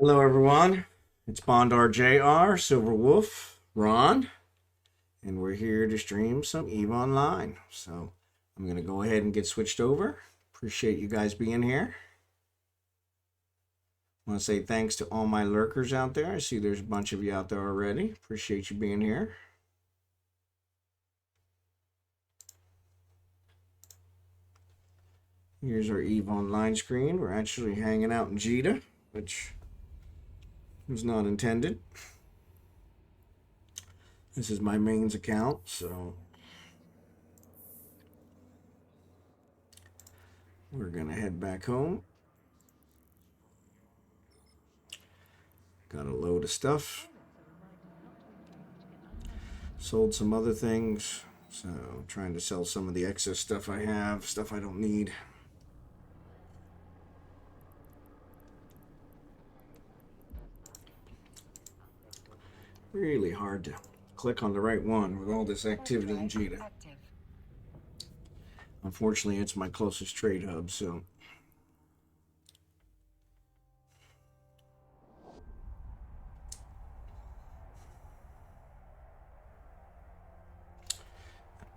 Hello, everyone. It's Bondar JR, Silverwolf, Ron, and we're here to stream some eveonline. So I'm going to go ahead and get switched over. Appreciate you guys being here. I want to say thanks to all my lurkers out there. I see there's a bunch of you out there already. Appreciate you being here. Here's our eveonline screen. We're actually hanging out in Jita, which was not intended. This is my mains account, so we're gonna head back home. Got a load of stuff. Sold some other things, so I'm trying to sell some of the excess stuff I have, stuff I don't need. Really hard to click on the right one with all this activity in Jita. Unfortunately, it's my closest trade hub, so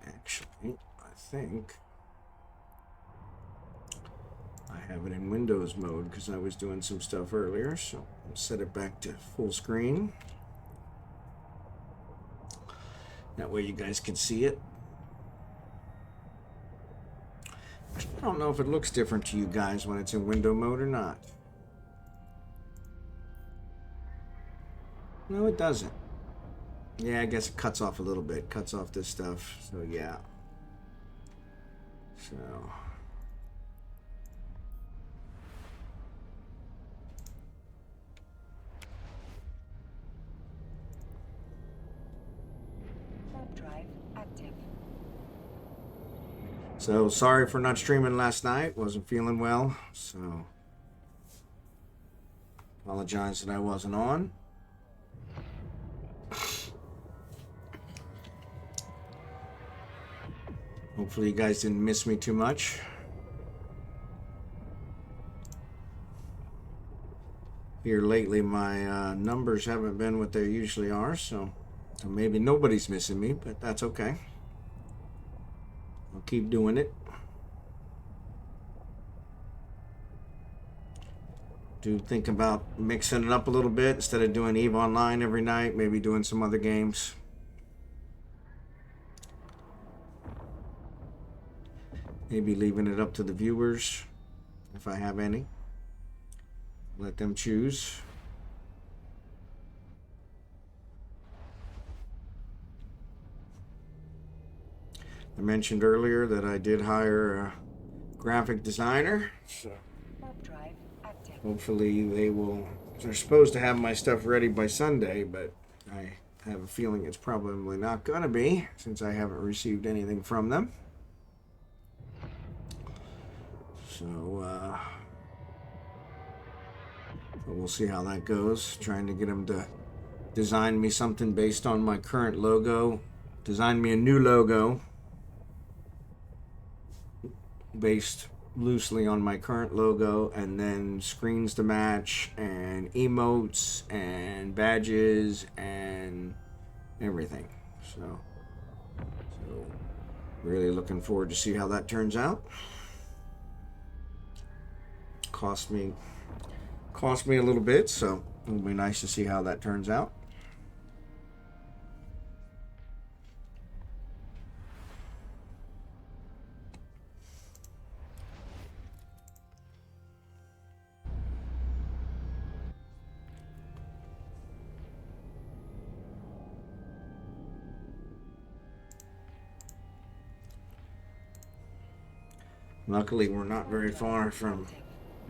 actually, I think I have it in Windows mode because I was doing some stuff earlier, so I'll set it back to full screen. That way you guys can see it. I don't know if it looks different to you guys when it's in window mode or not. No, it doesn't. Yeah, I guess it cuts off a little bit. Cuts off this stuff. So, yeah. So. Drive active. So, sorry for not streaming last night. Wasn't feeling well. So, apologize that I wasn't on. Hopefully you guys didn't miss me too much. Here lately, my numbers haven't been what they usually are, so maybe nobody's missing me, but that's okay. I'll keep doing it. Do think about mixing it up a little bit instead of doing eveonline every night, maybe doing some other games. Maybe leaving it up to the viewers, if I have any. Let them choose. I mentioned earlier that I did hire a graphic designer, so hopefully they're supposed to have my stuff ready by Sunday, but I have a feeling it's probably not gonna be since I haven't received anything from them. So we'll see how that goes. Trying to get them to design me something based on my current logo. Design me a new logo based loosely on my current logo, and then screens to match, and emotes, and badges, and everything. So really looking forward to see how that turns out. Cost me a little bit, so it'll be nice to see how that turns out. Luckily, we're not very far from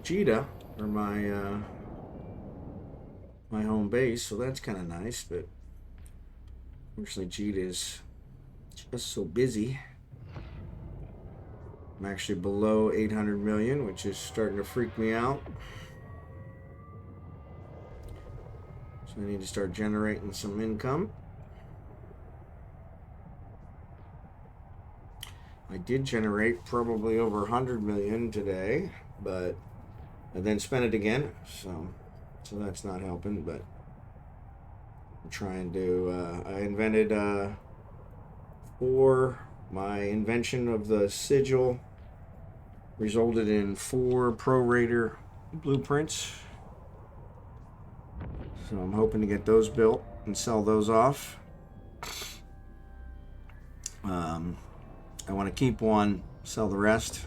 Jita, or my home base, so that's kind of nice. But unfortunately, Jita is just so busy. I'm actually below 800 million, which is starting to freak me out. So I need to start generating some income. I did generate probably over 100 million today, but I then spent it again. So so that's not helping, but I'm trying to, I invented, my invention of the sigil resulted in 4 prorator blueprints. So I'm hoping to get those built and sell those off. I want to keep one, sell the rest.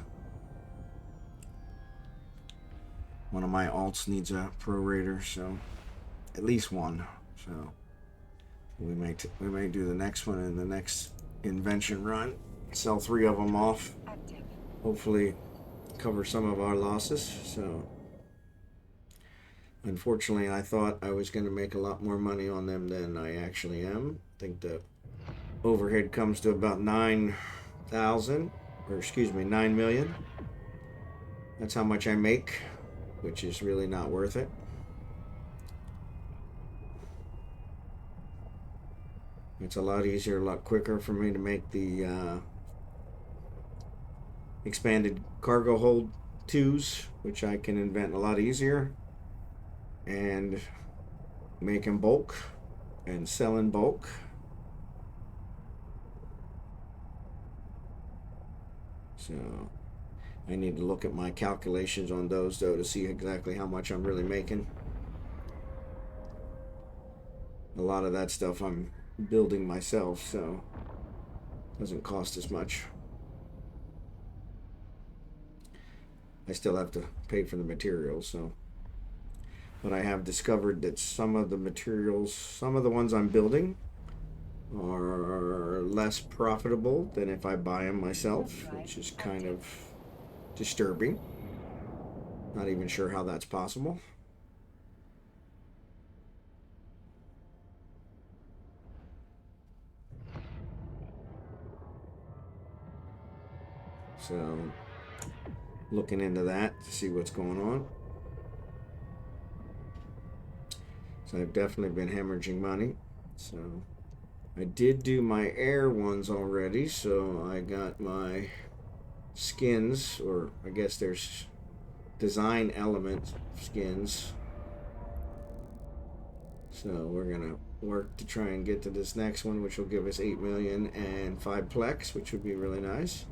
One of my alts needs a prorator, so at least one. So we may do the next one in the next invention run. Sell 3 of them off. Active. Hopefully cover some of our losses. So unfortunately, I thought I was going to make a lot more money on them than I actually am. I think the overhead comes to about 9,000, or excuse me, 9 million. That's how much I make, which is really not worth it. It's a lot easier, a lot quicker for me to make the expanded cargo hold 2s, which I can invent a lot easier and make in bulk and sell in bulk. So I need to look at my calculations on those though to see exactly how much I'm really making. A lot of that stuff I'm building myself, so it doesn't cost as much. I still have to pay for the materials, so. But I have discovered that some of the materials, some of the ones I'm building are less profitable than if I buy them myself, which is kind of disturbing. Not even sure how that's possible. So looking into that to see what's going on. So I've definitely been hemorrhaging money. So I did do my air ones already, so I got my skins, or I guess there's design element skins. So we're gonna work to try and get to this next one, which will give us 8 million and 5 plex, which would be really nice.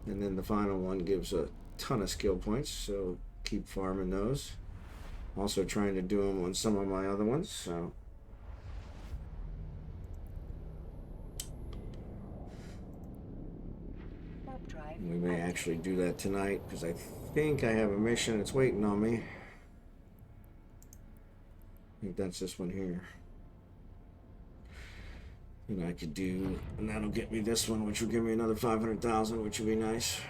And then the final one gives a ton of skill points, so keep farming those. Also trying to do them on some of my other ones, so. Warp drive. We may active. actually do that tonight, because I think I have a mission that's waiting on me. I think that's this one here. And I could do, and that'll get me this one, which will give me another 500,000, which would be nice.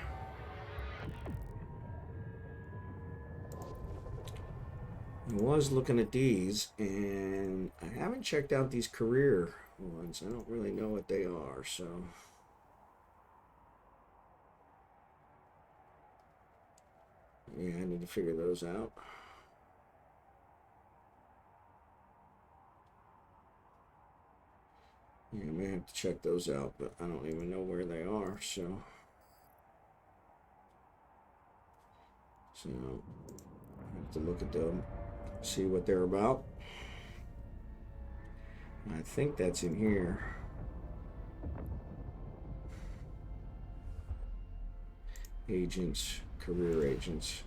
I was looking at these, and I haven't checked out these career ones. I don't really know what they are, so. Yeah, I need to figure those out. Yeah, I may have to check those out, but I don't even know where they are, so. So, I have to look at them, see what they're about. I think that's in here. Agents, career agents.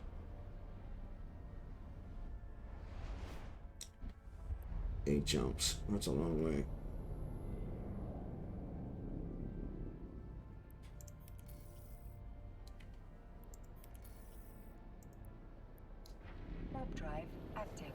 Eight jumps. That's a long way. Warp drive active.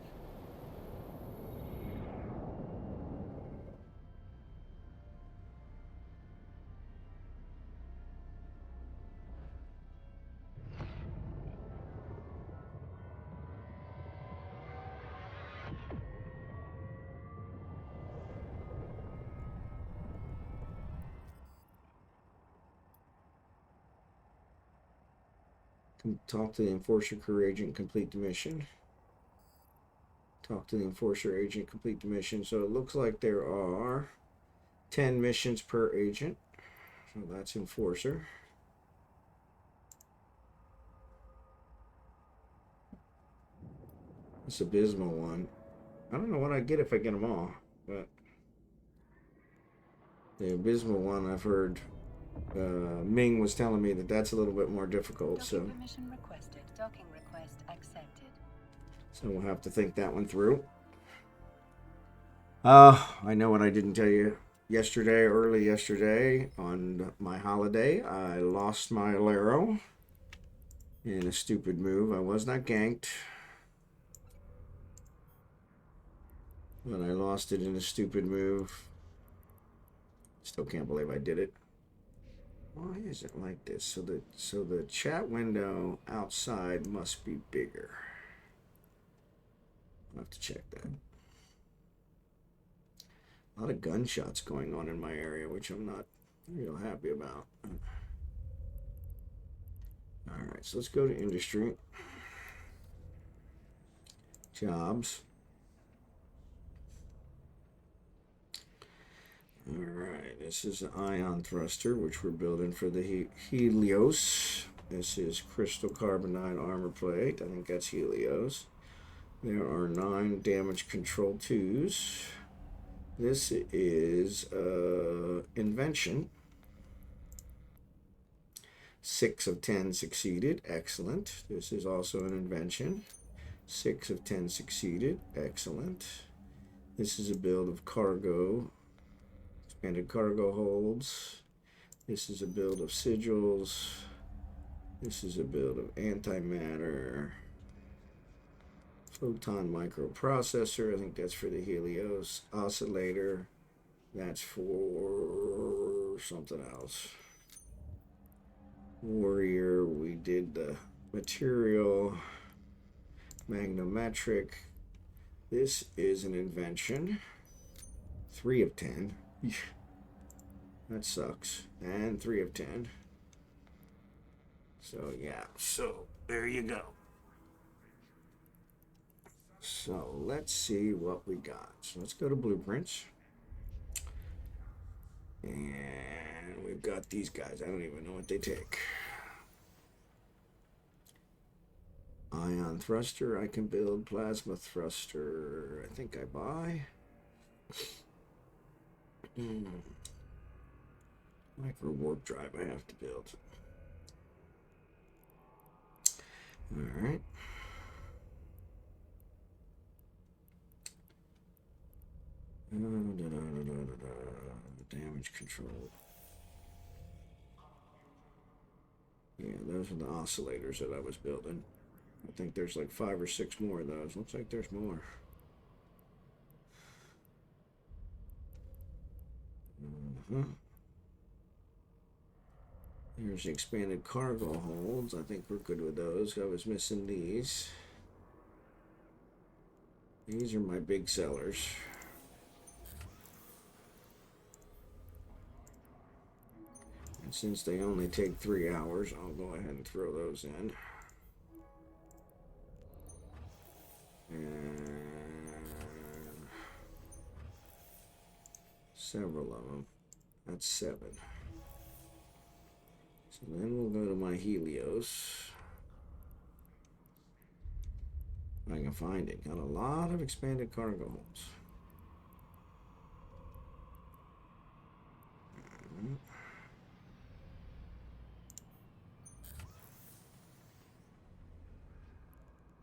Talk to the enforcer career agent, complete the mission. Talk to the enforcer agent, complete the mission. So it looks like there are 10 missions per agent. So that's enforcer. This abysmal one. I don't know what I'd get if I get them all, but the abysmal one I've heard Ming was telling me that that's a little bit more difficult. Docking permission requested. Docking request accepted. So we'll have to think that one through. I know what I didn't tell you yesterday, early yesterday, on my holiday. I lost my Alero in a stupid move. I was not ganked, but I lost it in a stupid move. Still can't believe I did it. Why is it like this? So the chat window outside must be bigger. I'll have to check that. A lot of gunshots going on in my area, which I'm not real happy about. Alright, so let's go to industry. Jobs. Alright, this is an ion thruster, which we're building for the Helios. This is crystal carbonite armor plate. I think that's Helios. There are 9 damage control 2s. This is invention. 6 of 10 succeeded. Excellent. This is also an invention. 6 of 10 succeeded. Excellent. This is a build of cargo. Expanded cargo holds. This is a build of sigils. This is a build of antimatter. Photon microprocessor. I think that's for the Helios. Oscillator. That's for something else. Warrior. We did the material. Magnometric. This is an invention. 3 of 10. That sucks. And 3 of 10. So yeah. So there you go. So let's see what we got. So let's go to blueprints. And we've got these guys. I don't even know what they take. Ion thruster I can build. Plasma thruster I think I buy. Micro warp drive I have to build. Alright. Damage control. Yeah, those are the oscillators that I was building. I think there's like 5 or 6 more of those. Looks like there's more. Here's the expanded cargo holds. I think we're good with those. I was missing these. These are my big sellers. And since they only take 3 hours, I'll go ahead and throw those in. And several of them. That's 7. So then we'll go to my Helios. If I can find it. Got a lot of expanded cargo holds.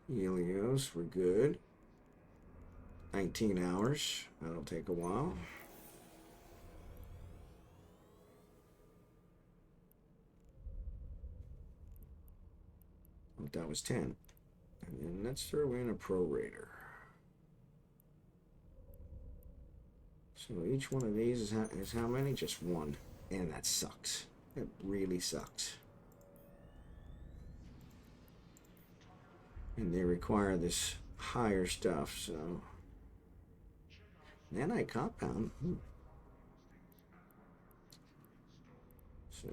Helios, we're good. 19 hours. That'll take a while. Oh, that was 10. And then let's throw in a prorator. So each one of these is how many? Just 1. And that sucks. That really sucks. And they require this higher stuff, so. Nanite compound. So.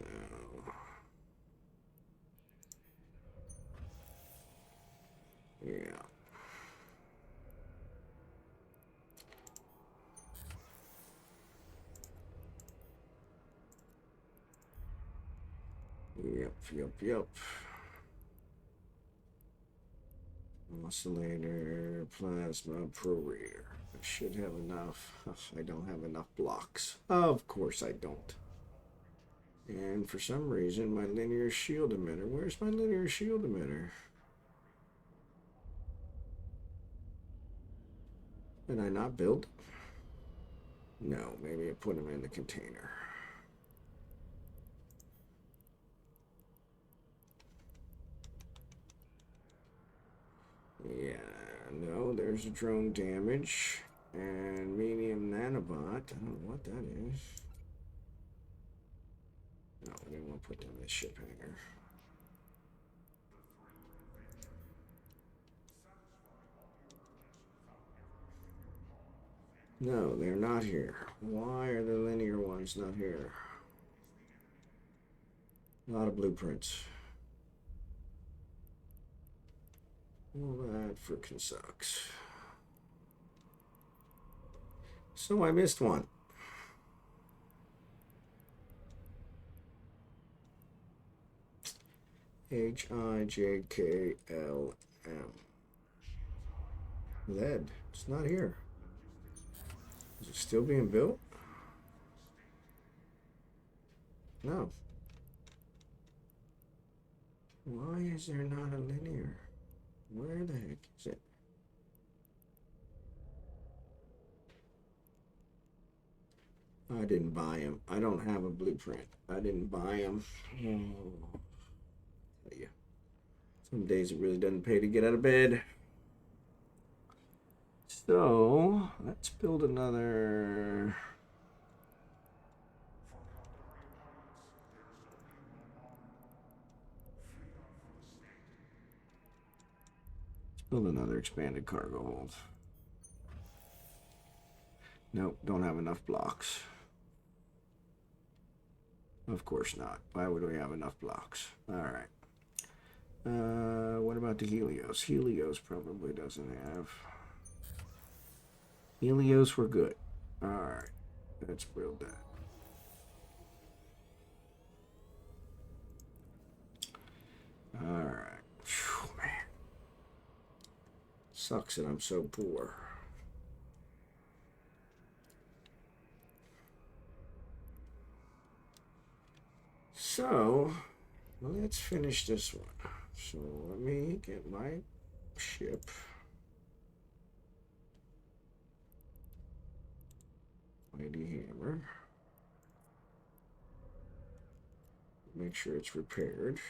Yeah. Yep. oscillator, plasma, prorator. I should have enough. Ugh, I don't have enough blocks. Of course I don't. And for some reason, my linear shield emitter. Where's my linear shield emitter? Did I not build? No, maybe I put them in the container. Yeah, no, there's a drone damage and medium nanobot. I don't know what that is. No, I didn't want to put them in the ship hangar. No, they're not here. Why are the linear ones not here? A lot of blueprints. All that frickin' sucks. So I missed one. HIJKLM. Lead. It's not here. Is it still being built? No. Why is there not a linear? Where the heck is it? I didn't buy them. I don't have a blueprint. I didn't buy them. Oh, tell you. Some days it really doesn't pay to get out of bed. So let's build another. Let's build another expanded cargo hold. Nope, don't have enough blocks. Of course not. Why would we have enough blocks? All right. What about the Helios? Helios probably doesn't have. Helios, we're good. All right. Let's build that. All right. Whew, man. Sucks that I'm so poor. So, let's finish this one. So, let me get my ship. Mighty hammer. Make sure it's repaired.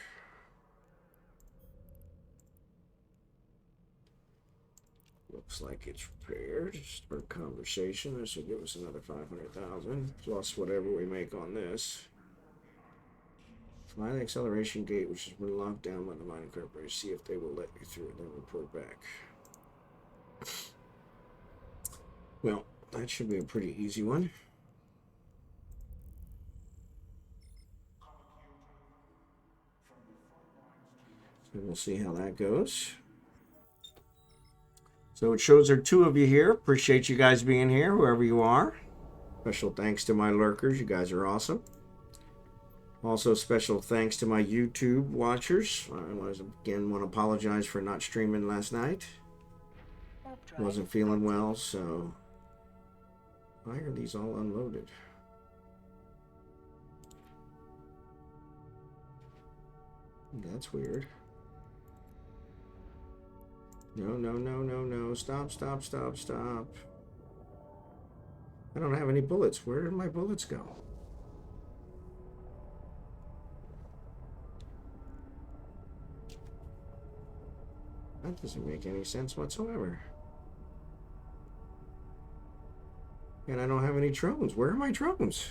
Looks like it's repaired. Start conversation. This will give us another 500,000 plus whatever we make on this. Find the acceleration gate, which has been locked down by the mining corporation. See if they will let you through it. Then report back. Well, that should be a pretty easy one. So we'll see how that goes. So it shows there are 2 of you here. Appreciate you guys being here, whoever you are. Special thanks to my lurkers. You guys are awesome. Also, special thanks to my YouTube watchers. I want to apologize for not streaming last night. Wasn't feeling well, so why are these all unloaded? That's weird. No, no, no, no, no. Stop, stop, stop, stop. I don't have any bullets. Where did my bullets go? That doesn't make any sense whatsoever. And I don't have any drones. Where are my drones?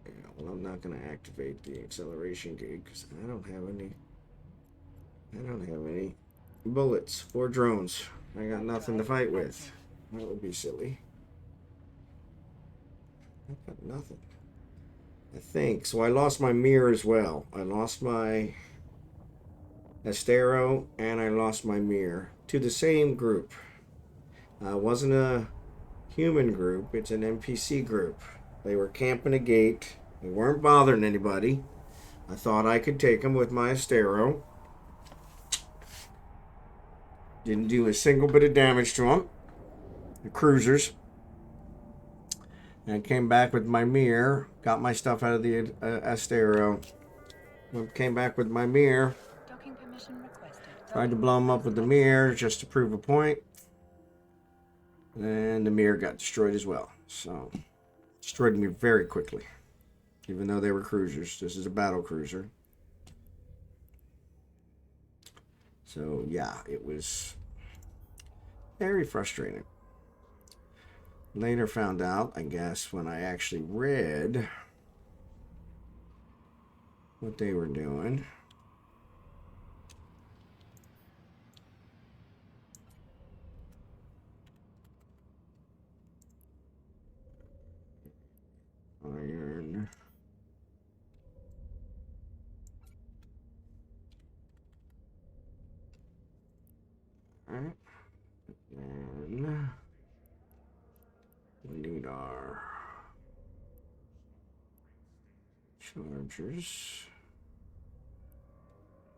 Yeah, well, I'm not going to activate the acceleration gate because I don't have any bullets or drones. I got nothing to fight with. That would be silly. I've got nothing. I think. So I lost my mirror as well. I lost my Estero and I lost my mirror to the same group. It wasn't a human group. It's an NPC group. They were camping a gate. They weren't bothering anybody. I thought I could take them with my Astero. Didn't do a single bit of damage to them. The cruisers. And I came back with my mirror. Got my stuff out of the Astero. Came back with my mirror. Docking permission requested. Tried to blow them up with the mirror just to prove a point. And the mirror got destroyed as well. So, destroyed me very quickly. Even though they were cruisers. This is a battle cruiser. So, yeah, it was very frustrating. Later found out, I guess, when I actually read what they were doing. Iron. Alright. Then we need our chargers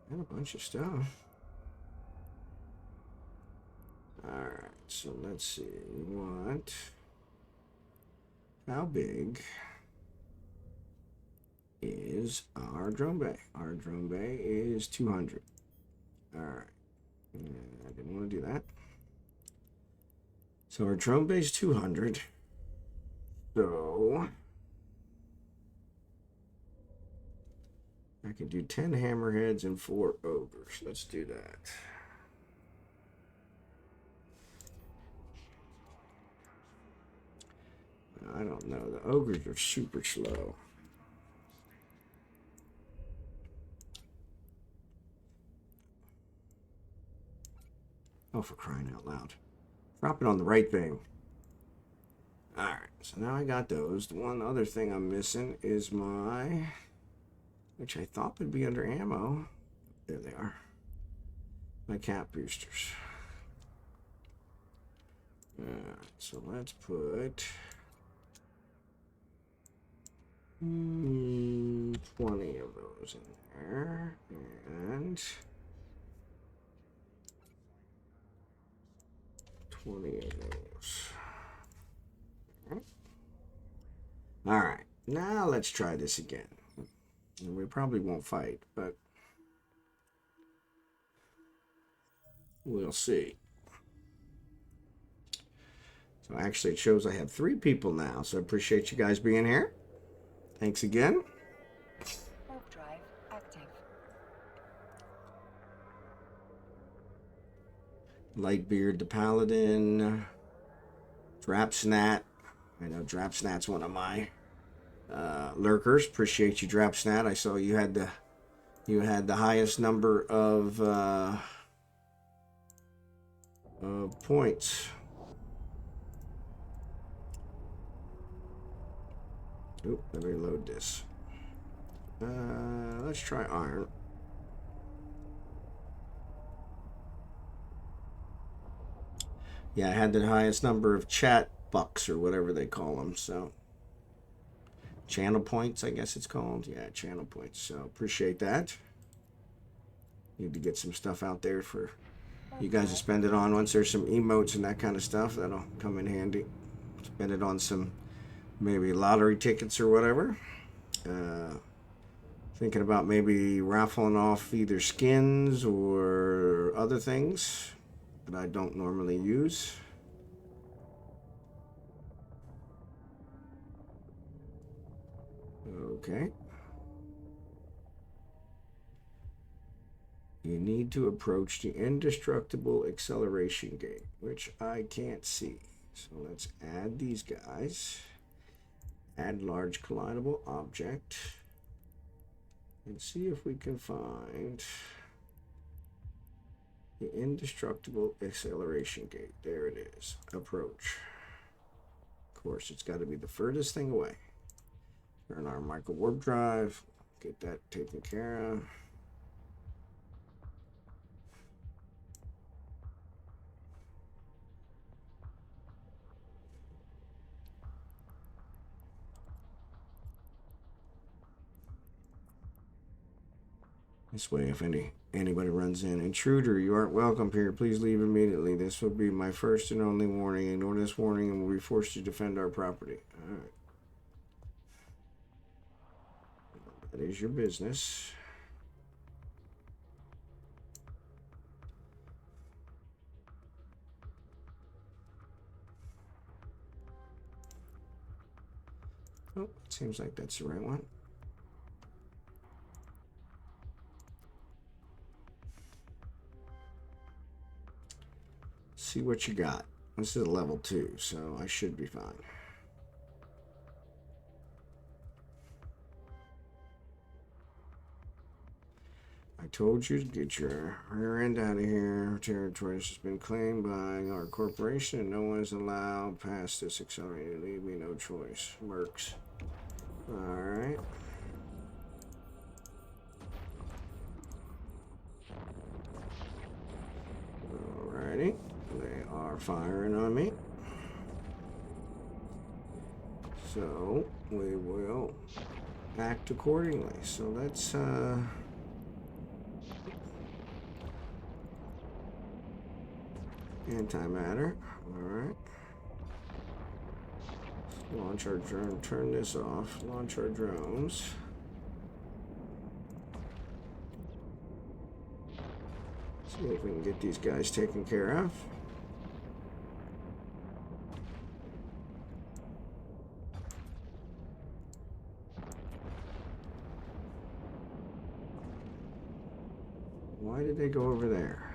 and a bunch of stuff. Alright, so let's see. We want how big is our drone bay? Our drone bay is 200. Alright. I didn't want to do that. So our drone bay is 200. So I can do 10 hammerheads and 4 ogres. Let's do that. I don't know. The ogres are super slow. Oh, for crying out loud. Drop it on the right thing. Alright, so now I got those. The one other thing I'm missing is my... which I thought would be under ammo. There they are. My cap boosters. Alright, so let's put... 20 of those in there. And... 20 of those. Alright, now let's try this again. We probably won't fight, but we'll see. So actually it shows I have 3 people now, so I appreciate you guys being here. Thanks again. Warp drive active. Lightbeard the Paladin. Drapsnat. I know Drapsnat's one of my lurkers. Appreciate you, Drapsnat. I saw you had the highest number of points. Oop, let me reload this. Let's try iron. Yeah, I had the highest number of chat bucks or whatever they call them, so channel points, I guess it's called. Yeah, channel points. So appreciate that. Need to get some stuff out there for you guys to spend it on. Once there's some emotes and that kind of stuff, that'll come in handy. Spend it on some maybe lottery tickets or whatever. Thinking about maybe raffling off either skins or other things that I don't normally use. Okay. You need to approach the indestructible acceleration gate, which I can't see. So let's add these guys. Add large collidable object. And see if we can find the indestructible acceleration gate. There it is. Approach. Of course, it's got to be the furthest thing away. Turn our micro warp drive. Get that taken care of. This way, if anybody runs in. Intruder, you aren't welcome here. Please leave immediately. This will be my first and only warning. Ignore this warning and we'll be forced to defend our property. All right. That is your business. Oh, it seems like that's the right one. See what you got. This is a level 2, so I should be fine. I told you to get your rear end out of here. Territory has been claimed by our corporation and no one is allowed past this accelerator. Leave me no choice. Mercs. Alright. Alrighty. They are firing on me. So we will act accordingly. So let's antimatter. Alright. Launch our drone. Turn this off. Launch our drones. See if we can get these guys taken care of. Why did they go over there?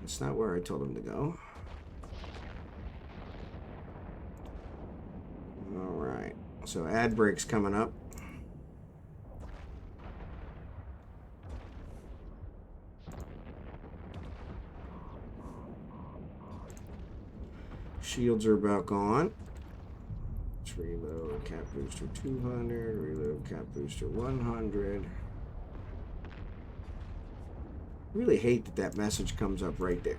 It's not where I told them to go. Alright. So ad break's coming up. Shields are about gone. Let's reload. Cap booster 200. Reload cap booster 100. Really hate that that message comes up right there.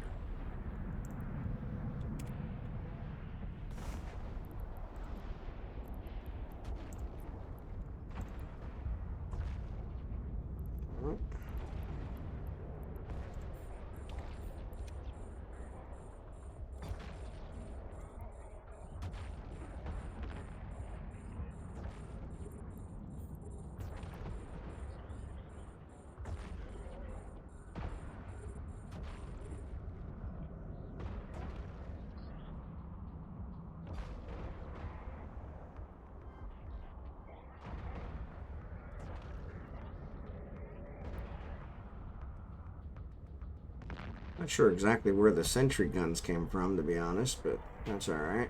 Not sure exactly where the sentry guns came from, to be honest, but that's alright.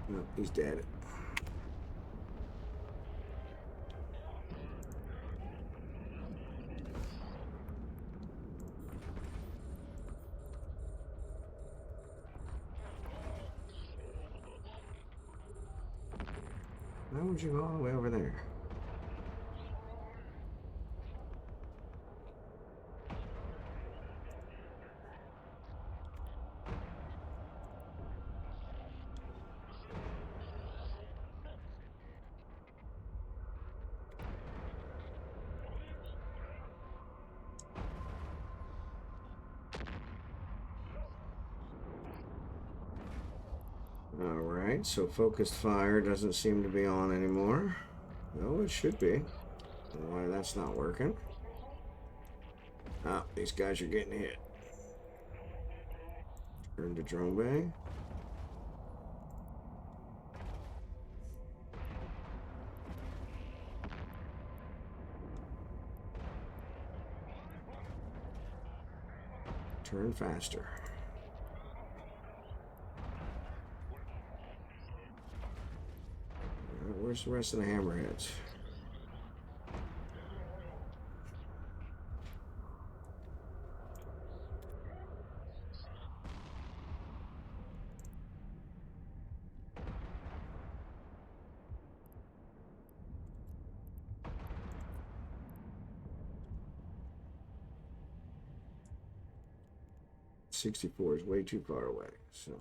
Nope, he's dead. Why would you go all the way over there? Alright, so focused fire doesn't seem to be on anymore. No, it should be. Why that's not working. Ah, these guys are getting hit. Turn to drone bay. Turn faster. Where's the rest of the hammerheads? .64 is way too far away, so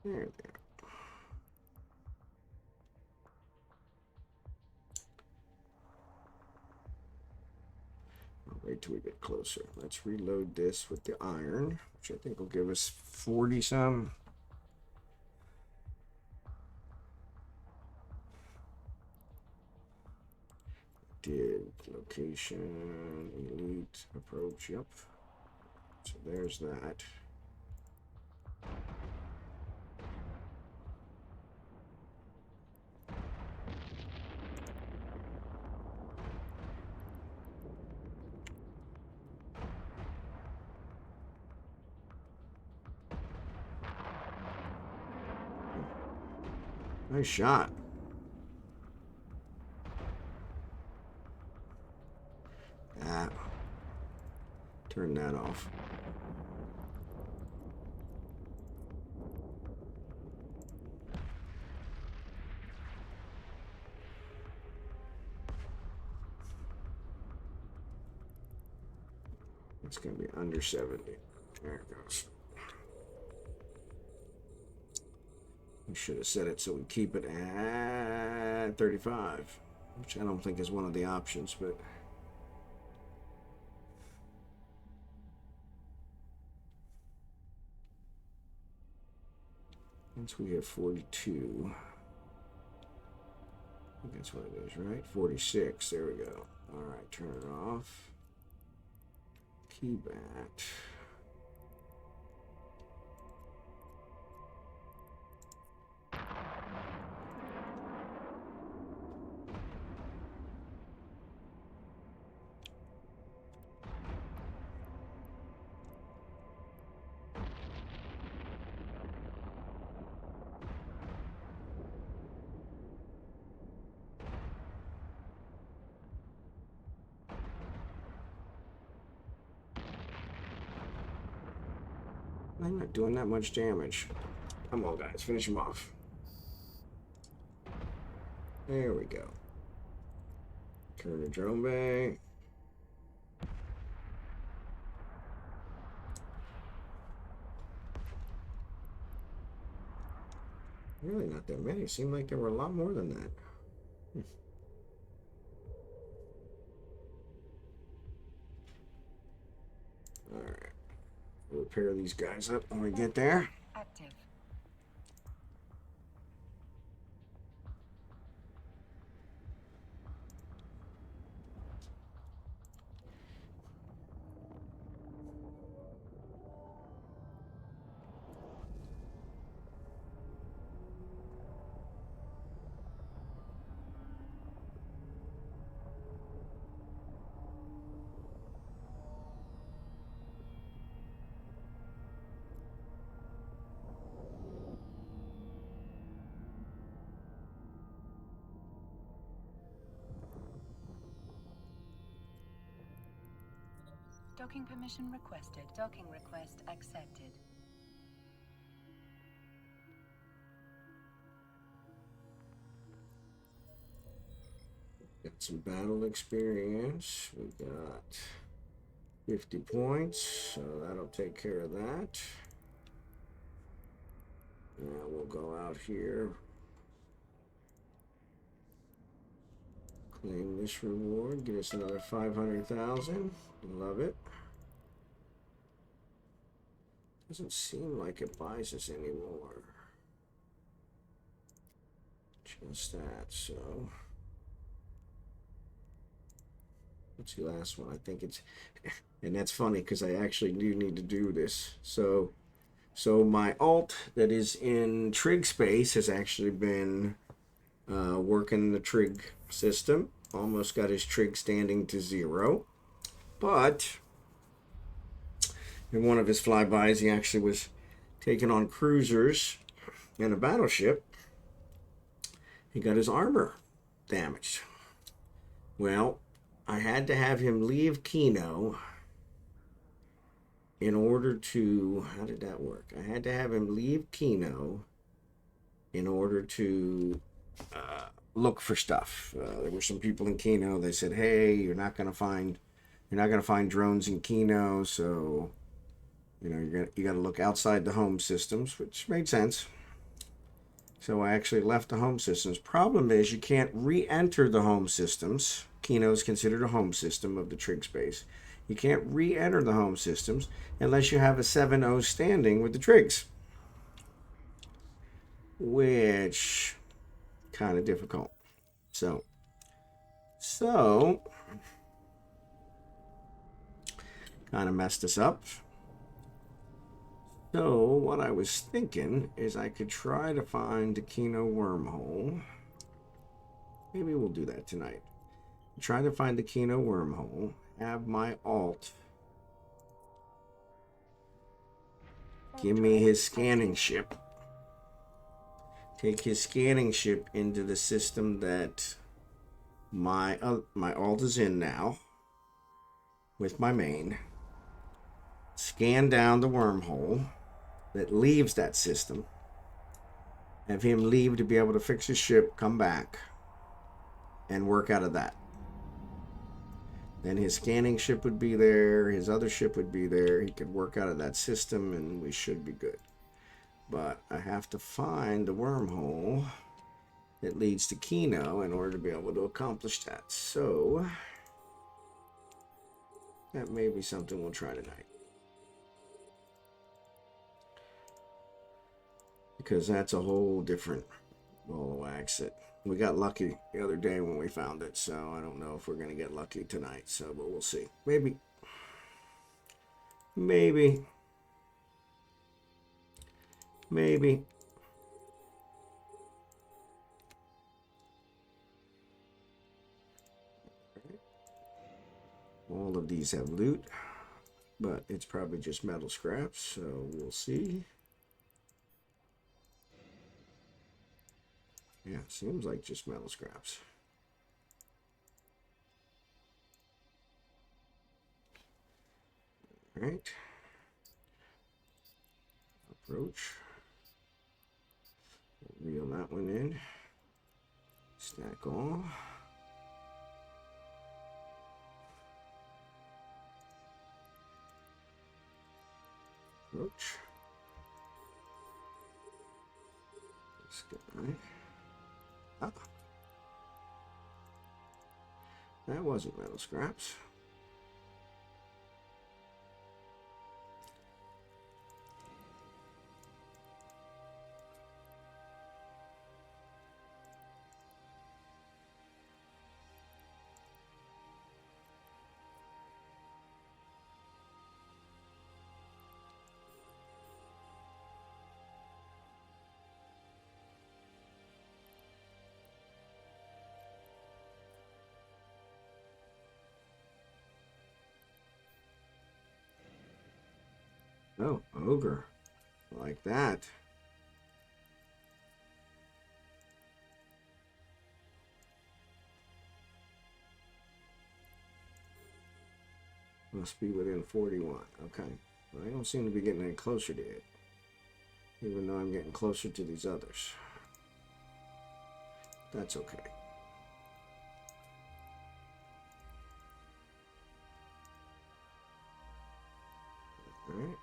There they are. I'll wait till we get closer. Let's reload this with the iron, which I think will give us 40 some. Did location, elite, approach, yep. So there's that. Nice shot. Ah. Turn that off. It's going to be under 70. There it goes. We should have set it so we keep it at 35, which I don't think is one of the options, but once we have 42, I think that's what it is, right? 46, there we go. All right, turn it off. Keep at. I'm not doing that much damage. Come on, guys, finish him off. There we go. Turn the drone bay. Really not that many. It seemed like there were a lot more than that. All right. We'll repair these guys up when we get there. Active. Docking permission requested. Docking request accepted. Got some battle experience. We got 50 points, so that'll take care of that. Now we'll go out here. Claim this reward. Get us another 500,000. Love it. Doesn't seem like it buys us anymore. Just that, so. What's the last one? I think it's, and that's funny because I actually do need to do this. So my alt that is in Trig space has actually been working the Trig system. Almost got his Trig standing to 0. But in one of his flybys, he actually was taking on cruisers and a battleship. He got his armor damaged. Well, I had to have him leave Kino in order to, how did that work? I had to have him leave Kino in order to look for stuff. There were some people in Kino. They said, "Hey, you're not gonna find drones in Kino, so you know you got to look outside the home systems," which made sense. So I actually left the home systems. Problem is you can't re-enter the home systems. Kino is considered a home system of the trig space. You can't re-enter the home systems unless you have a 7-0 standing with the trigs, which kind of difficult. So kind of messed us up. So what I was thinking is I could try to find the Kino wormhole. Maybe we'll do that tonight. Try to find the Kino wormhole. Have my alt give me his scanning ship. Take his scanning ship into the system that my alt is in now with my main. Scan down the wormhole that leaves that system. Have him leave to be able to fix his ship, come back, and work out of that. Then his scanning ship would be there, his other ship would be there. He could work out of that system and we should be good. But I have to find the wormhole that leads to Kino in order to be able to accomplish that. So that may be something we'll try tonight. Because that's a whole different ball of wax. We got lucky the other day when we found it, so I don't know if we're going to get lucky tonight, so but we'll see. Maybe. All of these have loot, but it's probably just metal scraps, so we'll see. Yeah, seems like just metal scraps. All right. Approach. Reel that one in. Stack all. Approach. Let's get right. Ah. That wasn't metal scraps. Oh, ogre. Like that. Must be within 41. Okay. Well, I don't seem to be getting any closer to it. Even though I'm getting closer to these others. That's okay. All right.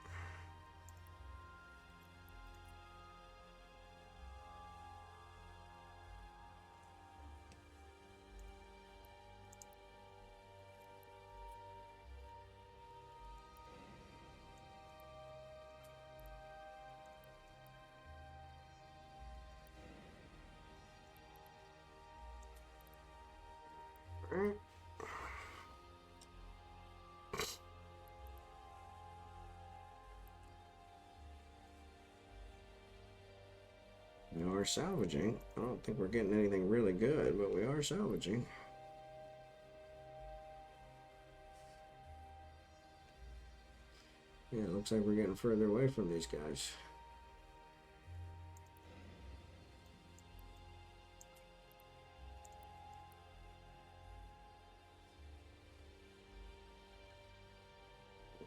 We are salvaging. I don't think we're getting anything really good, but we are salvaging. Yeah, it looks like we're getting further away from these guys.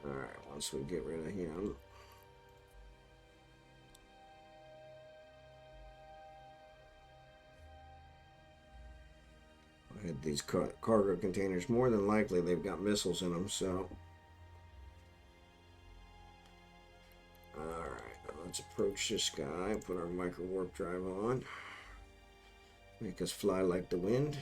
Alright, once we get rid of him. I had these cargo containers. More than likely, they've got missiles in them, so. Alright, let's approach this guy, put our micro warp drive on, make us fly like the wind.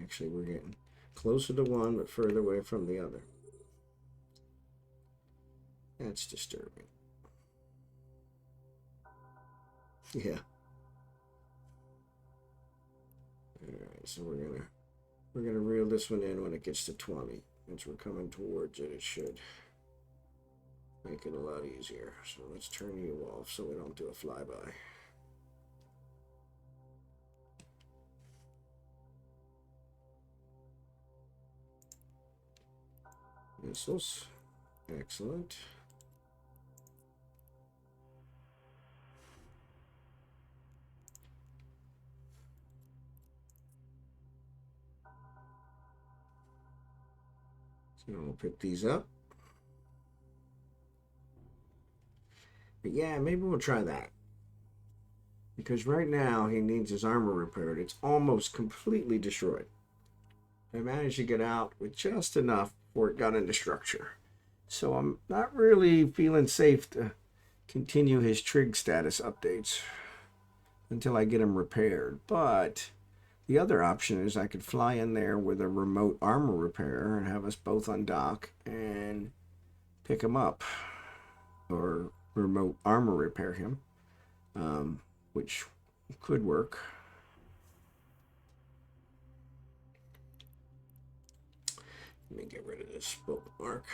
Actually, we're getting closer to one, but further away from the other. That's disturbing. Yeah. Alright, so we're gonna reel this one in when it gets to 20. Once we're coming towards it, it should make it a lot easier. So let's turn you off so we don't do a flyby. Missiles. Excellent. So we'll pick these up. But yeah, maybe we'll try that. Because right now he needs his armor repaired. It's almost completely destroyed. I managed to get out with just enough before it got into structure. So I'm not really feeling safe to continue his Trig status updates until I get him repaired. But the other option is I could fly in there with a remote armor repair and have us both undock and pick him up. Or remote armor repair him. Which could work. Let me get rid of this bookmark.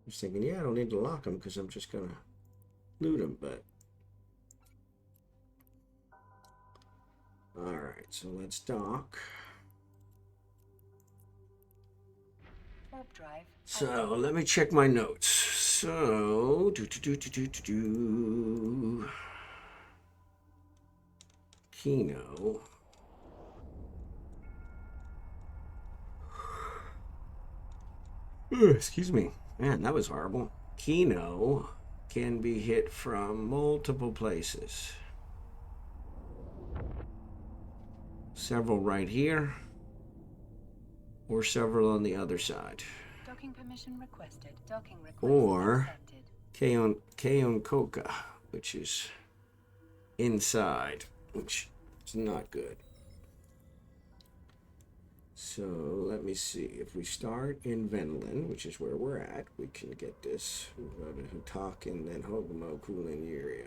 I was thinking, yeah, I don't need to lock them because I'm just going to loot them, but... Alright, so let's dock. Warp drive. So, let me check my notes. So, Kino. Excuse me. Man, that was horrible. Kino can be hit from multiple places. Several right here, or several on the other side. Docking permission requested. Docking request Or accepted. Keon Koka, which is inside, which is not good. So let me see. If we start in Venlin, which is where we're at, we can get this. We go to Hutak and then HogginHowe, Kulin area.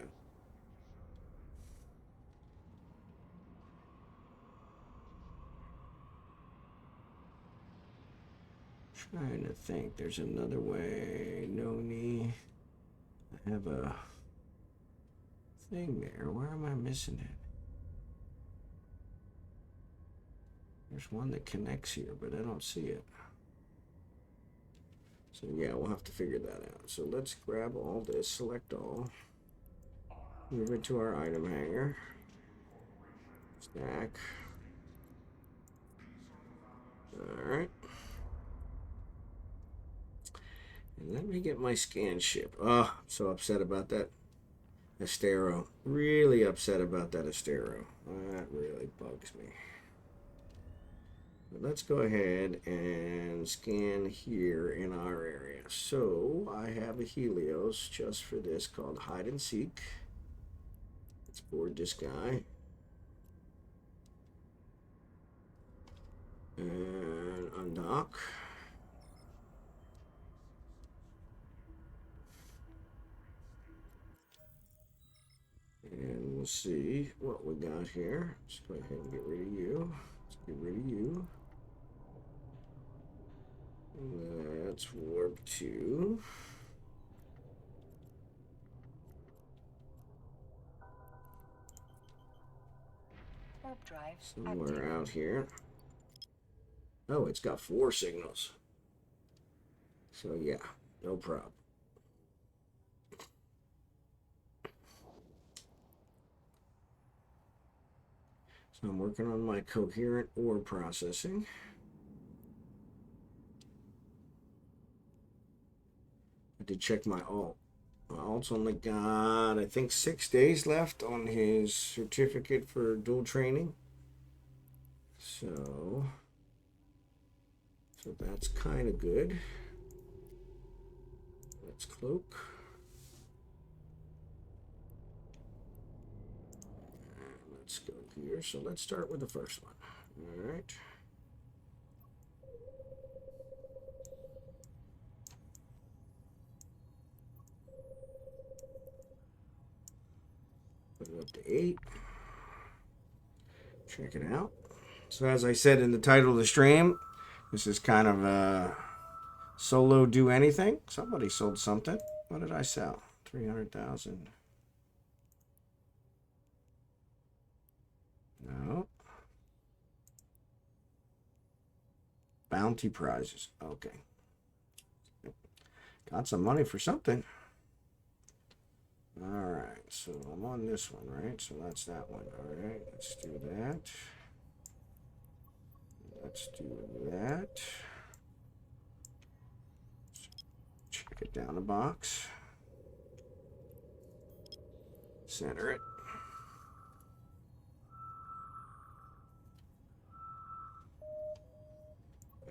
Trying to think. There's another way. Noni. I have a thing there. Where am I missing it? There's one that connects here, but I don't see it. So yeah, we'll have to figure that out. So let's grab all this, select all, move it to our item hanger, stack. Alright. And let me get my scan ship. Oh, I'm so upset about that Astero. Really upset about that Astero. That really bugs me. But let's go ahead and scan here in our area. So I have a Helios just for this called Hide and Seek. Let's board this guy. And undock. And we'll see what we got here. Let's go ahead and get rid of you. Let's get rid of you. Let's warp to Warp drive. somewhere active. out here. Oh, it's got 4 signals. So yeah, no problem. So I'm working on my coherent OR processing. I did check my alt. My alt's only got, I think, 6 days left on his certificate for dual training. So that's kind of good. Let's cloak. And let's go here. So let's start with the first one. All right. Put it up to 8. Check it out. So as I said in the title of the stream, this is kind of a solo do anything. Somebody sold something. What did I sell? 300,000. No. Bounty prizes. Okay. Got some money for something. All right. So I'm on this one, right? So that's that one. All right. Let's do that. Let's do that. Check it down the box. Center it.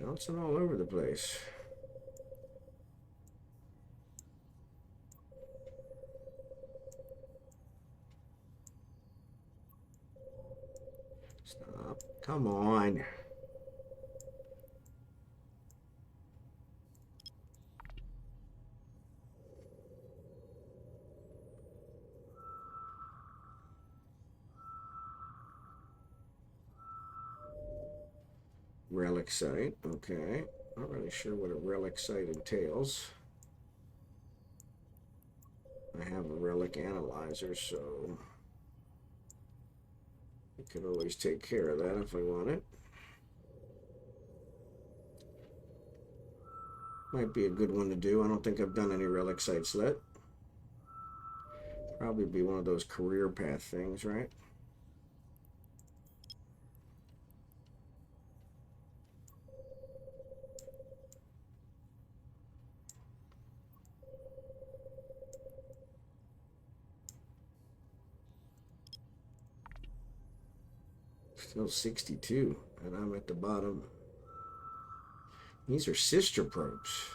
Bouncing all over the place. Stop. Come on. Relic site. Okay. Not really sure what a relic site entails. I have a relic analyzer, so I could always take care of that if I want it. Might be a good one to do. I don't think I've done any relic sites yet. Probably be one of those career path things, right? Still 62, and I'm at the bottom. These are sister probes.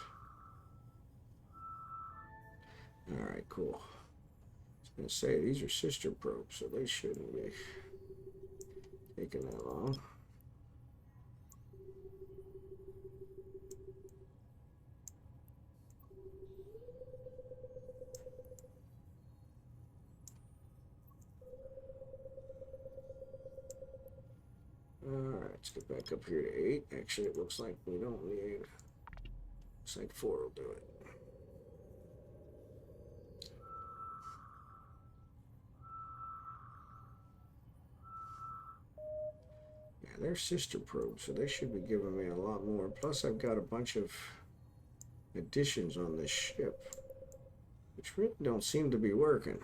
All right, cool. I was going to say, these are sister probes, so they shouldn't be taking that long. Alright, let's get back up here to 8. Actually, it looks like we don't need... Looks like 4 will do it. Yeah, they're sister probes, so they should be giving me a lot more. Plus, I've got a bunch of additions on this ship, which really don't seem to be working.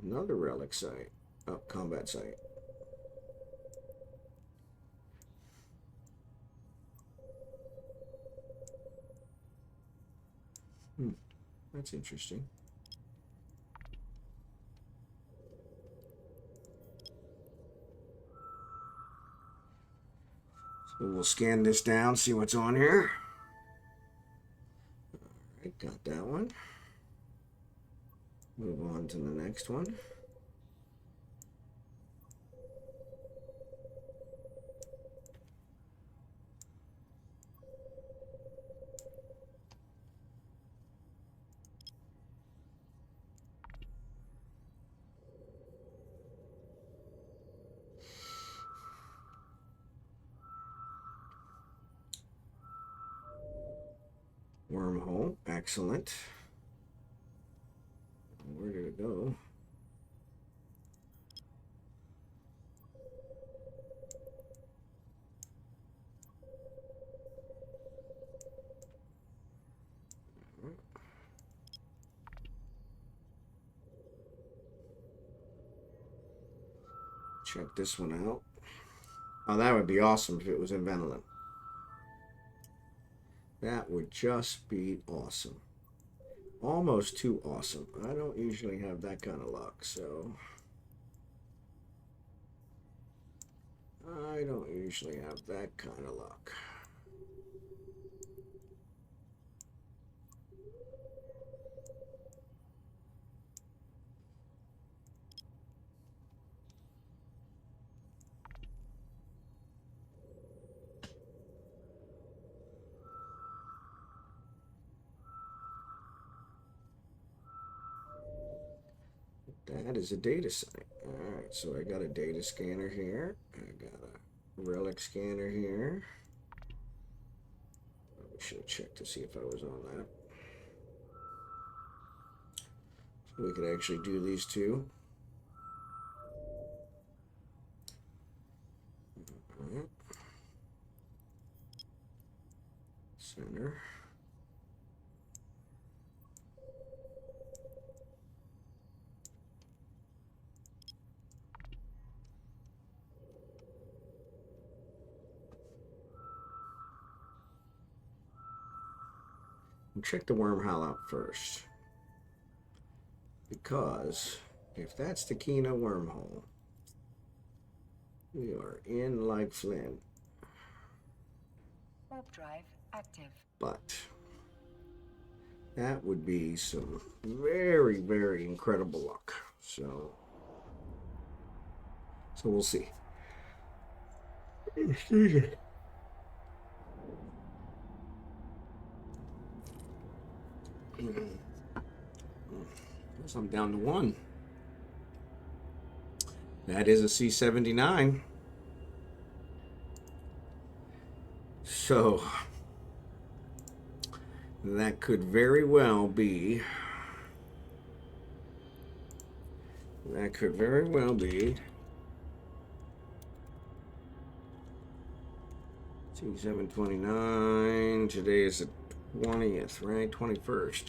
Another relic site. Oh, combat site. That's interesting. So we'll scan this down, see what's on here. Alright, got that one. Move on to the next one. Wormhole, excellent. Where did it go? Check this one out. Oh, that would be awesome if it was in Venoland. That would just be awesome. Almost too awesome. I don't usually have that kind of luck, so... I don't usually have that kind of luck. That is a data site. Alright, so I got a data scanner here. I got a relic scanner here. I should have checked to see if I was on that. So we could actually do these two. Alright. Center. And check the wormhole out first. Because if that's the Kino wormhole, we are in like Flynn. Warp drive active. But that would be some very, very incredible luck. So we'll see. Excuse me. Guess I'm down to one. That is a C-79. So that could very well be. That could very well be. C-729. Today is the 20th, right? 21st.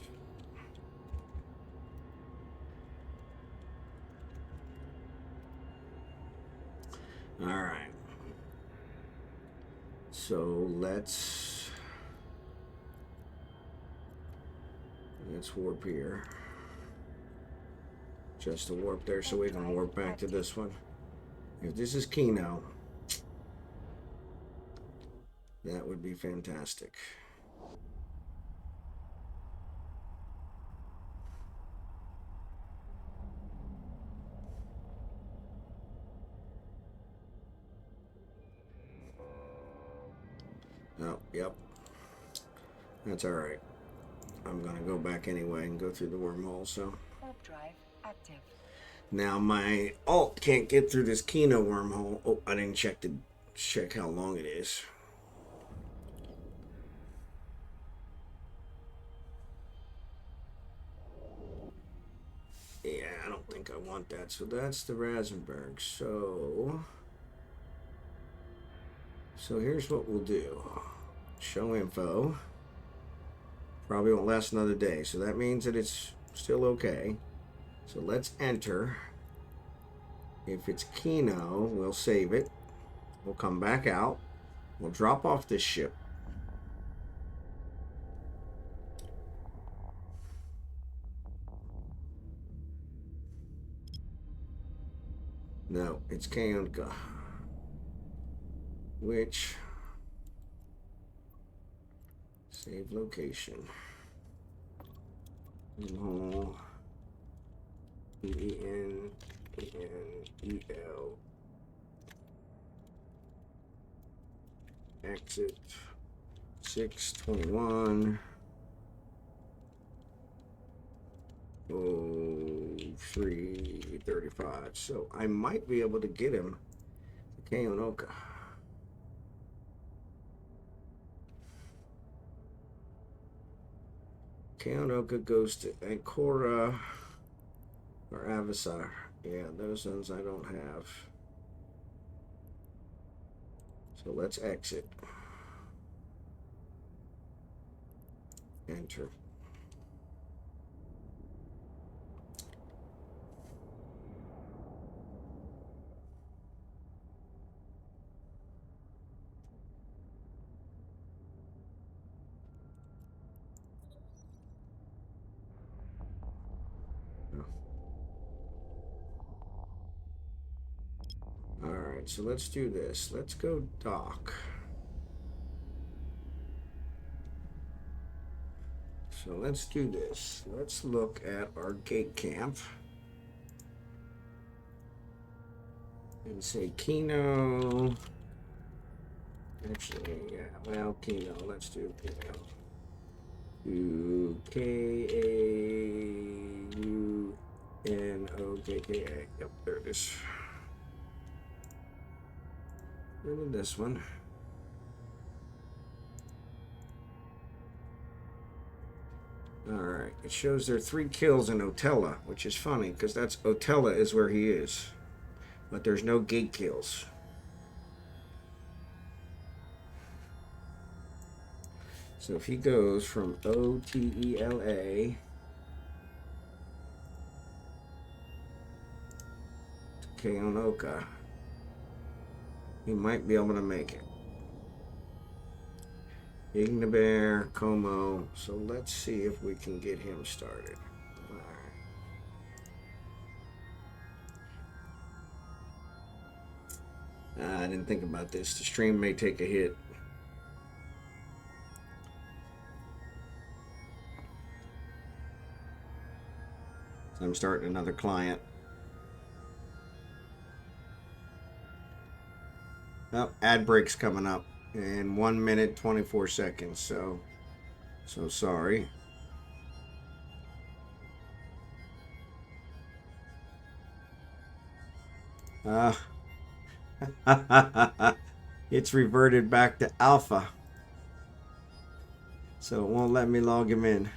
All right. So let's warp here. Just to warp there so we can warp back to this one. If this is Kino, that would be fantastic. Oh, yep. That's all right. I'm going to go back anyway and go through the wormhole, so. Warp drive active. Now my alt can't get through this Kino wormhole. Oh, I didn't check how long it is. Yeah, I don't think I want that. So that's the Rasenberg. So here's what we'll do. Show info. Probably won't last another day. So that means that it's still okay. So let's enter. If it's Kino, we'll save it. We'll come back out. We'll drop off this ship. No, it's Kaonka. Which... Save location. Wormhole. E-N-E-N-E-L. Exit 621. 0335. So I might be able to get him to Kaonoka. Kaonoka goes to Ancora or Avasar. Yeah, those ones I don't have. So let's exit. Enter. right, so let's do this. Let's go dock. So let's do this. Let's look at our gate camp and say Kino. Actually, yeah, well, Kino. Let's do Kino. Kaunoka. Yep, there it is. Where did this one? Alright, it shows there are 3 kills in Otella, which is funny, because that's Otella is where he is. But there's no gate kills. So if he goes from Otela to Kaunoka, he might be able to make it. Ignabear, Como. So let's see if we can get him started. I didn't think about this. The stream may take a hit. So I'm starting another client. Oh, ad break's coming up in 1 minute 24 seconds. So sorry. It's reverted back to alpha, so it won't let me log him in.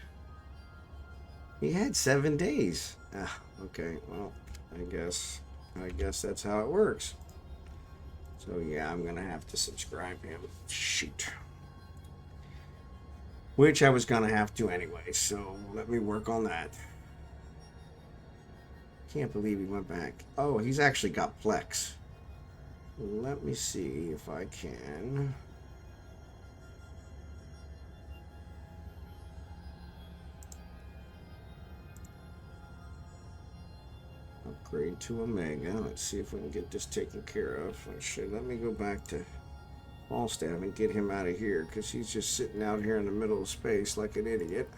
He had 7 days. Okay, well, I guess that's how it works. So yeah, I'm gonna have to subscribe him. Shoot. Which I was gonna have to anyway, so let me work on that. Can't believe he went back. Oh, he's actually got Plex. Let me see if I can. Upgrade to Omega. Let's see if we can get this taken care of. Actually, let me go back to Falstaff and get him out of here, because he's just sitting out here in the middle of space like an idiot.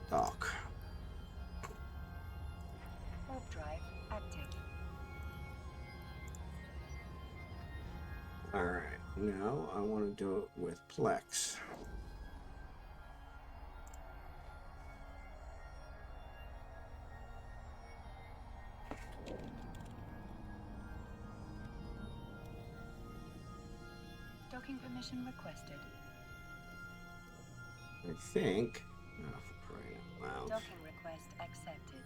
Dock. Warp drive active. Alright, now I want to do it with Plex. Docking permission requested. I think. Oh, for crying out loud. Docking request accepted.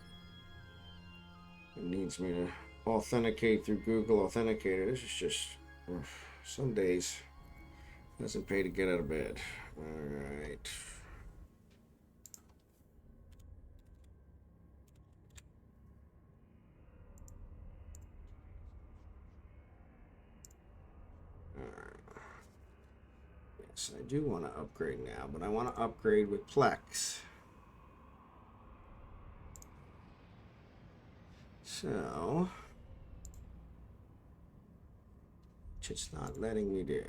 It needs me to authenticate through Google Authenticator. This is just some days doesn't pay to get out of bed. Alright. Yes, I do want to upgrade now, but I want to upgrade with Plex. So, which it's not letting me do.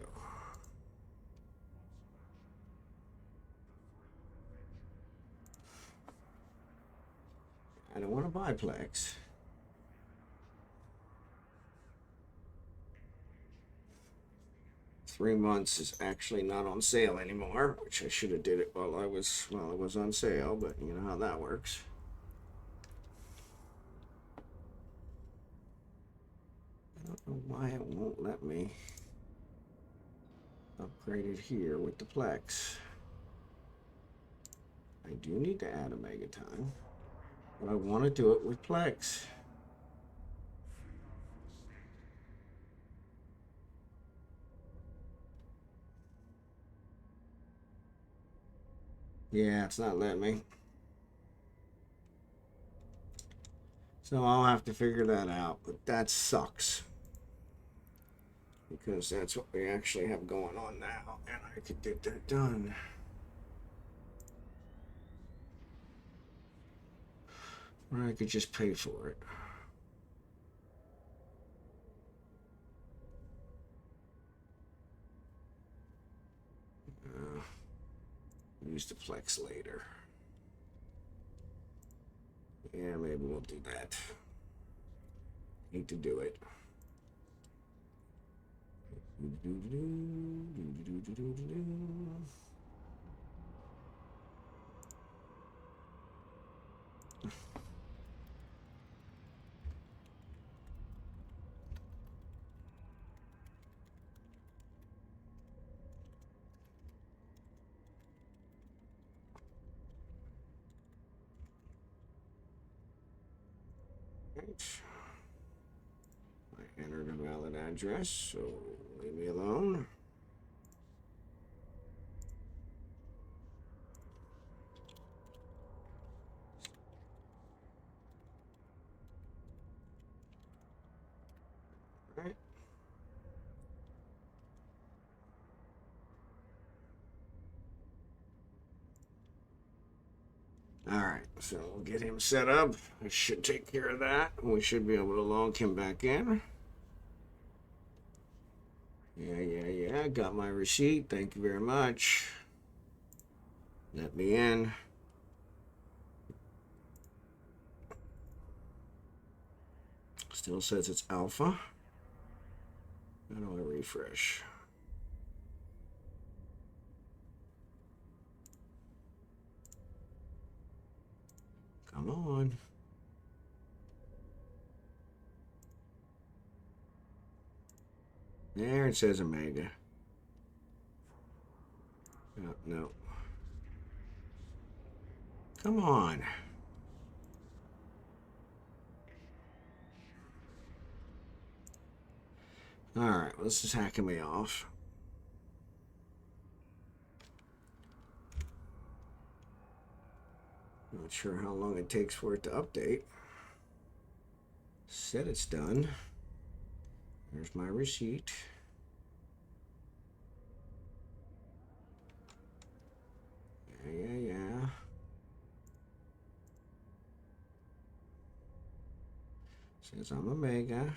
I don't want to buy Plex. Three months is actually not on sale anymore, which I should have did it while it was on sale, but you know how that works. I don't know why it won't let me upgrade it here with the Plex. I do need to add a mega time, but I want to do it with Plex. Yeah, it's not letting me. So I'll have to figure that out, but that sucks. Because that's what we actually have going on now, and I could get that done. Or I could just pay for it. use the flex later. Yeah, maybe we'll do that. Hate to do it. I entered a valid address, so leave me alone. All right. All right, so we'll get him set up. I should take care of that. We should be able to log him back in. Yeah. Got my receipt. Thank you very much. Let me in. Still says it's alpha. How do I refresh? Come on. There it says Omega. Oh, no. Come on. Alright, this is hacking me off. Not sure how long it takes for it to update. Said it's done. There's my receipt. Yeah. Says I'm Omega.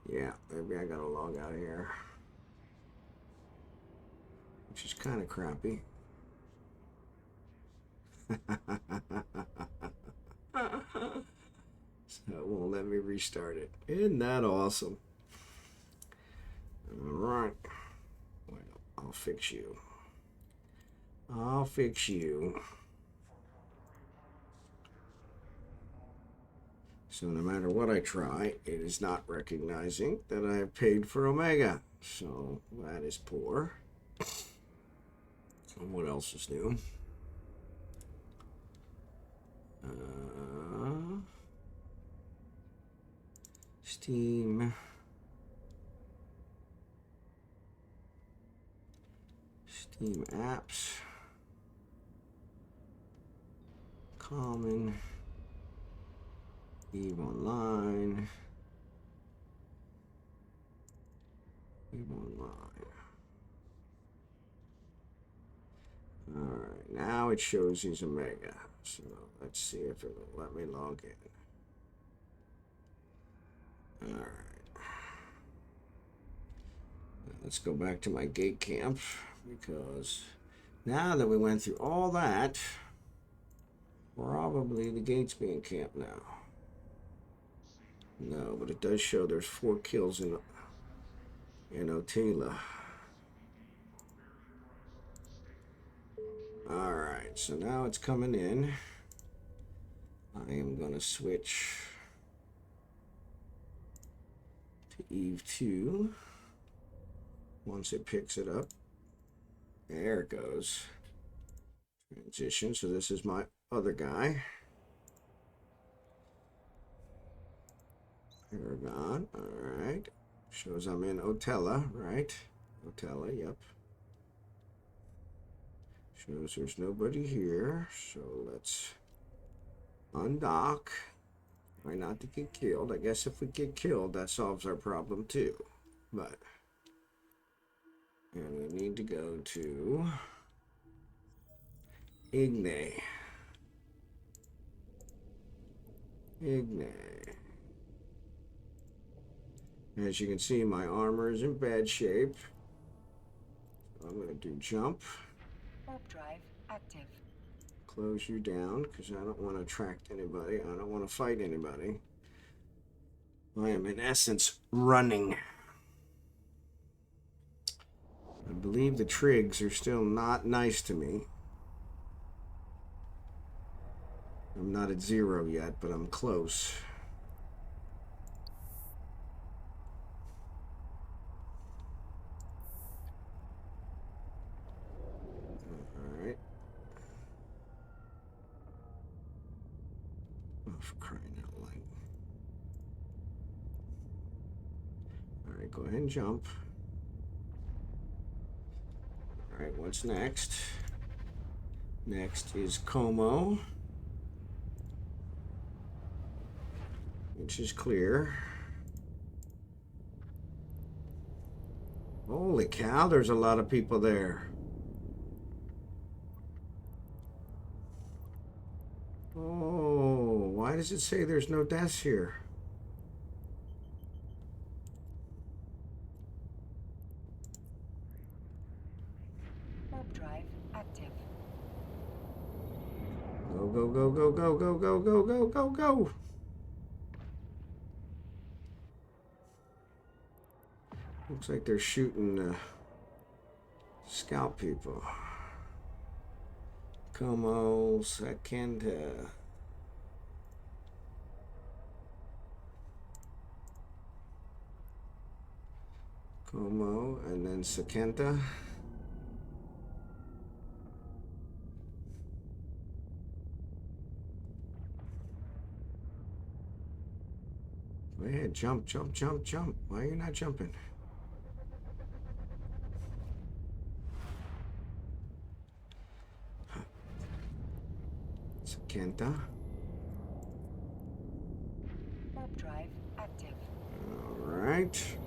Yeah, maybe I gotta log out of here. Which is kind of crappy. So it won't let me restart it. Isn't that awesome? Alright. Well, I'll fix you. I'll fix you. So no matter what I try, it is not recognizing that I have paid for Omega. So that is poor. And what else is new? Steam apps, common, eveonline, All right, now it shows he's Omega. So let's see if it'll let me log in. All right. Let's go back to my gate camp, because now that we went through all that, probably the gate's being camped now. No, but it does show there's 4 kills in Otila. Alright, so now it's coming in. I am going to switch to Eve 2. Once it picks it up. There it goes. Transition, so this is my other guy. Paragon, alright. Shows I'm in Otella, right? Otella, yep. Shows there's nobody here, so let's undock. Try not to get killed. I guess if we get killed, that solves our problem too. But, and we need to go to Igne. As you can see, my armor is in bad shape. I'm going to do jump. Warp drive active. Close you down because I don't want to attract anybody. I don't want to fight anybody. I am in essence running. I believe the Trigs are still not nice to me. I'm not at 0 yet, but I'm close. Alright. Oh, for crying out loud. Alright, go ahead and jump. Alright, what's next? Next is Como, which is clear. Holy cow, there's a lot of people there. Oh, why does it say there's no deaths here? Warp drive active. Go, go, go, go, go, go, go, go, go, go, go. Looks like they're shooting scout people. Como, second. Como, and then Secenta. Go ahead, jump, jump, jump, jump. Why are you not jumping? Secenta. Warp drive active. All right.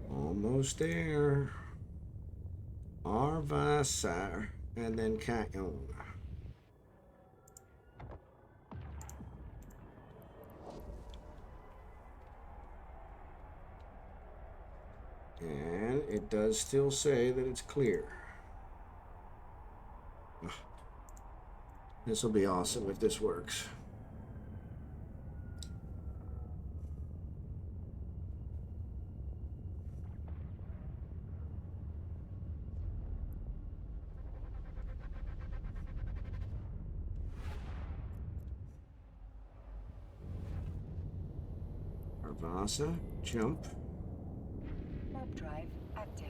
Almost there. Arvasa, and then Cayon. And it does still say that it's clear. This will be awesome if this works. Arvasa, jump. Warp drive active.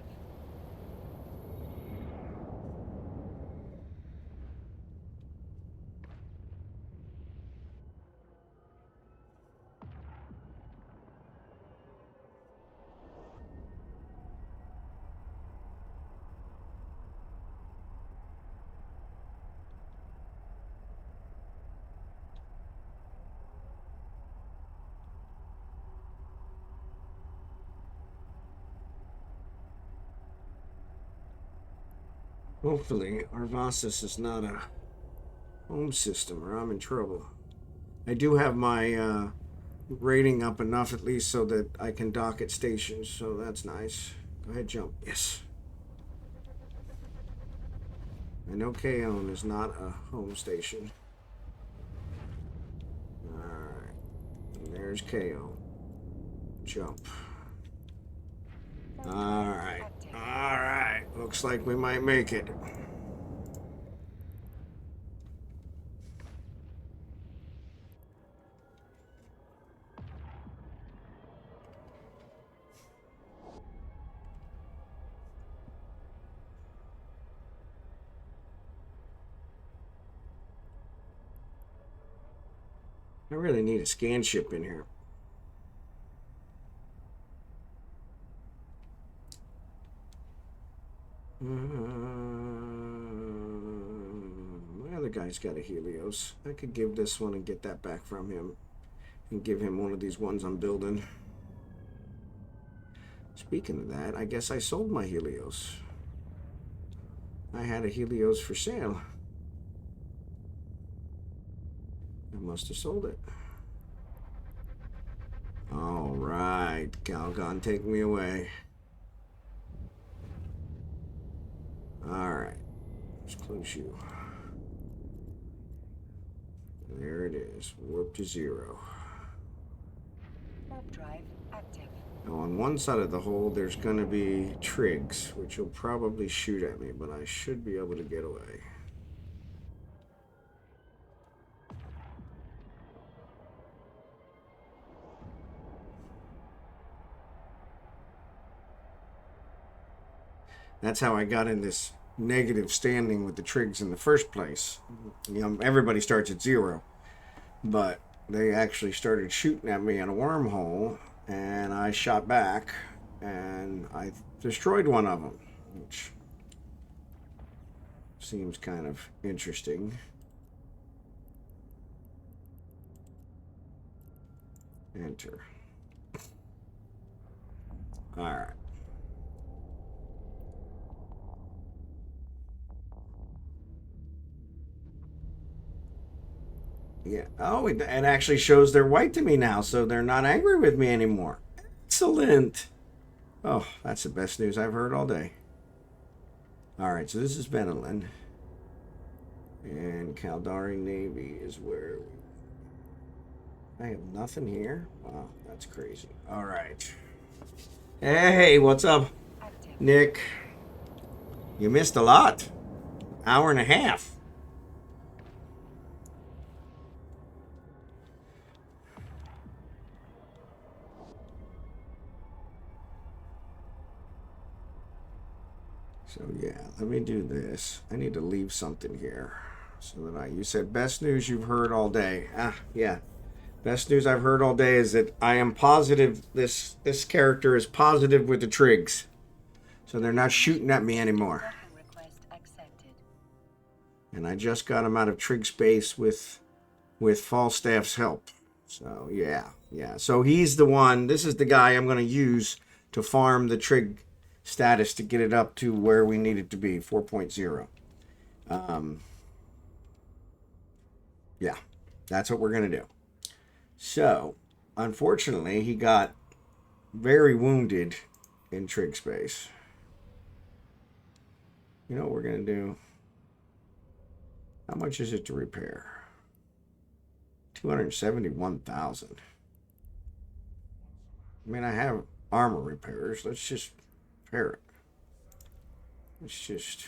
Hopefully, Arvasis is not a home system or I'm in trouble. I do have my rating up enough at least so that I can dock at stations, so that's nice. Go ahead, jump. Yes. I know Cayon is not a home station. Alright. And there's Cayon. Jump. Alright. Alright. Looks like we might make it. I really need a scan ship in here. My other guy's got a Helios. I could give this one and get that back from him. And give him one of these ones I'm building. Speaking of that, I guess I sold my Helios. I had a Helios for sale. I must have sold it. All right, Calgon, take me away. All right, let's close you. There it is, warp to 0. Warp drive active. Now on one side of the hole, there's going to be Trigs, which will probably shoot at me, but I should be able to get away. That's how I got in this negative standing with the Trigs in the first place. You know, everybody starts at 0, but they actually started shooting at me in a wormhole, and I shot back, and I destroyed one of them, which seems kind of interesting. Enter. All right. Yeah. Oh, it actually shows they're white to me now, so they're not angry with me anymore. Excellent. Oh, that's the best news I've heard all day. All right, so this is Benelin. And Caldari Navy is where I have nothing here. Wow, that's crazy. All right. Hey, what's up, Active. Nick? You missed a lot. Hour and a half. So yeah, let me do this. I need to leave something here so that you said best news you've heard all day. Yeah. Best news I've heard all day is that I am positive this character is positive with the Trigs. So they're not shooting at me anymore. Docking request accepted. And I just got him out of Trig space with Falstaff's help. So yeah. So he's the one, this is the guy I'm going to use to farm the Trig status to get it up to where we need it to be, 4.0. Yeah, that's what we're going to do. So, unfortunately, he got very wounded in Trig space. You know what we're going to do? How much is it to repair? 271,000. I mean, I have armor repairs. Let's just repair it. It's just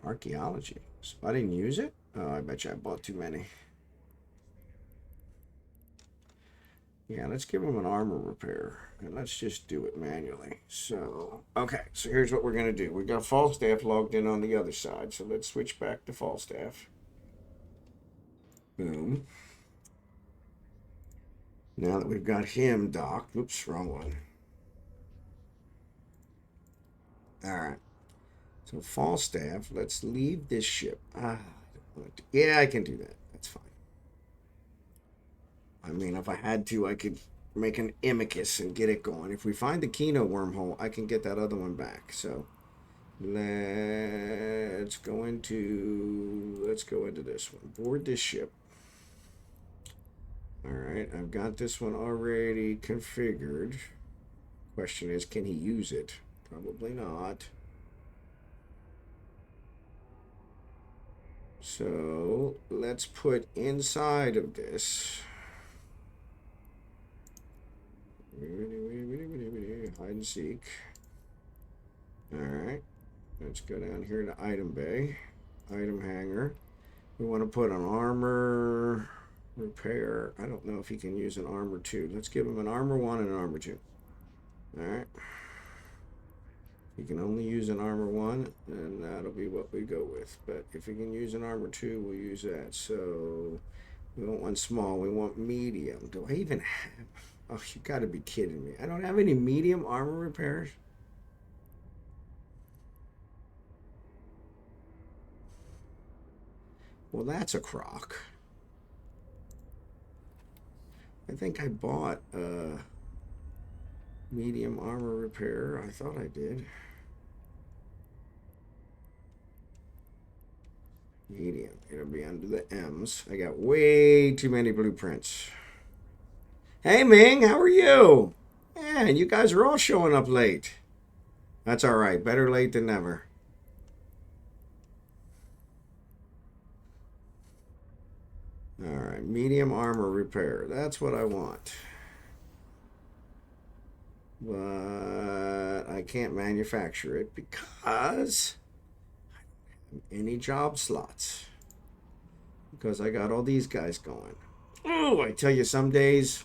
archaeology. So I didn't use it? Oh, I bet you I bought too many. Yeah, let's give him an armor repair. And let's just do it manually. So, okay. So here's what we're going to do. We've got Falstaff logged in on the other side. So let's switch back to Falstaff. Boom. Now that we've got him docked. Oops, wrong one. Alright. So Falstaff, let's leave this ship. Yeah, I can do that. That's fine. I mean, if I had to, I could make an Imicus and get it going. If we find the Kino wormhole, I can get that other one back. So let's go into this one. Board this ship. All right, I've got this one already configured. Question is, can he use it? Probably not. So let's put inside of this. Hide and seek. Alright. Let's go down here to item bay. Item hanger. We want to put an armor repair. I don't know if he can use an armor 2. Let's give him an armor 1 and an armor 2. Alright. He can only use an armor 1, and that'll be what we go with. But if he can use an armor 2, we'll use that. So we don't want small, we want medium. Do I even have... Oh, you gotta be kidding me. I don't have any medium armor repairs. Well, that's a crock. I think I bought medium armor repair. I thought I did. Medium. It'll be under the M's. I got way too many blueprints. Hey Ming, how are you? Man, you guys are all showing up late. That's all right. Better late than never. All right, medium armor repair. That's what I want. But I can't manufacture it because I don't have any job slots. Because I got all these guys going. Oh, I tell you, some days.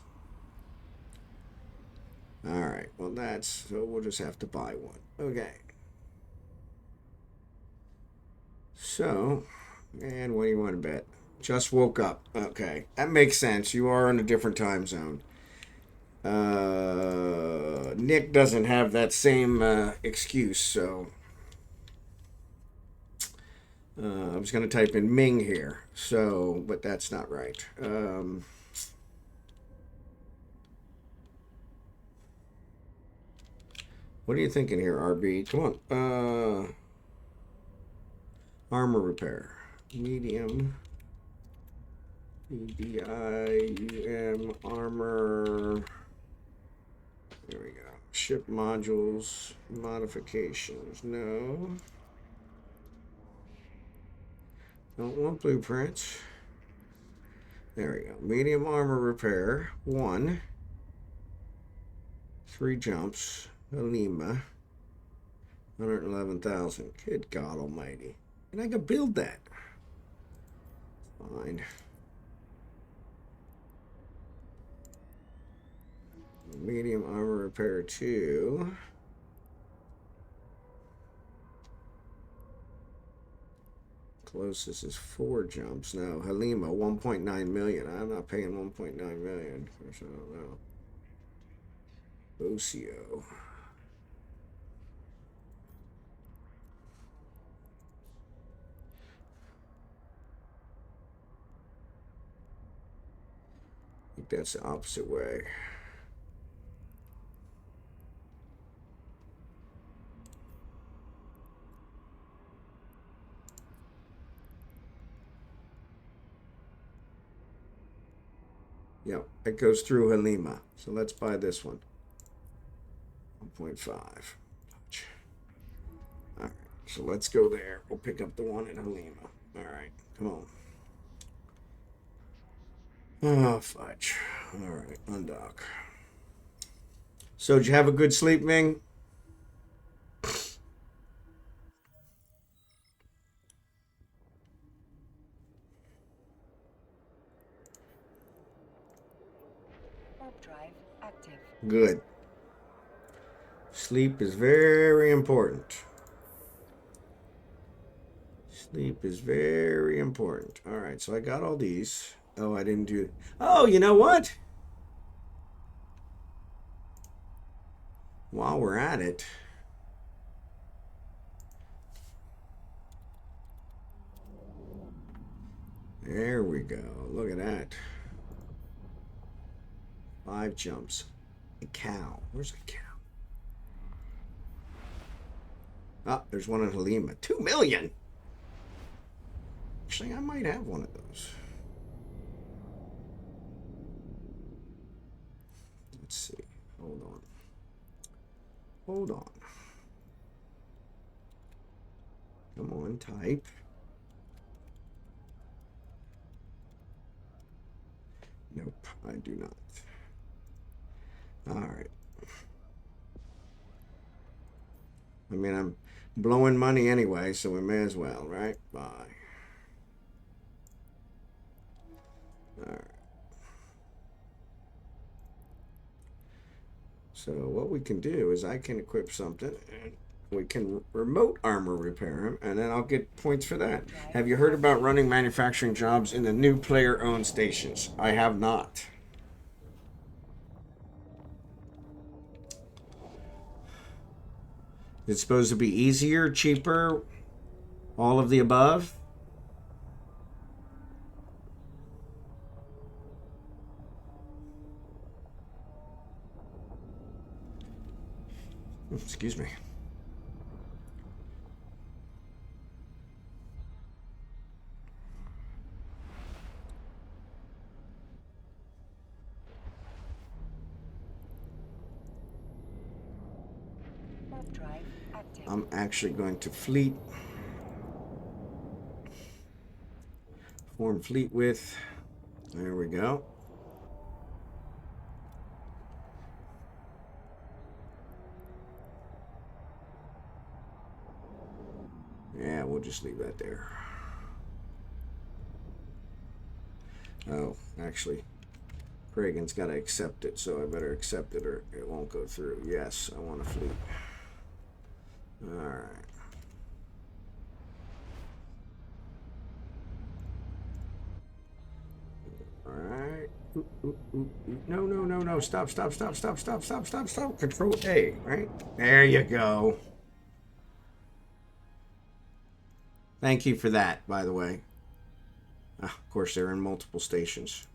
All right, well, so we'll just have to buy one. Okay. So, and what do you want to bet? Just woke up. Okay, that makes sense. You are in a different time zone. Nick doesn't have that same excuse, so I was going to type in Ming here. So, but that's not right. What are you thinking here, RB? Come on. Armor repair. Medium. EDIUM armor. There we go. Ship modules. Modifications. No. Don't want blueprints. There we go. Medium armor repair. 1. 3 jumps. Lima. 111,000. Good God almighty. And I can build that. Fine. Medium armor repair 2. Closest is 4 jumps. No, Halima, 1.9 million. I'm not paying 1.9 million. Of course, I don't know. Ocio. I think that's the opposite way. Yep, it goes through Halima. So let's buy this one. 1.5. All right, so let's go there. We'll pick up the one in Halima. All right, come on. Oh, fudge. All right, undock. So, did you have a good sleep, Ming? Warp drive active. Good. Sleep is very important. Sleep is very important. All right, so I got all these. Oh, I didn't do... Oh, you know what? While we're at it... There we go. Look at that. 5 jumps. A cow. Where's the cow? Oh, there's one in Halima. 2 million! Actually, I might have one of those. Let's see. Hold on. Hold on. Come on, type. Nope, I do not. All right. I mean, I'm blowing money anyway, so we may as well, right? Bye. All right. So what we can do is I can equip something and we can remote armor repair him, and then I'll get points for that. Have you heard about running manufacturing jobs in the new player-owned stations? I have not. It's supposed to be easier, cheaper, all of the above? Excuse me. active. I'm actually going to fleet. Form fleet with. There we go. Yeah, we'll just leave that there. Oh, actually, Reagan's got to accept it, so I better accept it or it won't go through. Yes, I want a fleet. All right. All right. No, no, no, no. Stop, stop, stop, stop, stop, stop, stop, stop. Control A, right? There you go. Thank you for that, by the way. Of course, they're in multiple stations.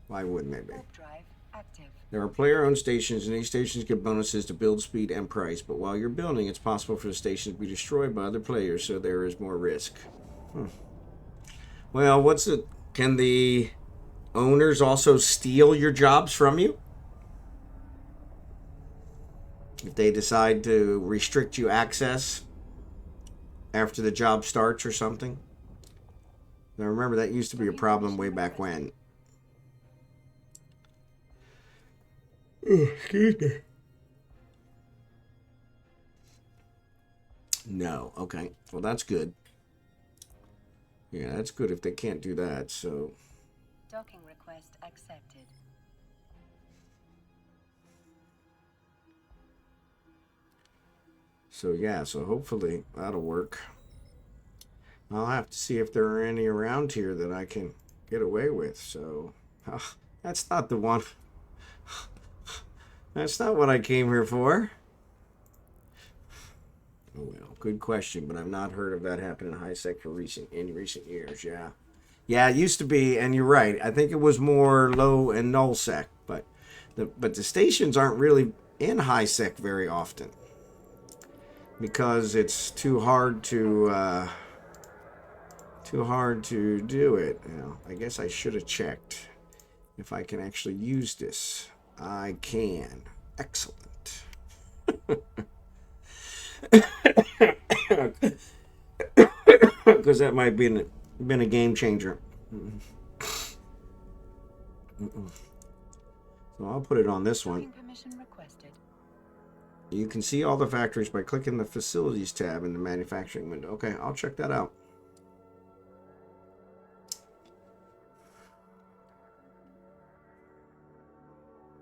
Why wouldn't they be? Warp drive active. There are player-owned stations, and these stations give bonuses to build speed and price. But while you're building, it's possible for the station to be destroyed by other players, so there is more risk. Well, what's it? Can the owners also steal your jobs from you? If they decide to restrict you access after the job starts or something? Now remember, that used to be a problem way back when. Excuse me. No. Okay. Well, that's good. Yeah, that's good if they can't do that, so... Docking request accepted. So, yeah, so hopefully that'll work. I'll have to see if there are any around here that I can get away with, so... that's not the one... That's not what I came here for. Oh, well, good question, but I've not heard of that happening in high sec for in recent years. Yeah, yeah, it used to be, and you're right. I think it was more low and null sec, but the stations aren't really in high sec very often because it's too hard to do it. You know, I guess I should have checked if I can actually use this. I can. Excellent. Because that might be been a game changer. So I'll put it on this one. Permission requested. You can see all the factories by clicking the Facilities tab in the manufacturing window. Okay, I'll check that out.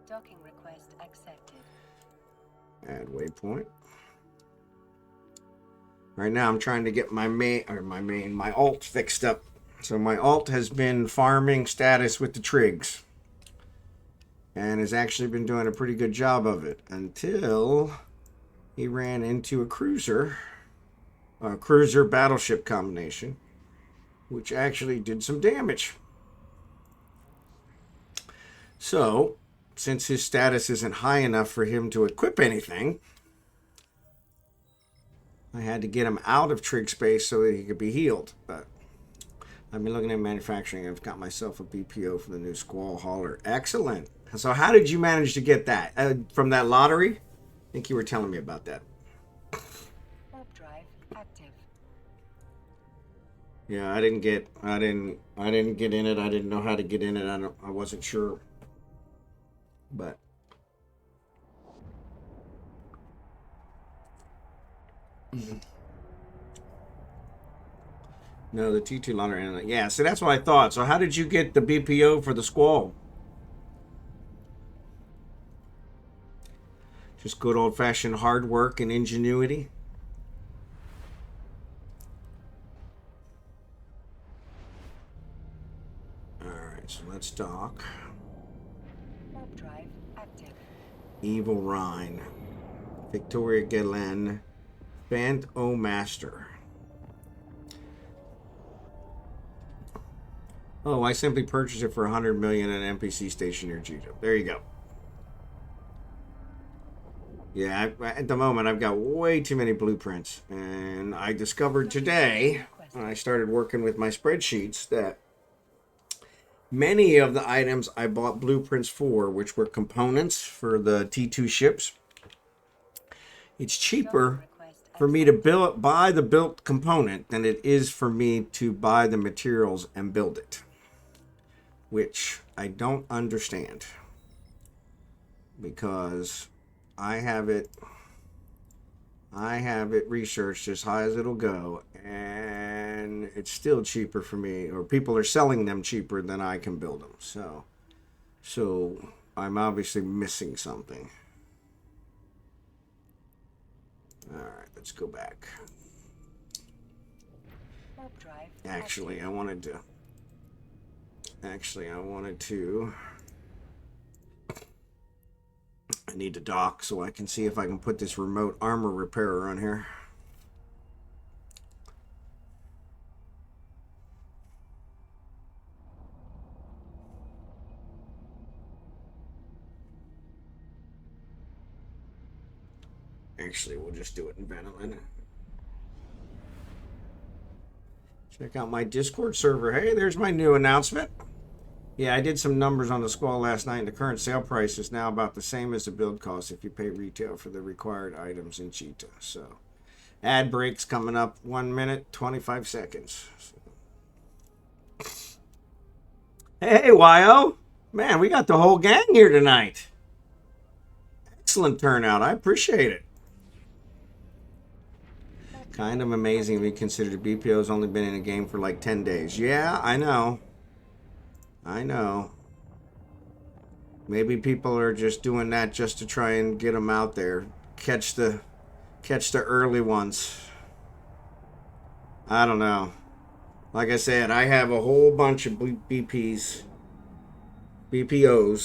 Docking request accepted. Add waypoint. Right now I'm trying to get my alt fixed up. So my alt has been farming status with the Trigs. And has actually been doing a pretty good job of it until he ran into a cruiser battleship combination, which actually did some damage. So, since his status isn't high enough for him to equip anything, I had to get him out of Trig space so that he could be healed. But I've been looking at manufacturing and I've got myself a BPO for the new Squall hauler. Excellent. So how did you manage to get that? From that lottery? I think you were telling me about that. Warp drive active. Yeah, I didn't get in it. I didn't know how to get in it. I wasn't sure. But no, the T2 lottery. Yeah, so that's what I thought. So how did you get the BPO for the Squall? Just good old-fashioned hard work and ingenuity. Alright, so let's dock. Warp drive active. Eveonline. Victoria Galen. Band O Master. Oh, I simply purchased it for 100 million at an NPC station near Judo. There you go. Yeah, at the moment I've got way too many blueprints, and I discovered today when I started working with my spreadsheets that many of the items I bought blueprints for, which were components for the T2 ships, it's cheaper for me to buy the built component than it is for me to buy the materials and build it, which I don't understand, because I have it researched as high as it'll go, and it's still cheaper for me, or people are selling them cheaper than I can build them. So I'm obviously missing something. All right, let's go back. Warp drive. Actually, I wanted to. I need to dock so I can see if I can put this remote armor repairer on here. Actually, we'll just do it in Ventolin. Check out my Discord server. Hey, there's my new announcement. Yeah, I did some numbers on the Squall last night, and the current sale price is now about the same as the build cost if you pay retail for the required items in Cheetah. So, ad breaks coming up 1 minute, 25 seconds. Hey, YO. Man, we got the whole gang here tonight. Excellent turnout. I appreciate it. Kind of amazing if you consider the BPO's only been in a game for like 10 days. Yeah, I know. Maybe people are just doing that just to try and get them out there. Catch the early ones. I don't know. Like I said, I have a whole bunch of BPOs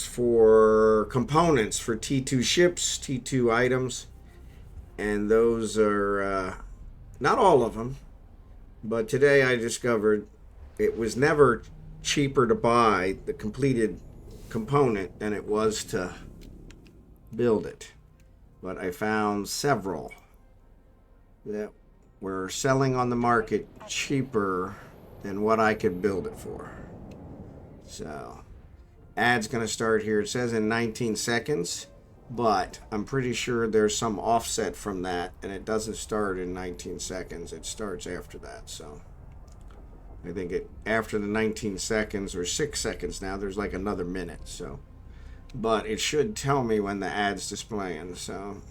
for components for T2 ships, T2 items. And those are, not all of them. But today I discovered it was never cheaper to buy the completed component than it was to build it. But I found several that were selling on the market cheaper than what I could build it for. So, ad's going to start here. It says in 19 seconds, but I'm pretty sure there's some offset from that, and it doesn't start in 19 seconds. It starts after that, so I think after the 19 seconds or 6 seconds now, there's like another minute. So, but it should tell me when the ad's displaying. So,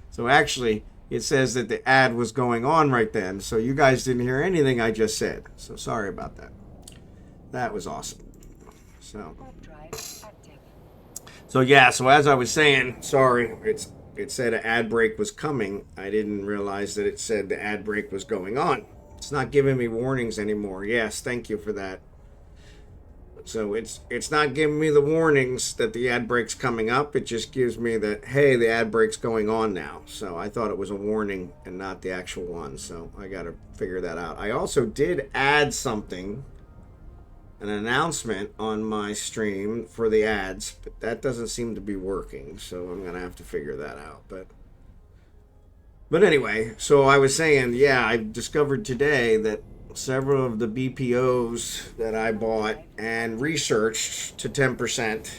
so actually, it says that the ad was going on right then. So you guys didn't hear anything I just said. So sorry about that. That was awesome. So, yeah. So as I was saying, sorry, it said an ad break was coming. I didn't realize that it said the ad break was going on. It's not giving me warnings anymore. Yes, thank you for that. So it's not giving me the warnings that the ad break's coming up. It just gives me that, hey, the ad break's going on now. So I thought it was a warning and not the actual one. So I got to figure that out. I also did add something, an announcement on my stream for the ads, but that doesn't seem to be working. So I'm going to have to figure that out. But anyway, so I was saying, yeah, I discovered today that several of the BPOs that I bought and researched to 10%,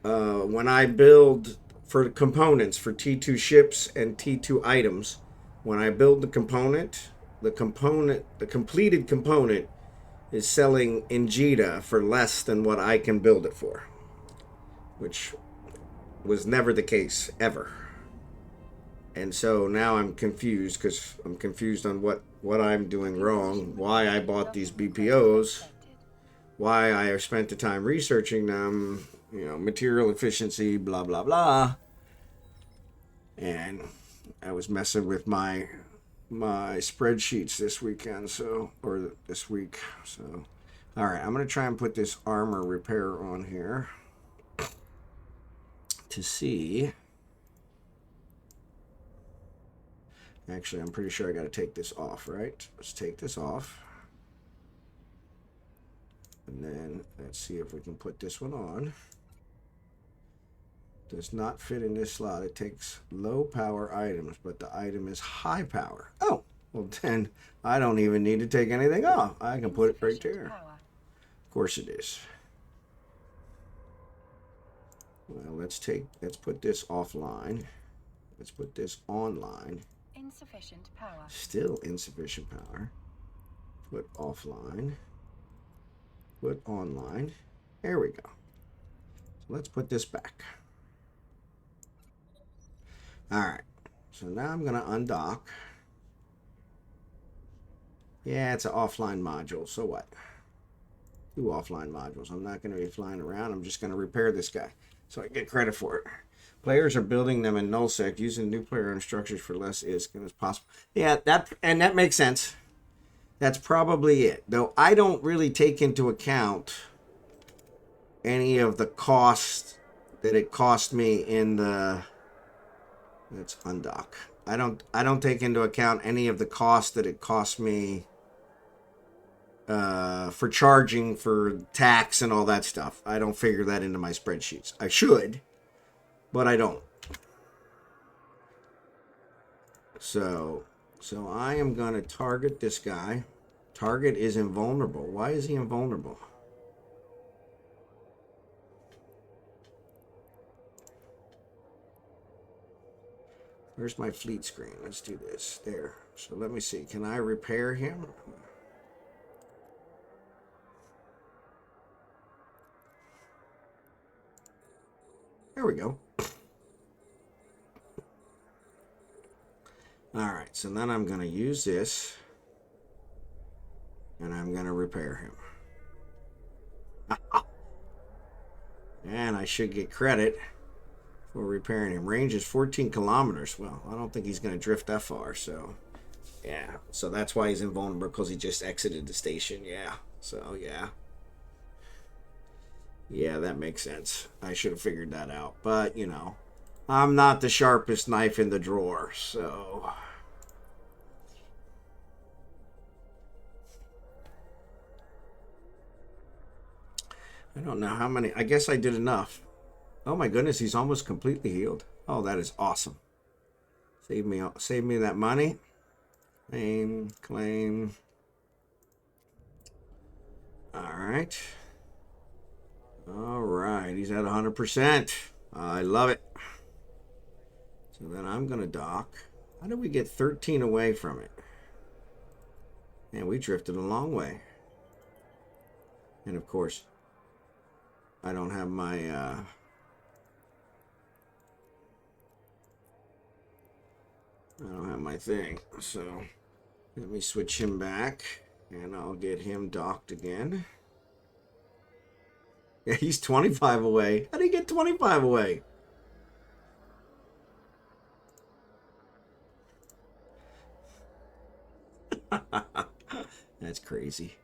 when I build for components for T2 ships and T2 items, when I build the completed component is selling in Jita for less than what I can build it for, which was never the case ever. And so now I'm confused, because I'm confused on what I'm doing wrong, why I bought these BPOs, why I spent the time researching them, material efficiency, blah, blah, blah. And I was messing with my spreadsheets this weekend, or this week. So, all right, I'm going to try and put this armor repair on here to see. Actually, I'm pretty sure I got to take this off, right? Let's take this off. And then let's see if we can put this one on. Does not fit in this slot. It takes low power items, but the item is high power. Oh, well then I don't even need to take anything off. I can put it right there. Of course it is. Well, let's put this offline. Let's put this online. Insufficient power. Still insufficient power. Put offline. Put online. There we go. So let's put this back. All right. So now I'm going to undock. Yeah, it's an offline module. So what? 2 offline modules. I'm not going to be flying around. I'm just going to repair this guy so I get credit for it. Players are building them in nullsec using new player instructions for less ISK as possible. Yeah, that makes sense. That's probably it. Though I don't really take into account any of the costs that it cost me in the. Let's undock. I don't take into account any of the costs that it cost me for charging for tax and all that stuff. I don't figure that into my spreadsheets. I should, but I don't. So I am going to target this guy. Target is invulnerable. Why is he invulnerable? Where's my fleet screen? Let's do this. There. So let me see. Can I repair him? There we go. All right. So then I'm going to use this. And I'm going to repair him. And I should get credit for repairing him. Range is 14 kilometers. Well, I don't think he's going to drift that far. So, yeah. So that's why he's invulnerable, because he just exited the station. Yeah. So, yeah. Yeah, that makes sense. I should have figured that out. But, you know, I'm not the sharpest knife in the drawer. So... I don't know how many. I guess I did enough. Oh my goodness, he's almost completely healed. Oh, that is awesome. Save me that money. Claim. All right. All right, he's at 100%. I love it. So then I'm going to dock. How did we get 13 away from it? Man, we drifted a long way. And of course, I don't have my thing. So let me switch him back and I'll get him docked again. Yeah, he's 25 away. How did he get 25 away? That's crazy.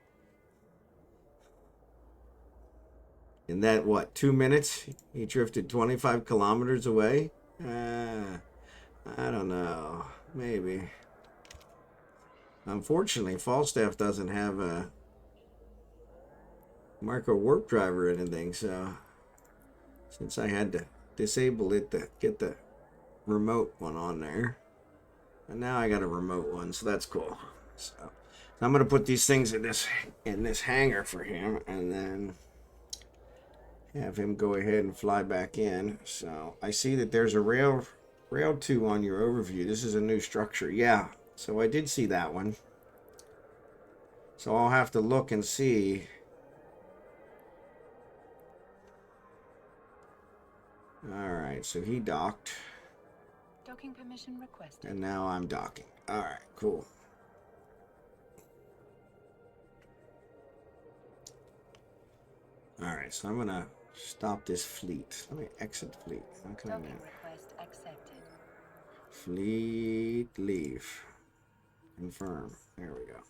In that, what, 2 minutes? He drifted 25 kilometers away? I don't know. Maybe. Unfortunately, Falstaff doesn't have a micro warp driver or anything, so since I had to disable it to get the remote one on there, and now I got a remote one, so that's cool. So I'm gonna put these things in this hangar for him, and then have him go ahead and fly back in. So I see that there's a rail 2 on your overview. This is a new structure. Yeah, so I did see that one. So I'll have to look and see. All right, so he docked. Docking permission requested. And now I'm docking. All right, cool. All right, so I'm going to stop this fleet. Let me exit fleet. Okay, Docking request accepted. Fleet leave. Confirm. There we go.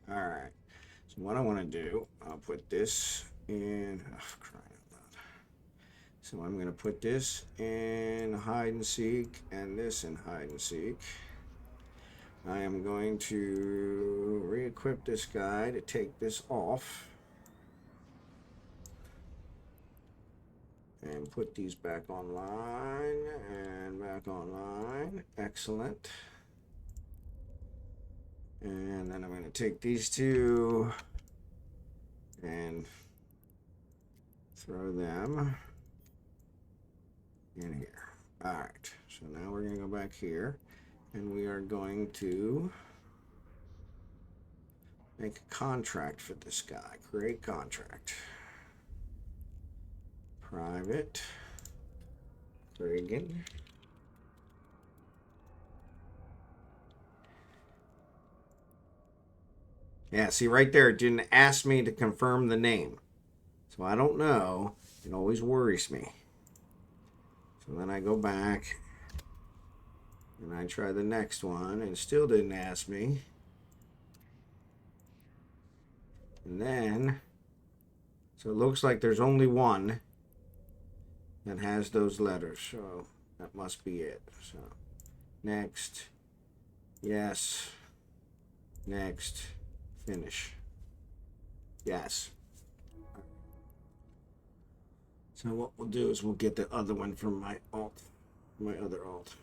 All right. So what I want to do, I'll put this in. Oh, crying out loud. So I'm going to put this in hide and seek and this in hide and seek. I am going to re-equip this guy to take this off. And put these back online and back online. Excellent. And then I'm going to take these two and throw them in here. All right, so now we're going to go back here, and we are going to make a contract for this guy. Create contract. Private. Reagan. Yeah, see right there, it didn't ask me to confirm the name. So I don't know. It always worries me. So then I go back and I try the next one and still didn't ask me. And then, so it looks like there's only one that has those letters. So that must be it. So next, yes, next, finish. Yes. So what we'll do is we'll get the other one from my other alt.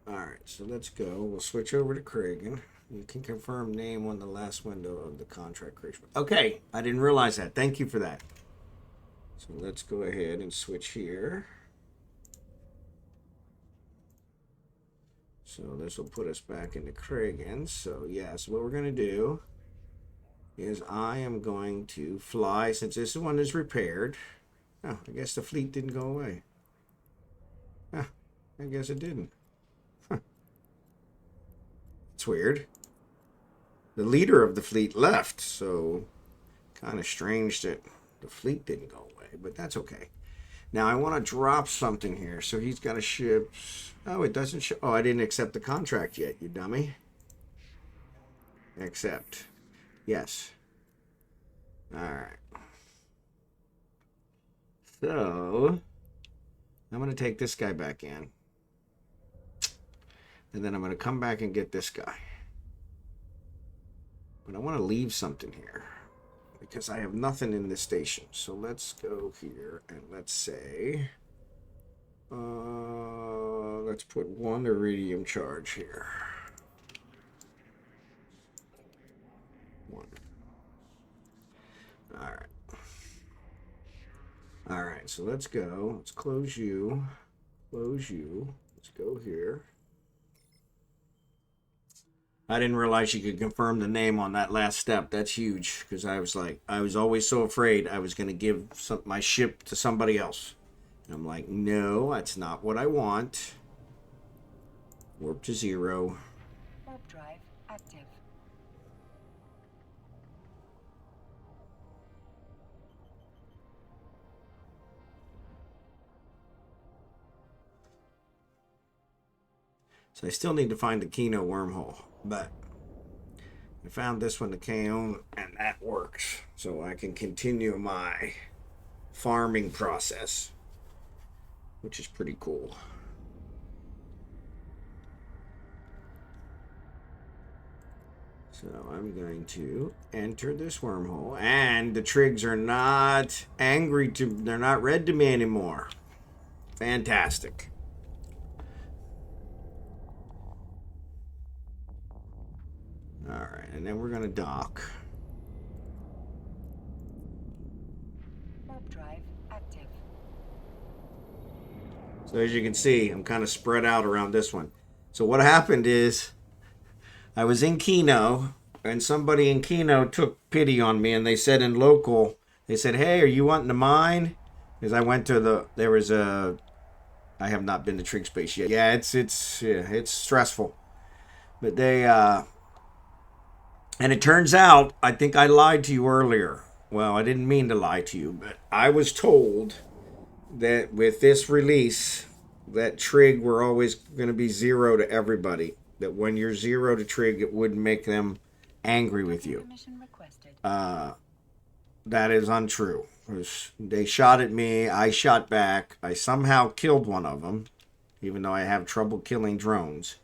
All right, so let's go. We'll switch over to Kragan. You can confirm name on the last window of the contract creation. Okay, I didn't realize that. Thank you for that. So let's go ahead and switch here. So this will put us back into Kragan. So yes, what we're going to do is I am going to fly, since this one is repaired. Oh, I guess the fleet didn't go away. Huh, I guess it didn't. Huh. It's weird. The leader of the fleet left, so kind of strange that the fleet didn't go away, but that's okay. Now I want to drop something here. So he's got a ship. Oh, it doesn't show. Oh, I didn't accept the contract yet, you dummy. Accept. Yes. All right. So I'm going to take this guy back in. And then I'm going to come back and get this guy. But I want to leave something here because I have nothing in this station. So let's go here and let's say, let's put one iridium charge here. One. All right. All right, so let's go. Let's close you. Close you. Let's go here. I didn't realize you could confirm the name on that last step. That's huge, because I was always so afraid I was going to give my ship to somebody else. And I'm like, no, that's not what I want. Warp to 0. Warp drive active. So I still need to find the Kino wormhole, but I found this one, the Kaon, and that works. So I can continue my farming process, which is pretty cool. So I'm going to enter this wormhole, and the Trigs are not they're not red to me anymore. Fantastic. All right, and then we're going to dock. Warp drive active. So as you can see, I'm kind of spread out around this one. So what happened is I was in Kino, and somebody in Kino took pity on me, and they said in local, they said, hey, are you wanting to mine? Because I went to I have not been to Trig Space yet. Yeah, it's stressful. But they, and it turns out, I think I lied to you earlier. Well, I didn't mean to lie to you, but I was told that with this release, that Trig were always going to be 0 to everybody. That when you're 0 to Trig, it wouldn't make them angry with you. Permission requested. That is untrue. They shot at me, I shot back. I somehow killed one of them, even though I have trouble killing drones.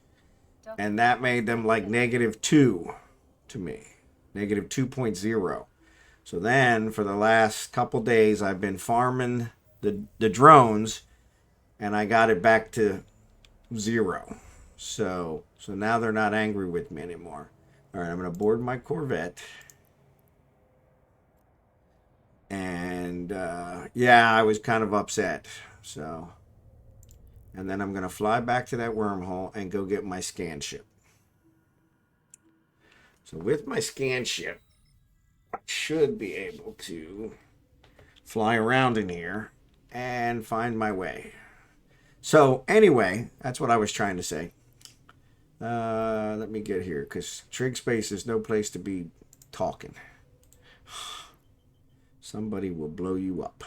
And that made them like -2 to me. -2.0. So then, for the last couple days, I've been farming the drones, and I got it back to 0. So now they're not angry with me anymore. All right, I'm going to board my Corvette. And yeah, I was kind of upset. So, and then I'm going to fly back to that wormhole and go get my scan ship. So with my scan ship, I should be able to fly around in here and find my way. So anyway, that's what I was trying to say. Let me get here, because Trig Space is no place to be talking. Somebody will blow you up.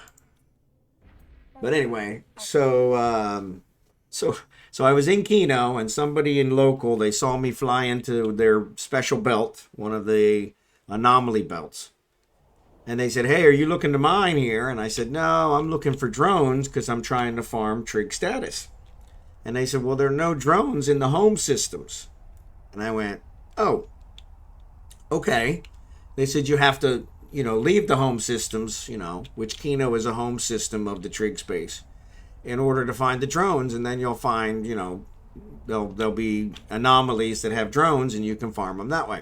But anyway, so I was in Kino, and somebody in local, they saw me fly into their special belt, one of the anomaly belts. And they said, "Hey, are you looking to mine here?" And I said, "No, I'm looking for drones because I'm trying to farm Trig status." And they said, "Well, there are no drones in the home systems." And I went, "Oh, okay." They said, "You have to, leave the home systems, which Kino is a home system of the Trig space, in order to find the drones. And then you'll find, there'll be anomalies that have drones and you can farm them that way."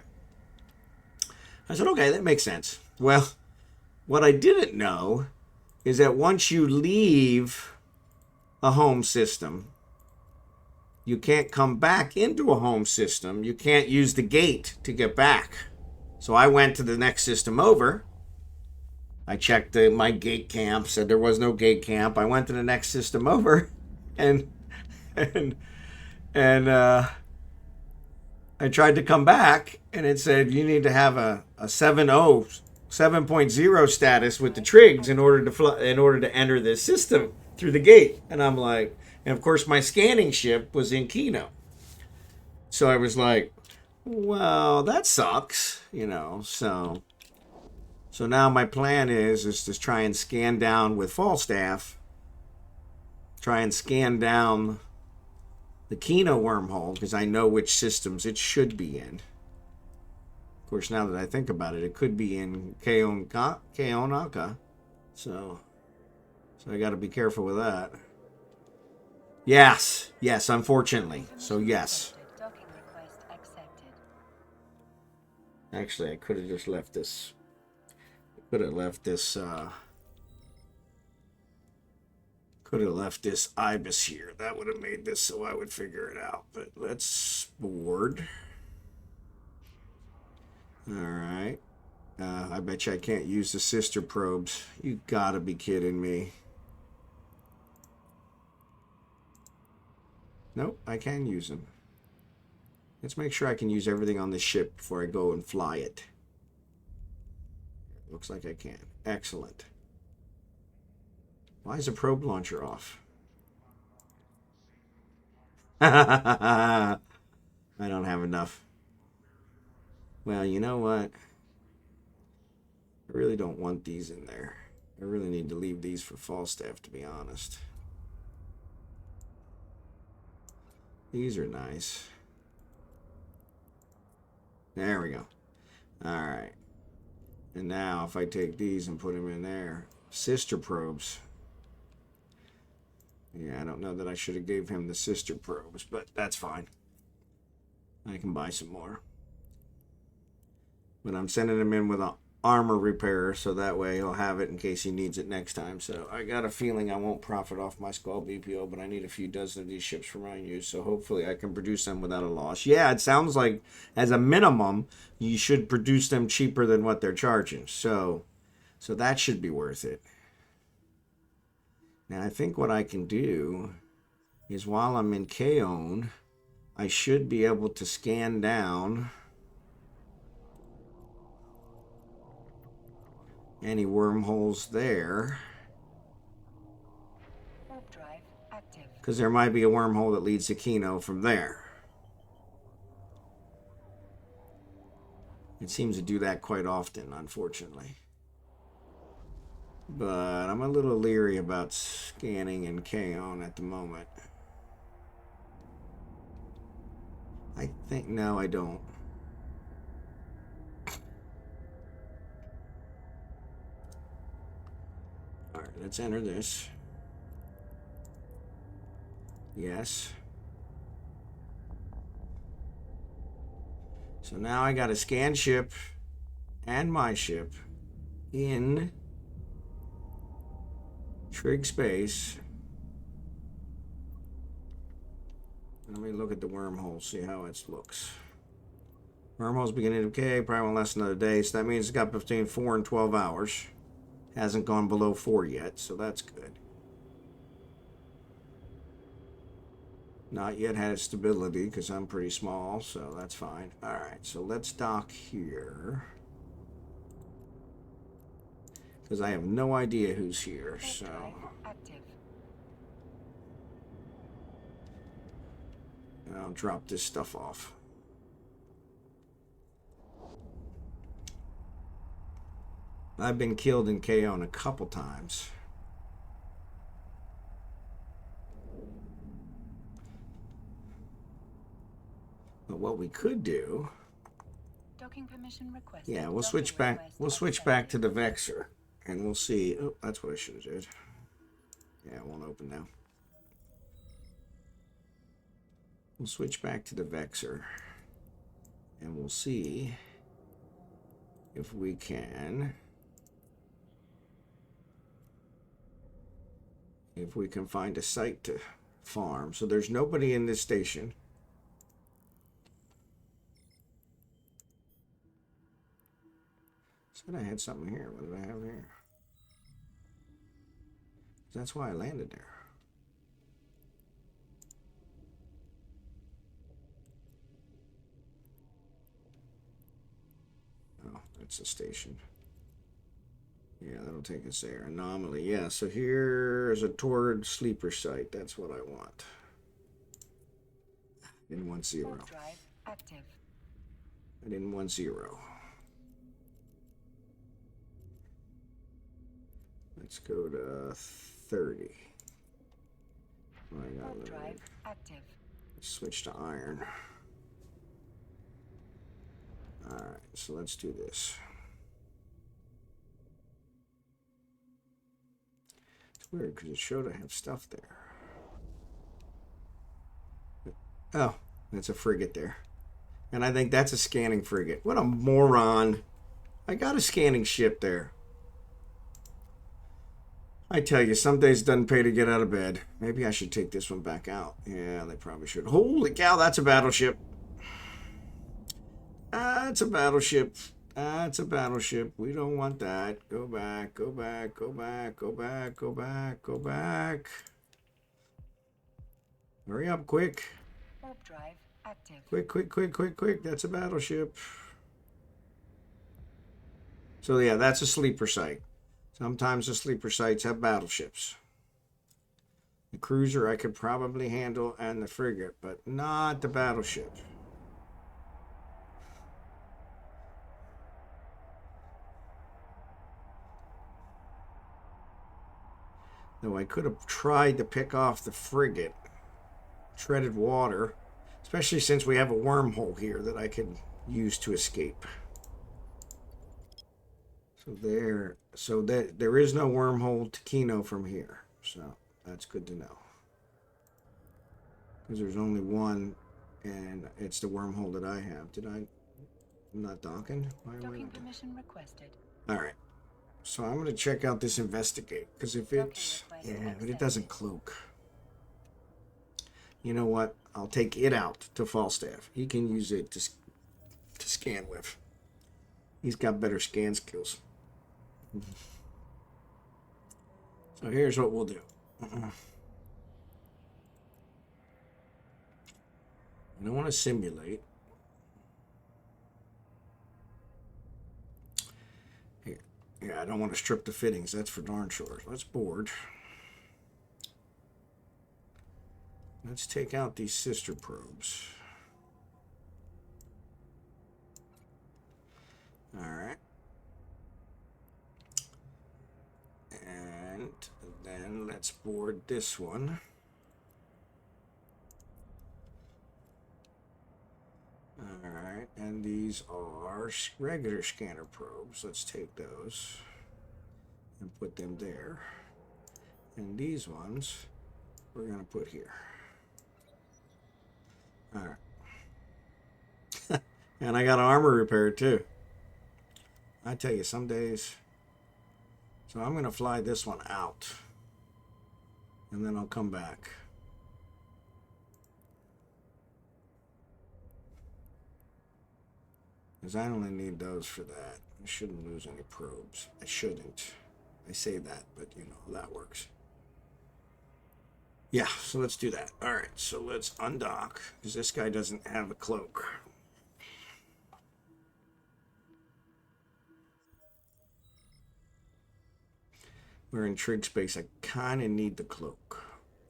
I said, "Okay, that makes sense." Well, what I didn't know is that once you leave a home system, you can't come back into a home system. You can't use the gate to get back. So I went to the next system over. I checked my gate camp, said there was no gate camp. I went to the next system over, and and I tried to come back, and it said you need to have a 7.0 status with the Trigs in order to enter this system through the gate. And I'm like, and of course my scanning ship was in Kino. So I was like, well, that sucks, So now my plan is to try and scan down with Falstaff, try and scan down the Kino wormhole, because I know which systems it should be in. Of course, now that I think about it, it could be in Keonaka. So I got to be careful with that. Yes, unfortunately. So yes. Docking request accepted. Actually, I could have just left this. Could have left this ibis here. That would have made this so I would figure it out. But let's board. All right. I bet you I can't use the sister probes. You gotta be kidding me. Nope, I can use them. Let's make sure I can use everything on the ship before I go and fly it. Looks like I can. Excellent. Why is the probe launcher off? I don't have enough. Well, you know what? I really don't want these in there. I really need to leave these for Falstaff, to be honest. These are nice. There we go. Alright. And now if I take these and put them in there. Sister probes. Yeah, I don't know that I should have gave him the sister probes, but that's fine. I can buy some more. But I'm sending him in with an armor repairer, so that way he'll have it in case he needs it next time. So I got a feeling I won't profit off my Skull BPO, but I need a few dozen of these ships for my use, so hopefully I can produce them without a loss. Yeah, it sounds like as a minimum you should produce them cheaper than what they're charging, so that should be worth it. Now I think what I can do is while I'm in Keon, I should be able to scan down any wormholes there. Warp drive active. Because there might be a wormhole that leads to Kino from there. It seems to do that quite often, unfortunately. But I'm a little leery about scanning in Keon at the moment. I think, no, I don't. Alright, let's enter this. Yes. So now I got a scan ship and my ship in Trig space. Let me look at the wormhole, see how it looks. Wormhole's beginning to decay, probably won't last another day, so that means it's got between 4 and 12 hours. Hasn't gone below 4 yet, so that's good. Not yet had its stability, because I'm pretty small, so that's fine. Alright, so let's dock here. Because I have no idea who's here, so... And I'll drop this stuff off. I've been killed in KO a couple times. But what we could do... Docking permission requested. Yeah, we'll switch back. We'll switch back to the Vexor. And we'll see. Oh, that's what I should have did. Yeah, it won't open now. We'll switch back to the Vexor. And we'll see if we can... If we can find a site to farm. So there's nobody in this station. Said I had something here. What did I have here? That's why I landed there. Oh, that's a station. Yeah, that'll take us there. Anomaly. Yeah, so here's a Tord sleeper site. That's what I want. I didn't want 0. Drive active. I didn't want 0. Let's go to 30. Oh, I got drive active. Let's switch to iron. Alright, so let's do this. It's weird because it showed I have stuff there. Oh, that's a frigate there. And I think that's a scanning frigate. What a moron. I got a scanning ship there. I tell you, some days it doesn't pay to get out of bed. Maybe I should take this one back out. Yeah, they probably should. Holy cow, that's a battleship. That's a battleship. That's a battleship. We don't want that. Go back, go back, go back, go back, go back, go back. Hurry up, quick. Warp drive active. Quick, quick, quick, quick, quick. That's a battleship. So yeah, that's a sleeper site. Sometimes the sleeper sites have battleships. The cruiser I could probably handle and the frigate, but not the battleship. Though I could have tried to pick off the frigate. Treaded water. Especially since we have a wormhole here that I could use to escape. So there is no wormhole to Kino from here. So that's good to know. Because there's only one, and it's the wormhole that I have. I'm not docking? Why am I Docking not docking? permission requested. Alright. So I'm going to check out this investigate. Because if it's... Yeah, but it doesn't cloak. You know what? I'll take it out to Falstaff. He can use it to scan with. He's got better scan skills. So here's what we'll do. I don't want to simulate. Here. Yeah, I don't want to strip the fittings. That's for darn sure. Let's board. Let's take out these sister probes. All right. And then let's board this one. All right, and these are regular scanner probes. Let's take those and put them there. And these ones we're going to put here. All right. And I got armor repair too. I tell you, some days. So I'm going to fly this one out. and then I'll come back. Because I only need those for that. I shouldn't lose any probes. I shouldn't. I say that, but you know, that works. Yeah, so let's do that. All right, so let's undock, because this guy doesn't have a cloak. We're in trig space. I kind of need the cloak.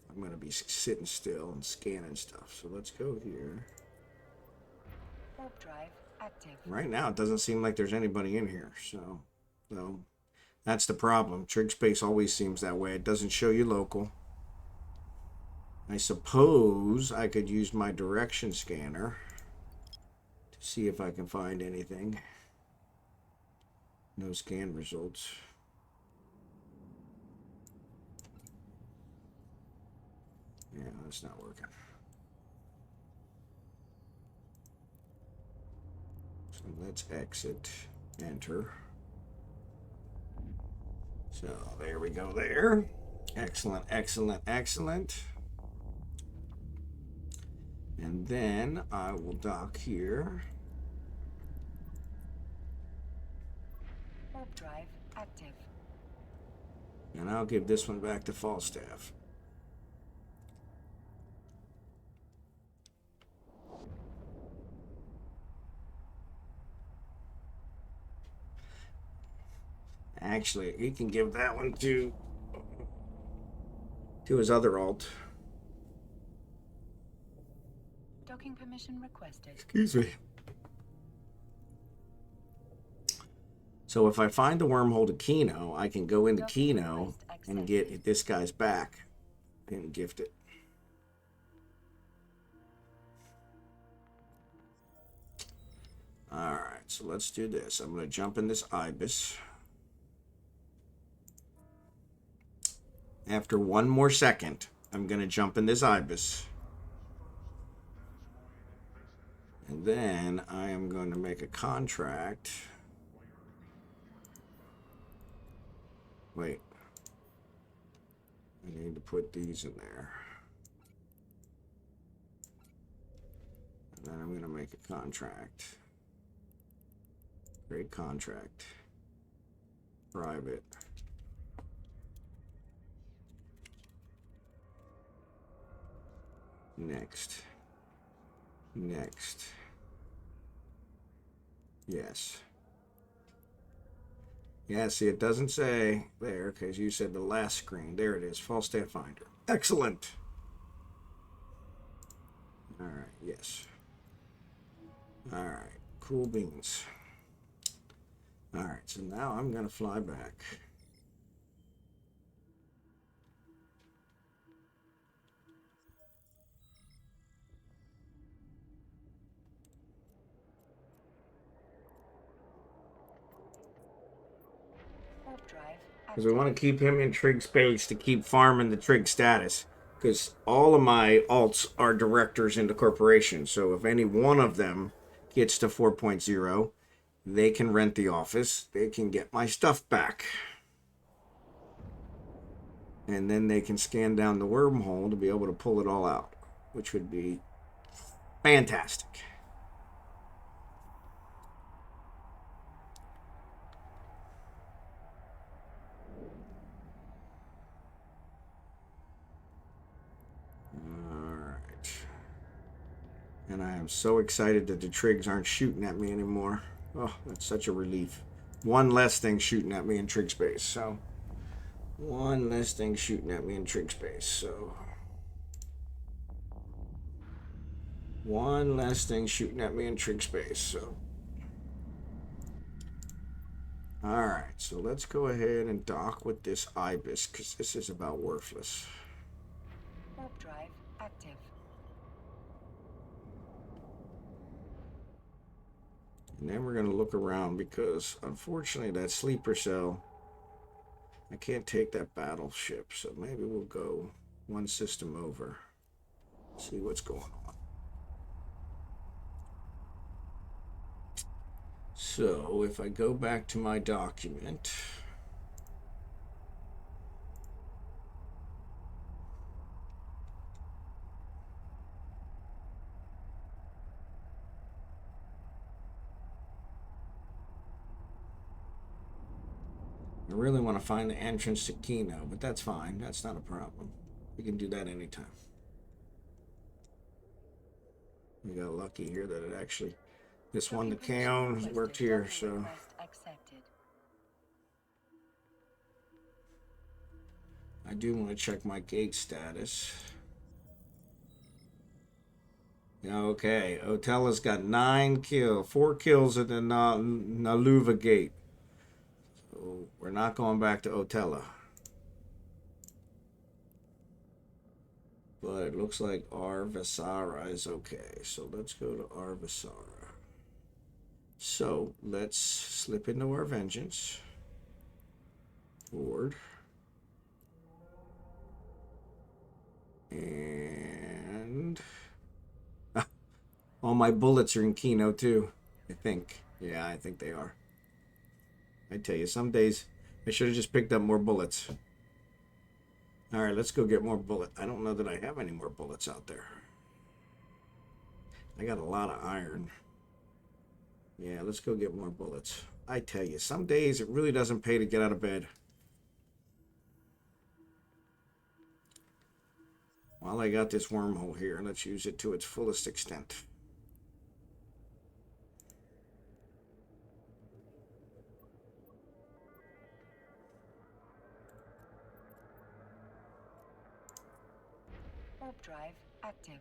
I'm going to be sitting still and scanning stuff. So let's go here. Warp drive active. Right now, it doesn't seem like there's anybody in here. So that's the problem. Trig space always seems that way. It doesn't show you local. I suppose I could use my direction scanner to see if I can find anything. No scan results. Yeah, that's not working. So let's exit, enter. So there we go there. Excellent, excellent, excellent. And then I will dock here. Warp drive active. And I'll give this one back to Falstaff. Actually, he can give that one to his other alt. Docking permission requested. Excuse me. So if I find the wormhole to Kino, I can go into Kino and get this guy's back and gift it. Alright, so let's do this. I'm going to jump in this Ibis. After one more second, I'm going to jump in this Ibis. And then I am going to make a contract. Wait. I need to put these in there. And then I'm going to make a contract. Great contract. Private. Next. Next. Yes. Yeah, see, it doesn't say there, because you said the last screen. There it is, Falstaff Finder. Excellent. All right, yes. All right, cool beans. All right, so now I'm going to fly back. Because we want to keep him in trig space to keep farming the trig status. Because all of my alts are directors into corporations. So if any one of them gets to 4.0, they can rent the office. They can get my stuff back. And then they can scan down the wormhole to be able to pull it all out. Which would be fantastic. And I am so excited that the trigs aren't shooting at me anymore. Oh, that's such a relief. One less thing shooting at me in trig space. So, one less thing shooting at me in trig space. So, one less thing shooting at me in trig space. So, alright, so let's go ahead and dock with this Ibis, because this is about worthless. Warp drive active. And then we're going to look around because, unfortunately, that sleeper cell, I can't take that battleship. So maybe we'll go one system over. See what's going on. So if I go back to my document, really want to find the entrance to Kino, but that's fine. That's not a problem. We can do that anytime. We got lucky here that it actually, this one, the Kaon, worked here, so. I do want to check my gate status. Okay, Otella's got 4 kills at the Naluva gate. So we're not going back to Otella. But it looks like Arvisara is okay. So let's go to Arvisara. So let's slip into our vengeance. Board. And all my bullets are in Kino too, I think. Yeah, I think they are. I tell you, some days I should have just picked up more bullets. All right, let's go get more bullets. I don't know that I have any more bullets out there. I got a lot of iron. Yeah, let's go get more bullets. I tell you, some days it really doesn't pay to get out of bed. While I got this wormhole here, let's use it to its fullest extent. Warp drive active.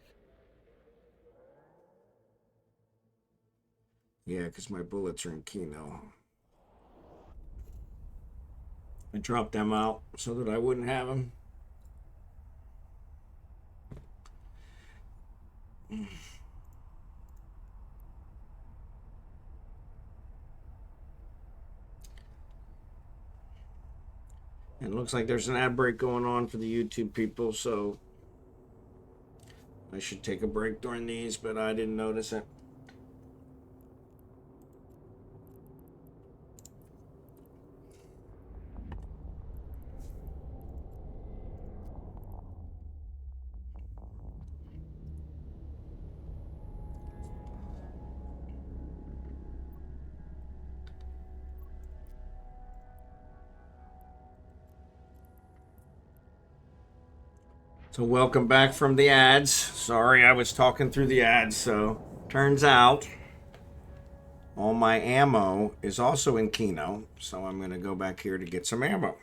Yeah, because my bullets are in Kino. I dropped them out so that I wouldn't have them. And it looks like there's an ad break going on for the YouTube people, so I should take a break during these, but I didn't notice it. So welcome back from the ads. Sorry, I was talking through the ads. So turns out all my ammo is also in Kino. So I'm going to go back here to get some ammo.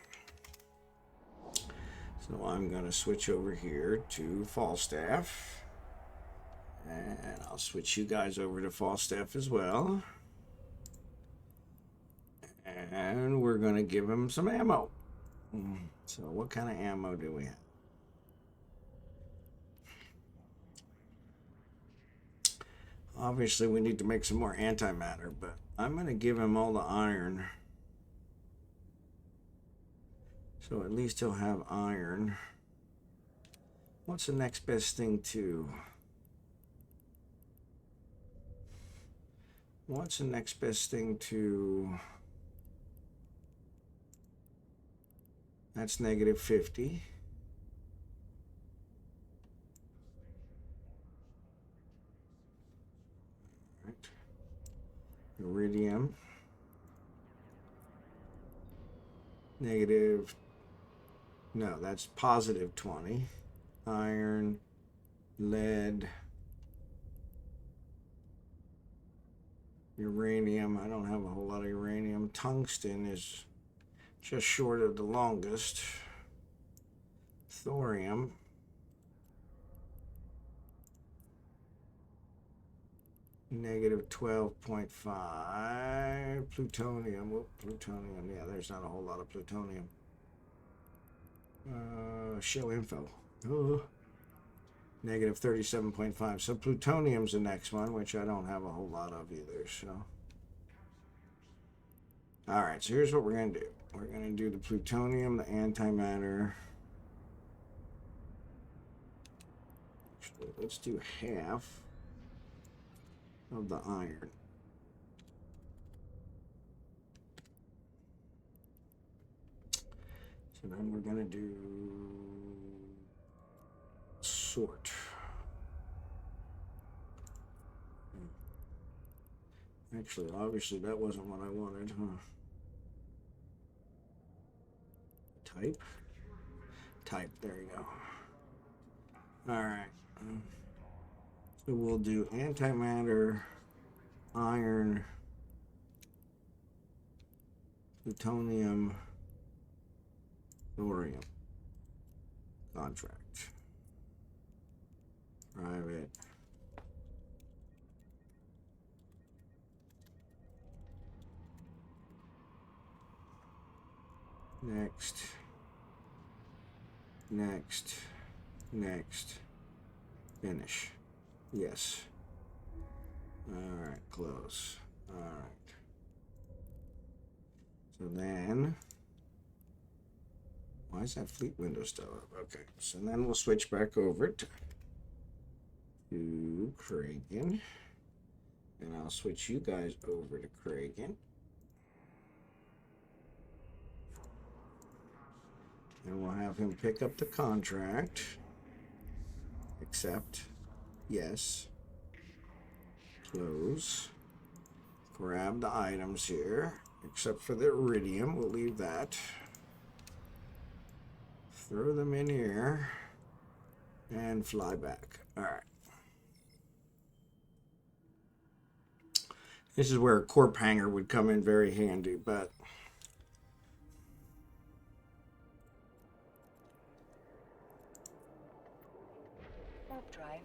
So I'm going to switch over here to Falstaff. And I'll switch you guys over to Falstaff as well. And we're going to give him some ammo. So what kind of ammo do we have? Obviously, we need to make some more antimatter, but I'm going to give him all the iron. So at least he'll have iron. What's the next best thing to... What's the next best thing to... That's negative 50. Iridium, negative, no, that's positive 20. Iron, lead, uranium, I don't have a whole lot of uranium. Tungsten is just short of the longest. Thorium. Negative 12.5. Plutonium. Whoop, plutonium. Yeah, there's not a whole lot of plutonium. Show info. Oh. Negative 37.5. So plutonium's the next one, which I don't have a whole lot of either. So, all right. So here's what we're gonna do. We're gonna do the plutonium, the antimatter. Actually, let's do half of the iron. So then we're going to do sort. Actually, obviously that wasn't what I wanted, huh? Type, there you go. Alright. So we'll do antimatter, iron, plutonium, thorium. Contract. Private. Next. Next. Next. Finish. Yes. Alright, close. Alright. So then, why is that fleet window still up? Okay, so then we'll switch back over to Kragen. And I'll switch you guys over to Kragen. And we'll have him pick up the contract. Accept. Yes. Close. Grab the items here. Except for the iridium. We'll leave that. Throw them in here. And fly back. Alright. This is where a corp hanger would come in very handy, but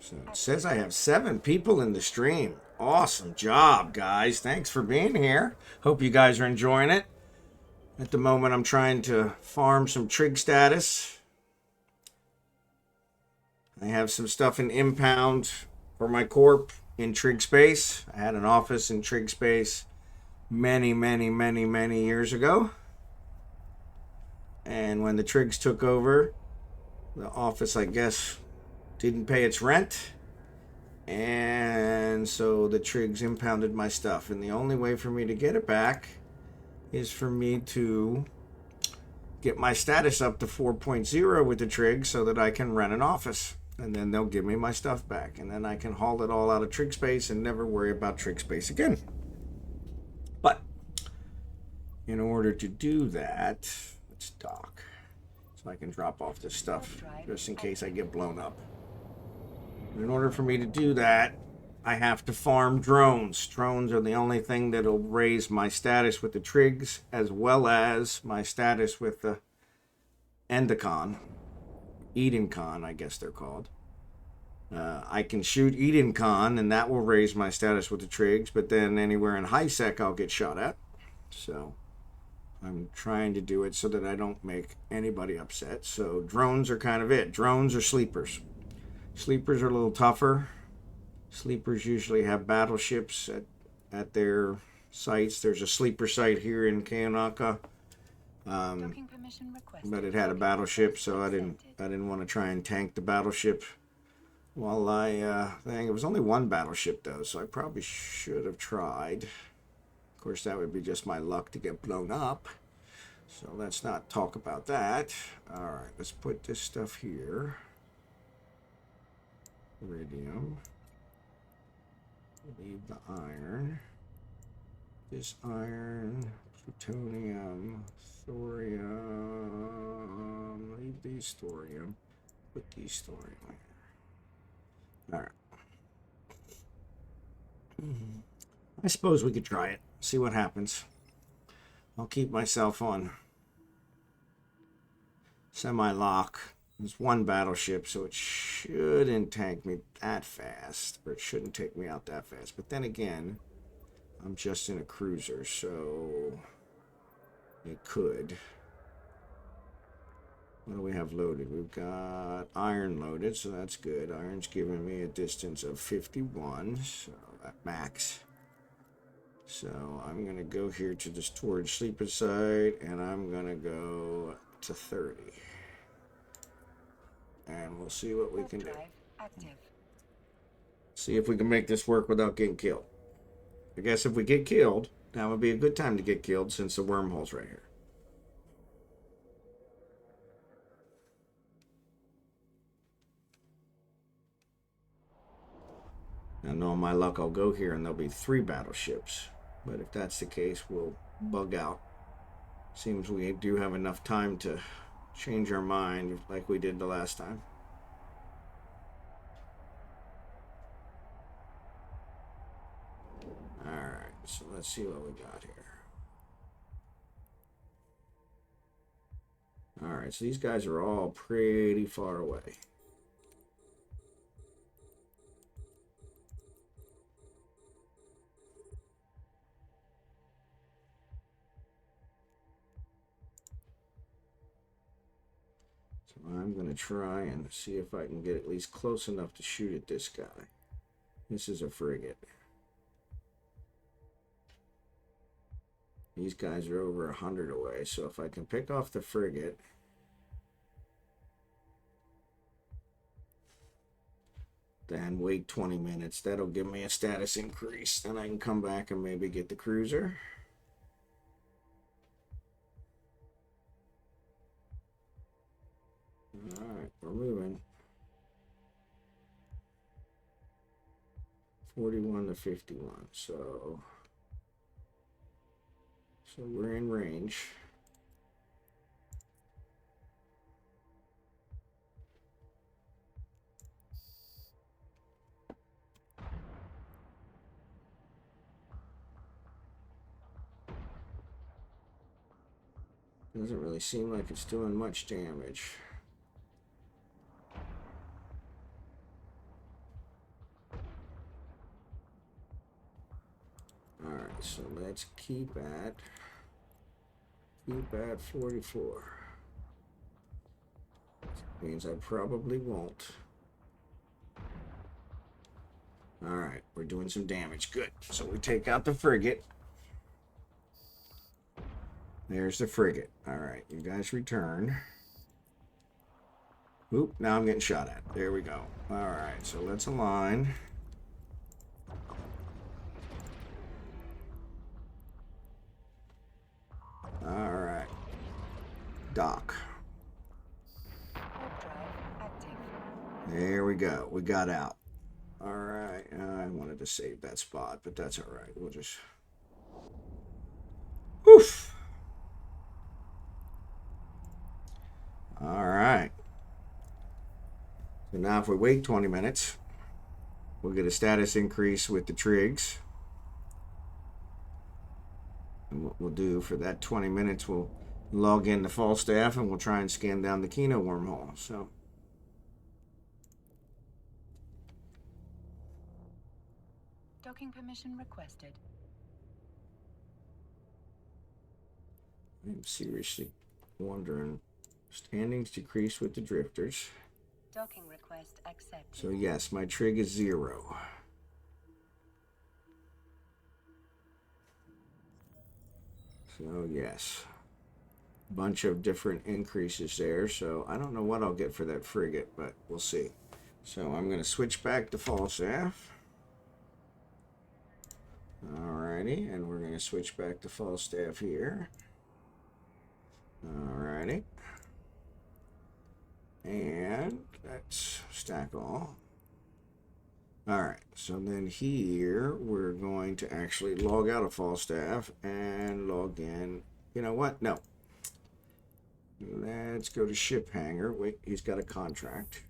so it says I have 7 people in the stream. Awesome job, guys. Thanks for being here. Hope you guys are enjoying it. At the moment, I'm trying to farm some Trig status. I have some stuff in impound for my corp in Trig space. I had an office in Trig space many years ago. And when the Trigs took over, the office, I guess, didn't pay its rent, and so the Trigs impounded my stuff, and the only way for me to get it back is for me to get my status up to 4.0 with the Trig so that I can rent an office, and then they'll give me my stuff back, and then I can haul it all out of Trig space and never worry about Trig space again. But in order to do that, let's dock so I can drop off this stuff just in case I get blown up. In order for me to do that, I have to farm drones. Drones are the only thing that'll raise my status with the Trigs, as well as my status with the Endicon. Edencon, I guess they're called. I can shoot Edencon, and that will raise my status with the Trigs, but then anywhere in high sec, I'll get shot at. So I'm trying to do it so that I don't make anybody upset. So drones are kind of it. Drones are sleepers. Sleepers are a little tougher. Sleepers usually have battleships at their sites. There's a sleeper site here in Kayanaka, but it had a battleship, so I didn't want to try and tank the battleship. Well, I think it was only one battleship though, so I probably should have tried. Of course, that would be just my luck to get blown up. So let's not talk about that. All right, let's put this stuff here. Iridium. Leave the iron. This iron, plutonium, thorium. Leave these thorium. Put these thorium here. All right. I suppose we could try it. See what happens. I'll keep myself on semi-lock. There's one battleship, so it shouldn't tank me that fast, or it shouldn't take me out that fast. But then again, I'm just in a cruiser, so it could. What do we have loaded? We've got iron loaded, so that's good. Iron's giving me a distance of 51, so at max. So I'm going to go here to the storage sleeper site, and I'm going to go to 30. And we'll see what we can do. See if we can make this work without getting killed. I guess if we get killed, that would be a good time to get killed since the wormhole's right here. I know my luck I'll go here and there'll be 3 battleships. But if that's the case, we'll bug out. Seems we do have enough time to change our mind like we did the last time. Alright, so let's see what we got here. Alright, so these guys are all pretty far away. So I'm going to try and see if I can get at least close enough to shoot at this guy. This is a frigate. These guys are over 100 away, so if I can pick off the frigate, then wait 20 minutes. That'll give me a status increase. Then I can come back and maybe get the cruiser. Alright, we're moving. 41 to 51, so we're in range. Doesn't really seem like it's doing much damage. Alright, so let's keep at 44. Means I probably won't. Alright, we're doing some damage. Good. So we take out the frigate. There's the frigate. Alright, you guys return. Oop, now I'm getting shot at. There we go. Alright, so let's align. Alright. Dock. Warp drive active. There we go. We got out. Alright. I wanted to save that spot, but that's alright. We'll just... Oof. Alright. So now if we wait 20 minutes, we'll get a status increase with the Trigs. And what we'll do for that 20 minutes, we'll log in the Falstaff and we'll try and scan down the Kino wormhole. So Docking permission requested. I'm seriously wondering. Standings decrease with the drifters. Docking request accepted. So yes, my trig is 0. So yes, bunch of different increases there. So I don't know what I'll get for that frigate, but we'll see. So I'm going to switch back to Falstaff. Alrighty, and we're going to switch back to Falstaff here. Alrighty. And let's stack all. Alright, so then here we're going to actually log out of Falstaff and log in. You know what? No. Let's go to ship hangar. Wait, he's got a contract.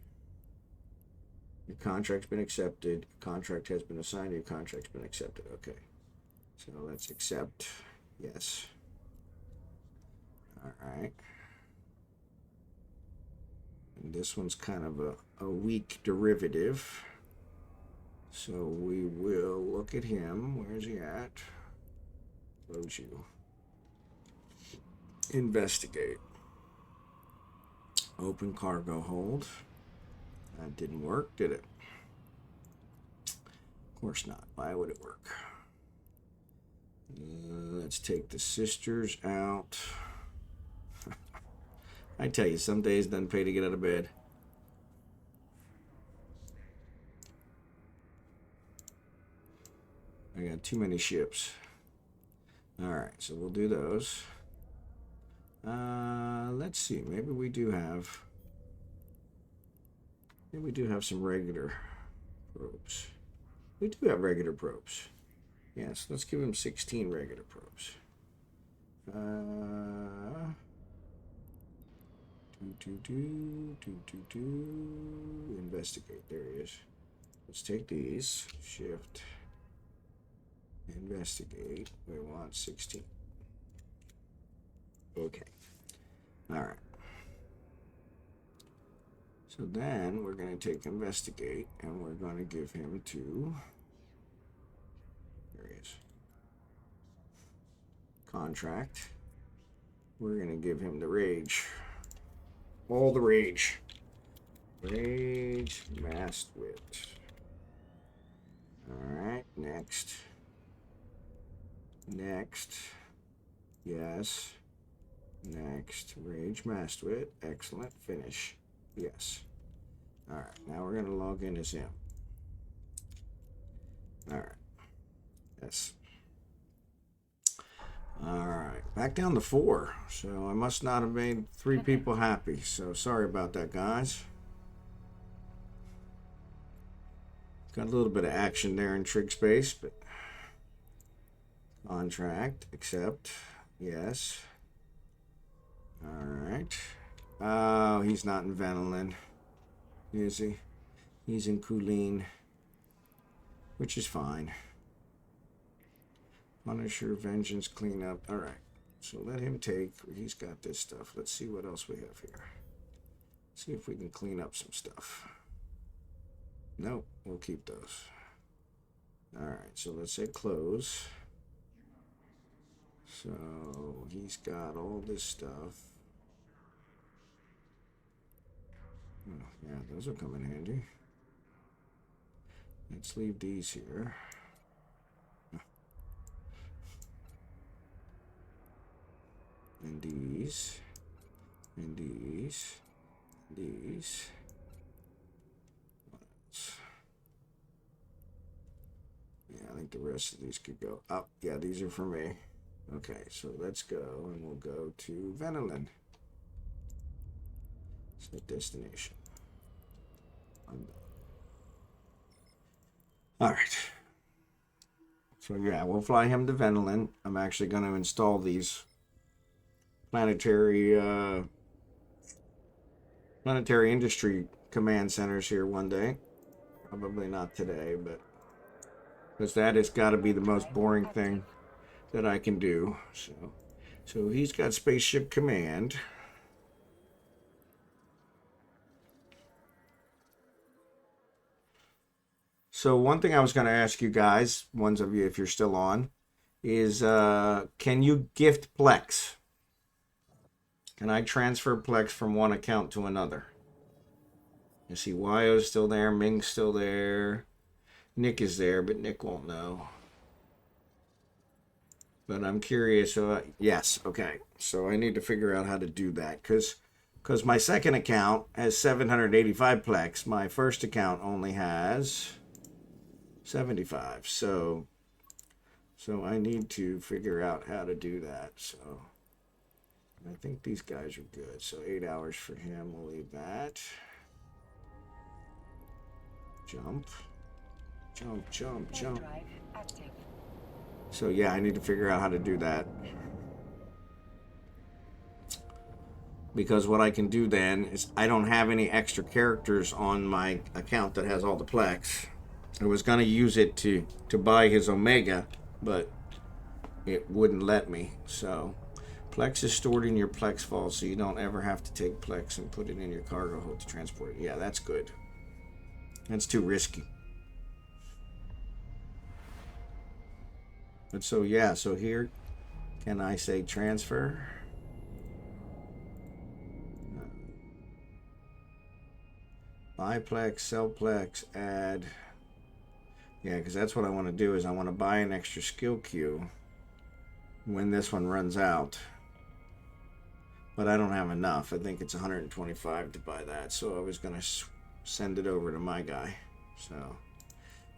Your contract's been accepted. Contract has been assigned. Your contract's been accepted. Okay. So let's accept. Yes. Alright. And this one's kind of a weak derivative. So we will look at him. Where's he at? Close you. Investigate. Open cargo hold. That didn't work, did it? Of course not. Why would it work? Let's take the sisters out. I tell you, some days it doesn't pay to get out of bed. I got too many ships. Alright, so we'll do those. Let's see. Maybe we do have some regular probes. We do have regular probes. Yes, let's give him 16 regular probes. Investigate. There he is. Let's take these. Shift. Investigate. We want 16. Okay. All right. So then we're going to take investigate and we're going to give him 2. There he is. Contract. We're going to give him the rage. All the rage. Rage masked wit. Alright, next. Next. Yes. Next. Rage masked wit. Excellent. Finish. Yes. Alright, now we're going to log in as him. Alright. Yes. Alright, back down to 4. So I must not have made 3 people happy. So sorry about that, guys. Got a little bit of action there in Trig space, but contract, accept, yes. Alright. Oh, he's not in Vanillin, is he? He's in Kuleen, which is fine. Punisher, vengeance, cleanup. Alright, so let him take, he's got this stuff. Let's see what else we have here. See if we can clean up some stuff. Nope, we'll keep those. Alright, so let's say close. So he's got all this stuff. Oh, yeah, those will come in handy. Let's leave these here. And these. And these. These. Yeah, I think the rest of these could go up. Yeah, these are for me. Okay, so let's go, and we'll go to Vanillin. Set destination. Alright. So yeah, we'll fly him to Vanillin. I'm actually going to install these planetary industry command centers here one day. Probably not today, but because that has got to be the most boring thing that I can do. So he's got spaceship command. So one thing I was going to ask you guys, ones of you if you're still on, is can you gift Plex? Can I transfer Plex from one account to another? You see Wyo's still there, Ming's still there, Nick is there, but Nick won't know. But I'm curious. Yes, okay. So I need to figure out how to do that because my second account has 785 Plex. My first account only has 75. So I need to figure out how to do that. So I think these guys are good. So 8 hours for him. We'll leave that. Jump. Jump, jump, jump. Drive active. So yeah, I need to figure out how to do that. Because what I can do then is I don't have any extra characters on my account that has all the Plex. I was going to use it to buy his Omega, but it wouldn't let me. So Plex is stored in your Plex vault, so you don't ever have to take Plex and put it in your cargo hold to transport it. Yeah, that's good. That's too risky. But so yeah, so here, can I say transfer? Buy Plex, sell Plex, add. Yeah, because that's what I want to do is I want to buy an extra skill queue when this one runs out. But I don't have enough. I think it's 125 to buy that. So I was going to send it over to my guy. So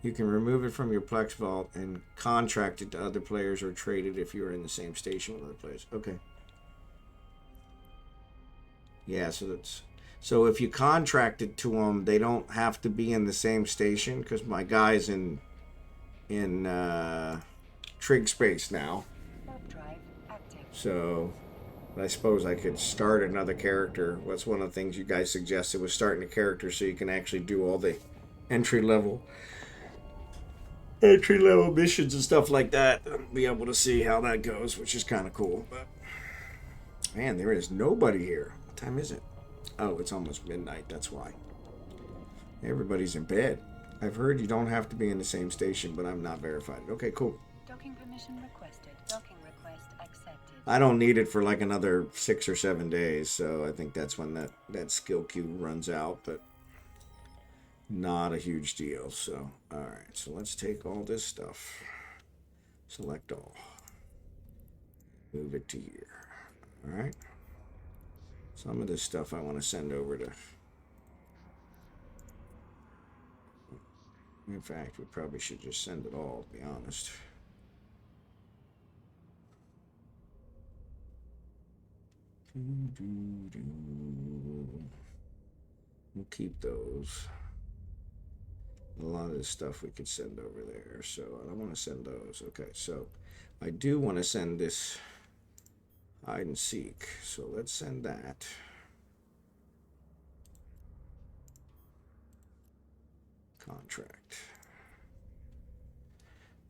you can remove it from your Plex vault and contract it to other players or trade it if you're in the same station with other players. Okay. Yeah, so if you contract it to them, they don't have to be in the same station because my guy's in Trig space now. Warp drive active. So But I suppose I could start another character. That's one of the things you guys suggested, was starting a character so you can actually do all the entry level missions and stuff like that. Be able to see how that goes, which is kind of cool. But man, there is nobody here. What time is it? Oh, it's almost midnight. That's why. Everybody's in bed. I've heard you don't have to be in the same station, but I'm not verified. Okay, cool. Docking permission requested. Docking request accepted. I don't need it for like another 6 or 7 days, so I think that's when that skill queue runs out, but not a huge deal. So, all right, so let's take all this stuff, select all, move it to here. All right, some of this stuff I want to send over to. In fact, we probably should just send it all, to be honest. We'll keep those. A lot of this stuff we could send over there, so I don't want to send those. Okay, so I do want to send this hide and seek, so let's send that. Contract.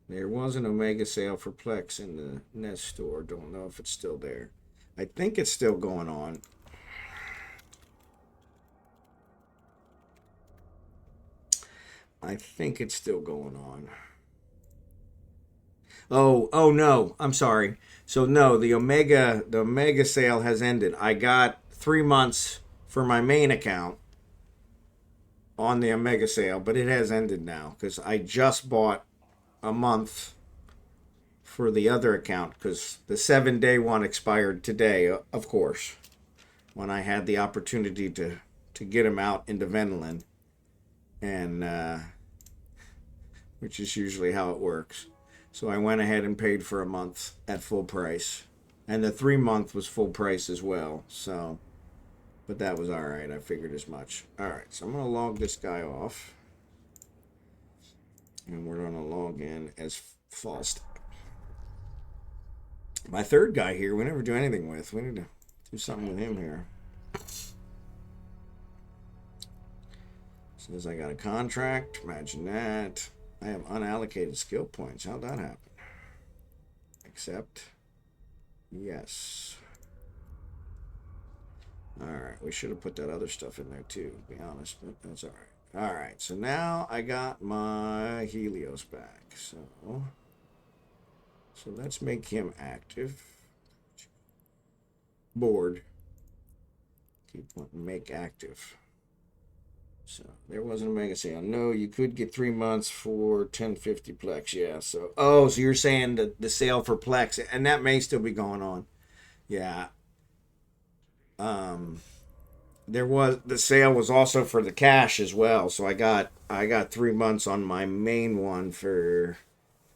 There was an Omega sale for Plex in the Nest store. Don't know if it's still there. I think it's still going on. I think it's still going on. Oh no, I'm sorry. So no, the Omega sale has ended. I got 3 months for my main account on the Omega sale, but it has ended now because I just bought a month for the other account because the 7-day one expired today, of course, when I had the opportunity to get them out into Venland, and which is usually how it works. So I went ahead and paid for a month at full price, and the 3-month was full price as well. So, but that was all right. I figured as much. All right, so I'm gonna log this guy off, and we're gonna log in as False. My third guy here, we never do anything with. We need to do something with him here. Says I got a contract. Imagine that. I have unallocated skill points. How'd that happen? Accept. Yes. Alright, we should have put that other stuff in there too, to be honest, but that's alright. Alright, so now I got my Helios back. So let's make him active. Board. Keep wanting make active. So there wasn't a mega sale. No, you could get 3 months for 1050 Plex. Yeah. So so you're saying the sale for Plex, and that may still be going on. Yeah. There was the sale was also for the cash as well. So I got 3 months on my main one for,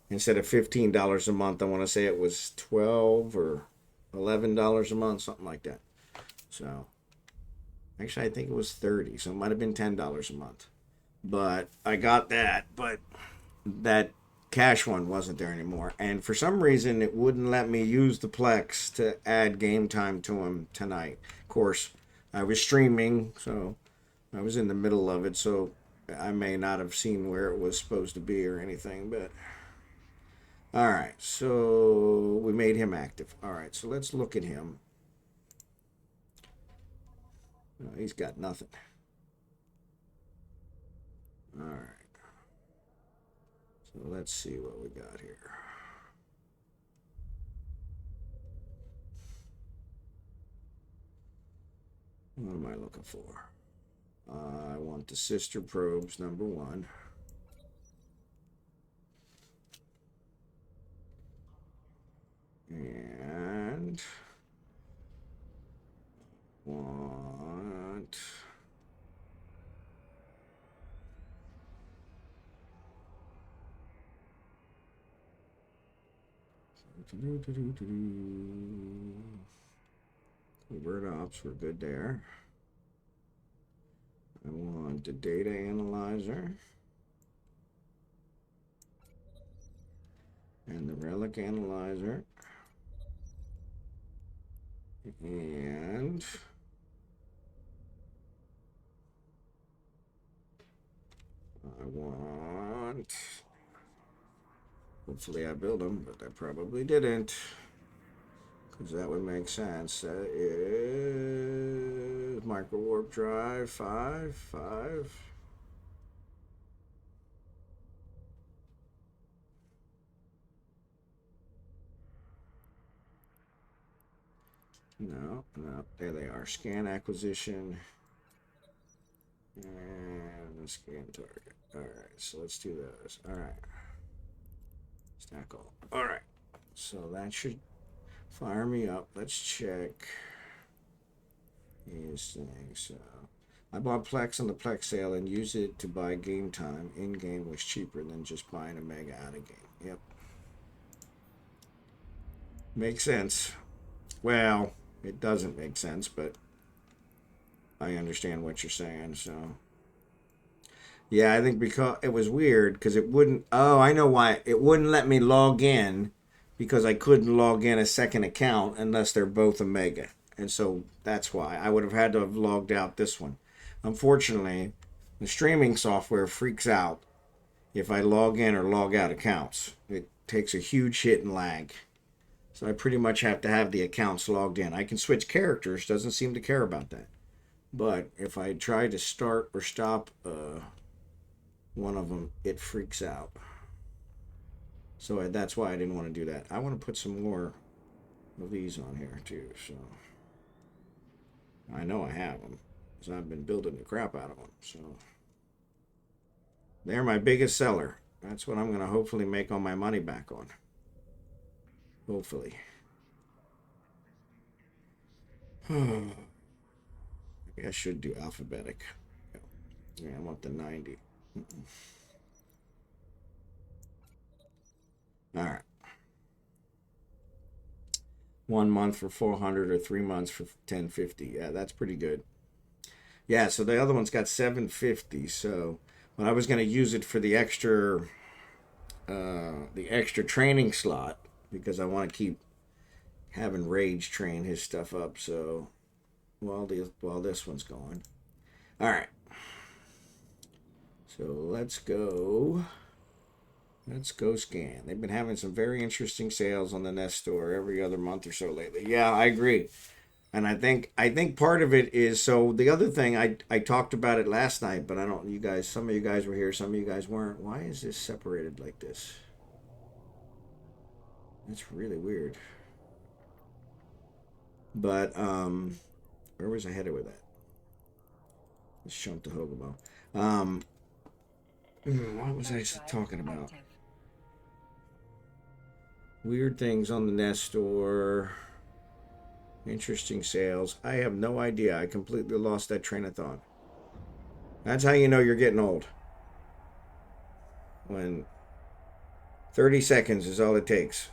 instead of $15 a month, I want to say it was $12 or $11 a month, something like that. So actually, I think it was 30, so it might have been $10 a month. But I got that, but that cash one wasn't there anymore. And for some reason, it wouldn't let me use the Plex to add game time to him tonight. Of course, I was streaming, so I was in the middle of it, so I may not have seen where it was supposed to be or anything, but... Alright, so we made him active. Alright, so let's look at him. No, he's got nothing. All right. So let's see what we got here. What am I looking for? I want the sister probes, number 1. And want covert ops, we're good there. I want the data analyzer and the relic analyzer And I want, hopefully I build them, but I probably didn't, because that would make sense. That is micro warp drive 5. No, there they are. Scan acquisition and scan target. All right, so let's do those. All right, stack all. All right, so that should fire me up. Let's check these things. So I bought Plex on the Plex sale and used it to buy game time. In game was cheaper than just buying a mega out of game. Yep, makes sense. Well, it doesn't make sense, but I understand what you're saying. So yeah, I think because it was weird because it wouldn't. Oh, I know why. It wouldn't let me log in because I couldn't log in a second account unless they're both a mega. And so that's why I would have had to have logged out this one. Unfortunately, the streaming software freaks out if I log in or log out accounts. It takes a huge hit and lag. So I pretty much have to have the accounts logged in. I can switch characters, doesn't seem to care about that. But if I try to start or stop one of them, it freaks out. So that's why I didn't want to do that. I want to put some more of these on here too. So I know I have them because I've been building the crap out of them. So they're my biggest seller. That's what I'm going to hopefully make all my money back on. Hopefully. Maybe I should do alphabetic. Yeah, I want the 90. All right. 1 month for 400 or 3 months for 1050. Yeah, that's pretty good. Yeah, so the other one's got 750. So when I was going to use it for the extra training slot because I want to keep having Rage train his stuff up. So while this one's going. All right. So let's go scan. They've been having some very interesting sales on the Nest store every other month or so lately. Yeah, I agree. And I think part of it is, so the other thing I talked about it last night, but I don't, you guys, some of you guys were here, some of you guys weren't. Why is this separated like this? That's really weird. But where was I headed with that? Let's jump to HogginHowe. What was I talking about? Weird things on the Nest store. Interesting sales. I have no idea. I completely lost that train of thought. That's how you know you're getting old. When 30 seconds is all it takes.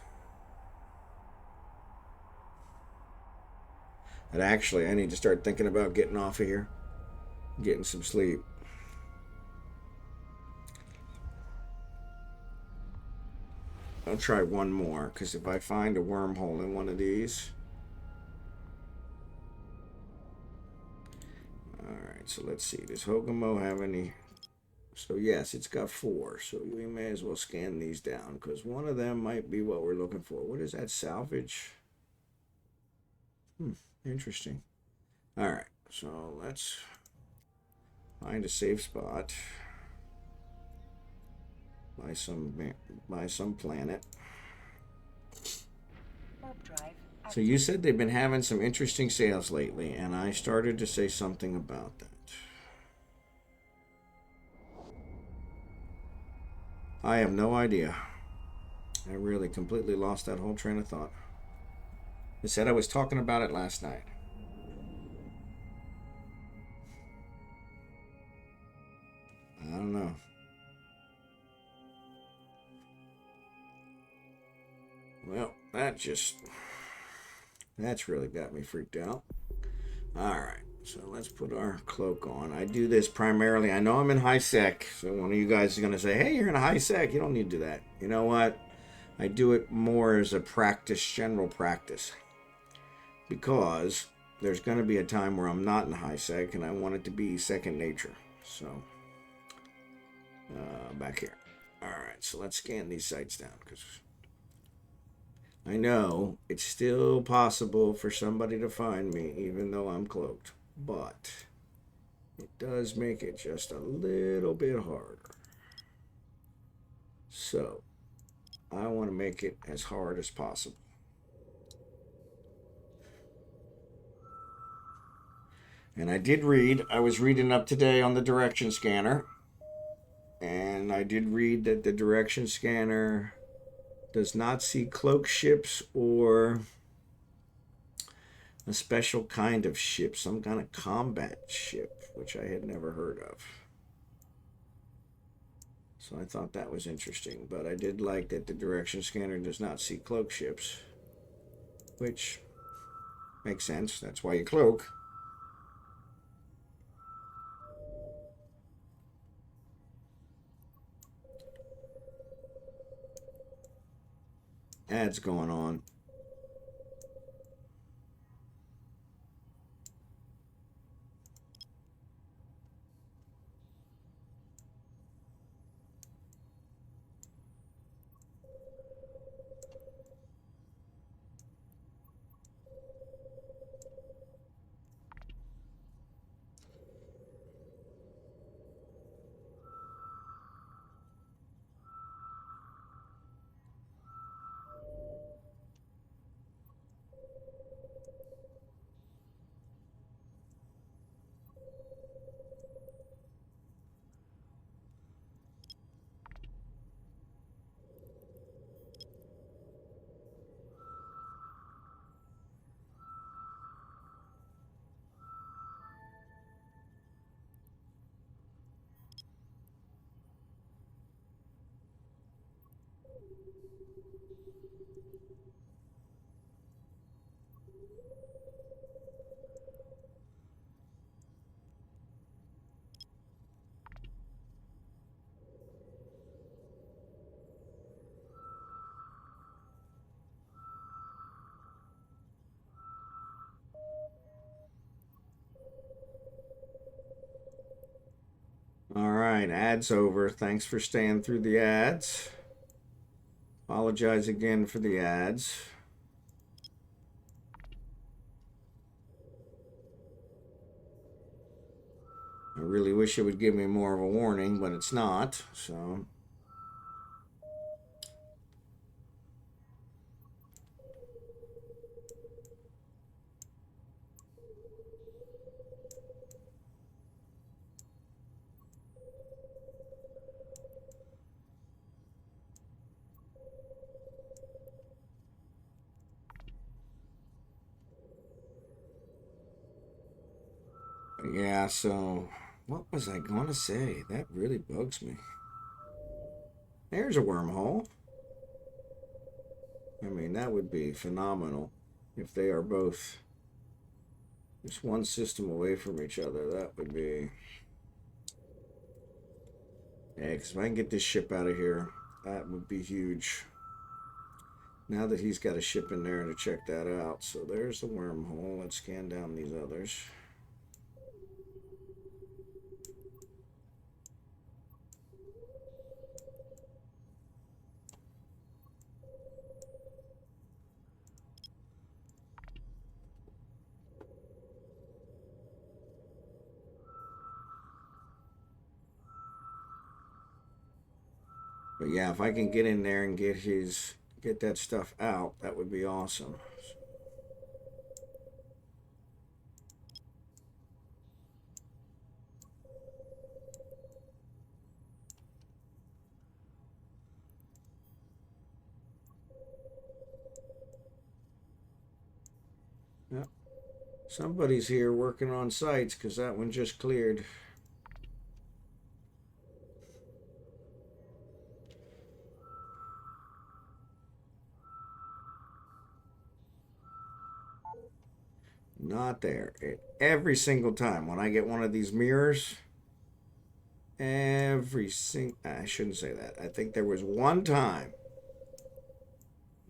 And actually, I need to start thinking about getting off of here. Getting some sleep. I'll try one more, because if I find a wormhole in one of these... Alright, so let's see. Does HogginHowe have any... So yes, it's got 4. So we may as well scan these down, because one of them might be what we're looking for. What is that? Salvage? Interesting. Alright, so let's find a safe spot. Buy some planet. So you said they've been having some interesting sales lately, and I started to say something about that. I have no idea. I really completely lost that whole train of thought. I said I was talking about it last night. I don't know. Well, that's really got me freaked out. Alright, so let's put our cloak on. I do this primarily, I know I'm in high sec, so one of you guys is going to say, hey, you're in a high sec, you don't need to do that. You know what? I do it more as a practice, general practice. because there's going to be a time where I'm not in high sec and I want it to be second nature. So back here. All right, so let's scan these sites down, because I know it's still possible for somebody to find me even though I'm cloaked, but it does make it just a little bit harder. So I want to make it as hard as possible. And I was reading up today on the direction scanner, and I did read that the direction scanner does not see cloak ships or a special kind of ship, some kind of combat ship, which I had never heard of. So I thought that was interesting, but I did like that the direction scanner does not see cloak ships, which makes sense. That's why you cloak. Ads going on. All right, ads over. Thanks for staying through the ads. Apologize again for the ads. I really wish it would give me more of a warning, but it's not, so. Yeah, so what was I going to say? That really bugs me. There's a wormhole. I mean, that would be phenomenal if they are both just one system away from each other. That would be... Yeah, because if I can get this ship out of here, that would be huge. Now that he's got a ship in there to check that out. So there's the wormhole. Let's scan down these others. But yeah, if I can get in there and get that stuff out, that would be awesome. Yep. Somebody's here working on sites because that one just cleared. Not there. Every single time when I get one of these mirrors, I shouldn't say that. I think there was one time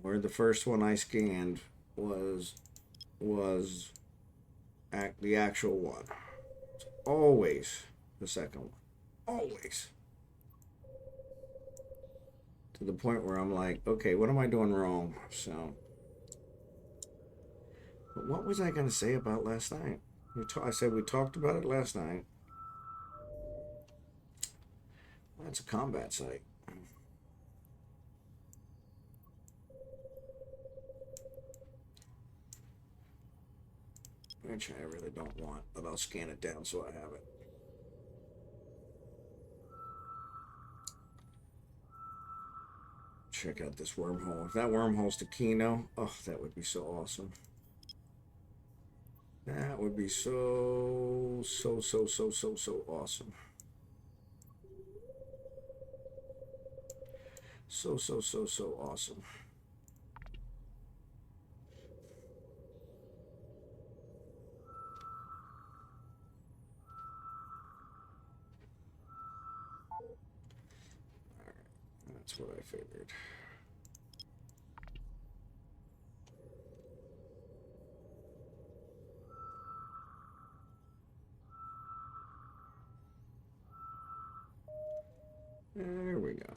where the first one I scanned was was the actual one. It's always the second one. Always. To the point where I'm like, okay, what am I doing wrong? So, but what was I going to say about last night? I said we talked about it last night. That's a combat site. Which I really don't want, but I'll scan it down so I have it. Check out this wormhole. If that wormhole's to Kino, oh, that would be so awesome. That would be so awesome. So awesome. That's what I figured. There we go.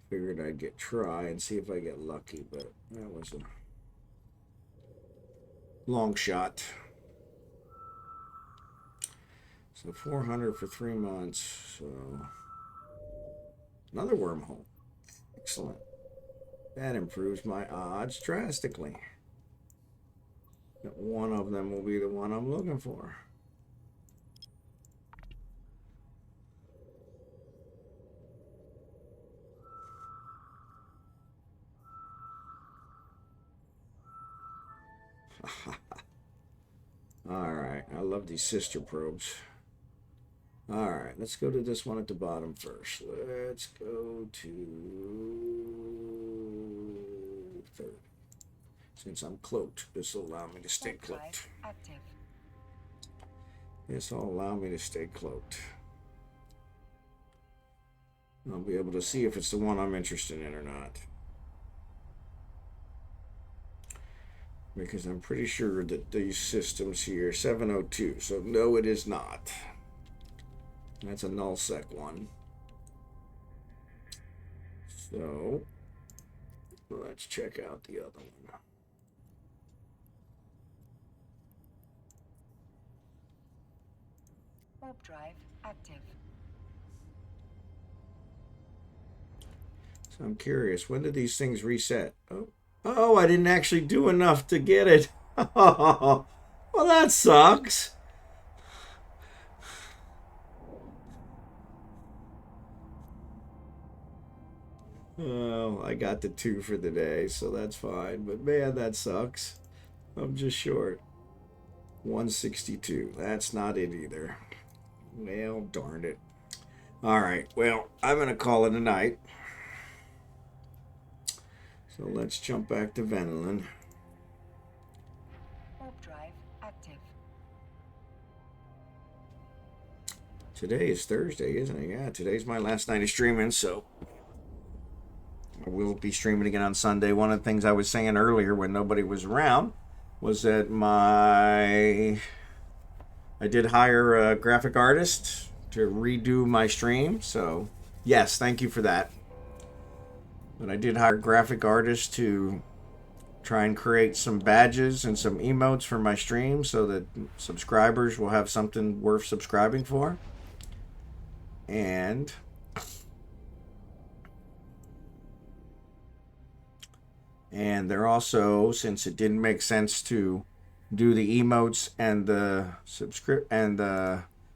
Figured I'd try and see if I get lucky, but that was a long shot. So 400 for 3 months. So another wormhole. Excellent. That improves my odds drastically. That one of them will be the one I'm looking for. All right, I love these sister probes. All right, let's go to this one at the bottom first. Let's go to 30. Since I'm cloaked, this will allow me to stay cloaked. This will allow me to stay cloaked. I'll be able to see if it's the one I'm interested in or not. Because I'm pretty sure that these systems here, 702, so no, it is not. That's a nullsec one. So let's check out the other one. Warp drive active. So I'm curious, when did these things reset? Oh, I didn't actually do enough to get it. Oh, well, that sucks. Oh, I got the 2 for the day, so that's fine. But man, that sucks. I'm just short. 162. That's not it either. Well, darn it. All right. Well, I'm going to call it a night. So let's jump back to Venelin. Warp drive active. Today is Thursday, isn't it? Yeah, today's my last night of streaming, so I will be streaming again on Sunday. One of the things I was saying earlier when nobody was around was that I did hire a graphic artist to redo my stream. So yes, thank you for that. But I did hire a graphic artist to try and create some badges and some emotes for my stream so that subscribers will have something worth subscribing for. And they're also, since it didn't make sense to do the emotes and the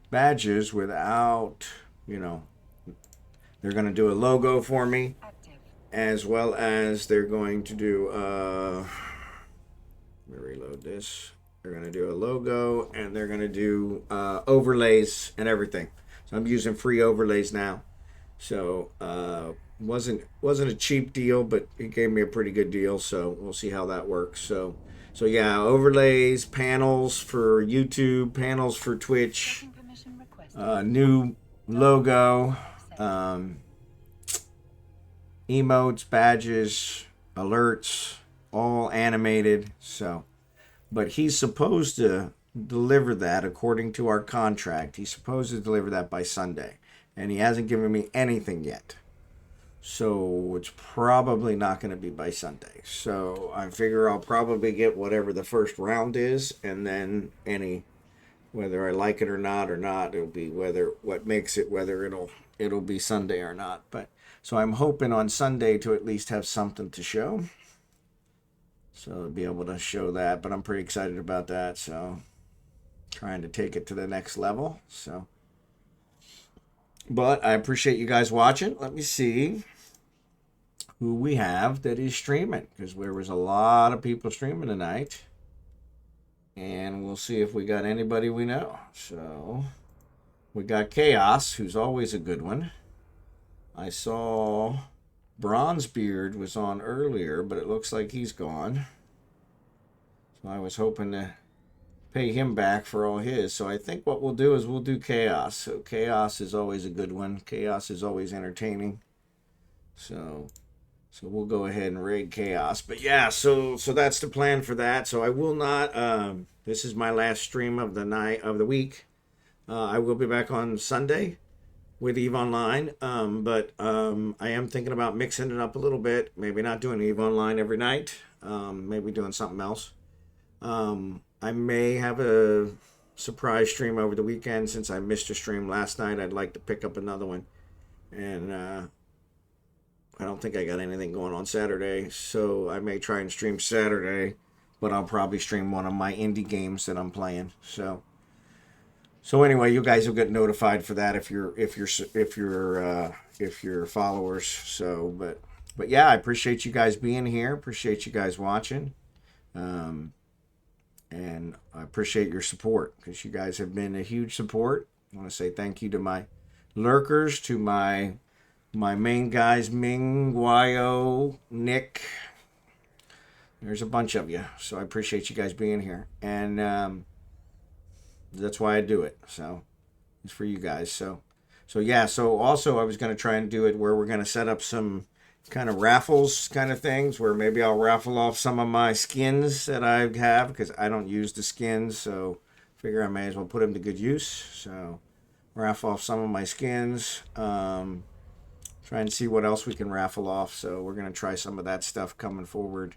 badges without, they're going to do a logo for me, as well as they're going to do let me reload this. They're going to do a logo and they're going to do overlays and everything. So I'm using free overlays now. So wasn't a cheap deal, but it gave me a pretty good deal, so we'll see how that works. So yeah, overlays, panels for YouTube, panels for Twitch, new logo, emotes, badges, alerts, all animated. So, but he's supposed to deliver that according to our contract. He's supposed to deliver that by Sunday, and he hasn't given me anything yet. So it's probably not going to be by Sunday. So I figure I'll probably get whatever the first round is, and then whether I like it or not, it'll be what makes it, whether it'll be Sunday or not. But so I'm hoping on Sunday to at least have something to show. So I'll be able to show that, but I'm pretty excited about that. So trying to take it to the next level. So, but I appreciate you guys watching. Let me see who we have that is streaming, because there was a lot of people streaming tonight, and we'll see if we got anybody we know. So we got Chaos, who's always a good one. I saw Bronzebeard was on earlier, but it looks like he's gone. So I was hoping to pay him back for all his. So I think what we'll do is we'll do Chaos. So Chaos is always a good one. Chaos is always entertaining. So we'll go ahead and raid Chaos. But yeah, so that's the plan for that. So I will not, this is my last stream of the week. I will be back on Sunday with EveOnline. But I am thinking about mixing it up a little bit. Maybe not doing EveOnline every night. Maybe doing something else. I may have a surprise stream over the weekend. Since I missed a stream last night, I'd like to pick up another one. And I don't think I got anything going on Saturday, so I may try and stream Saturday, but I'll probably stream one of my indie games that I'm playing. So anyway, you guys will get notified for that if you're followers. So, but yeah, I appreciate you guys being here. Appreciate you guys watching. And I appreciate your support, because you guys have been a huge support. I want to say thank you to my lurkers, to my main guys, Ming, WYO, Nick. There's a bunch of you. So I appreciate you guys being here. And that's why I do it. So it's for you guys. So yeah. So also I was going to try and do it where we're going to set up some kind of raffles kind of things, where maybe I'll raffle off some of my skins that I have, because I don't use the skins. So figure I may as well put them to good use. So raffle off some of my skins. Try and see what else we can raffle off. So we're going to try some of that stuff coming forward,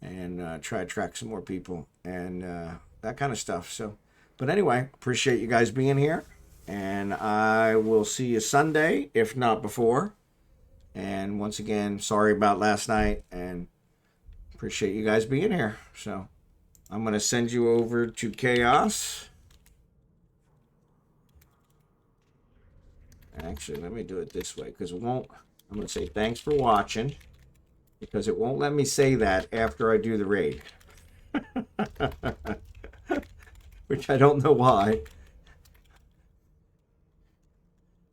and try to attract some more people and that kind of stuff. So, but anyway, appreciate you guys being here, and I will see you Sunday, if not before. And once again, sorry about last night, and appreciate you guys being here. So I'm going to send you over to Chaos. Actually, let me do it this way, because it won't. I'm going to say thanks for watching, because it won't let me say that after I do the raid. Which I don't know why.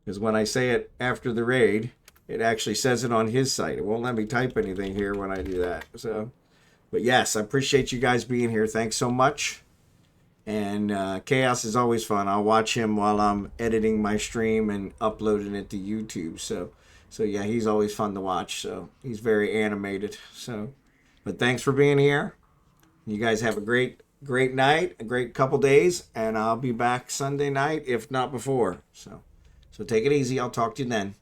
Because when I say it after the raid, it actually says it on his site. It won't let me type anything here when I do that. So, but yes, I appreciate you guys being here. Thanks so much. And Chaos is always fun. I'll watch him while I'm editing my stream and uploading it to YouTube. So yeah, he's always fun to watch. So he's very animated. So, but thanks for being here. You guys have a great night, a great couple days, and I'll be back Sunday night, if not before. So take it easy. I'll talk to you then.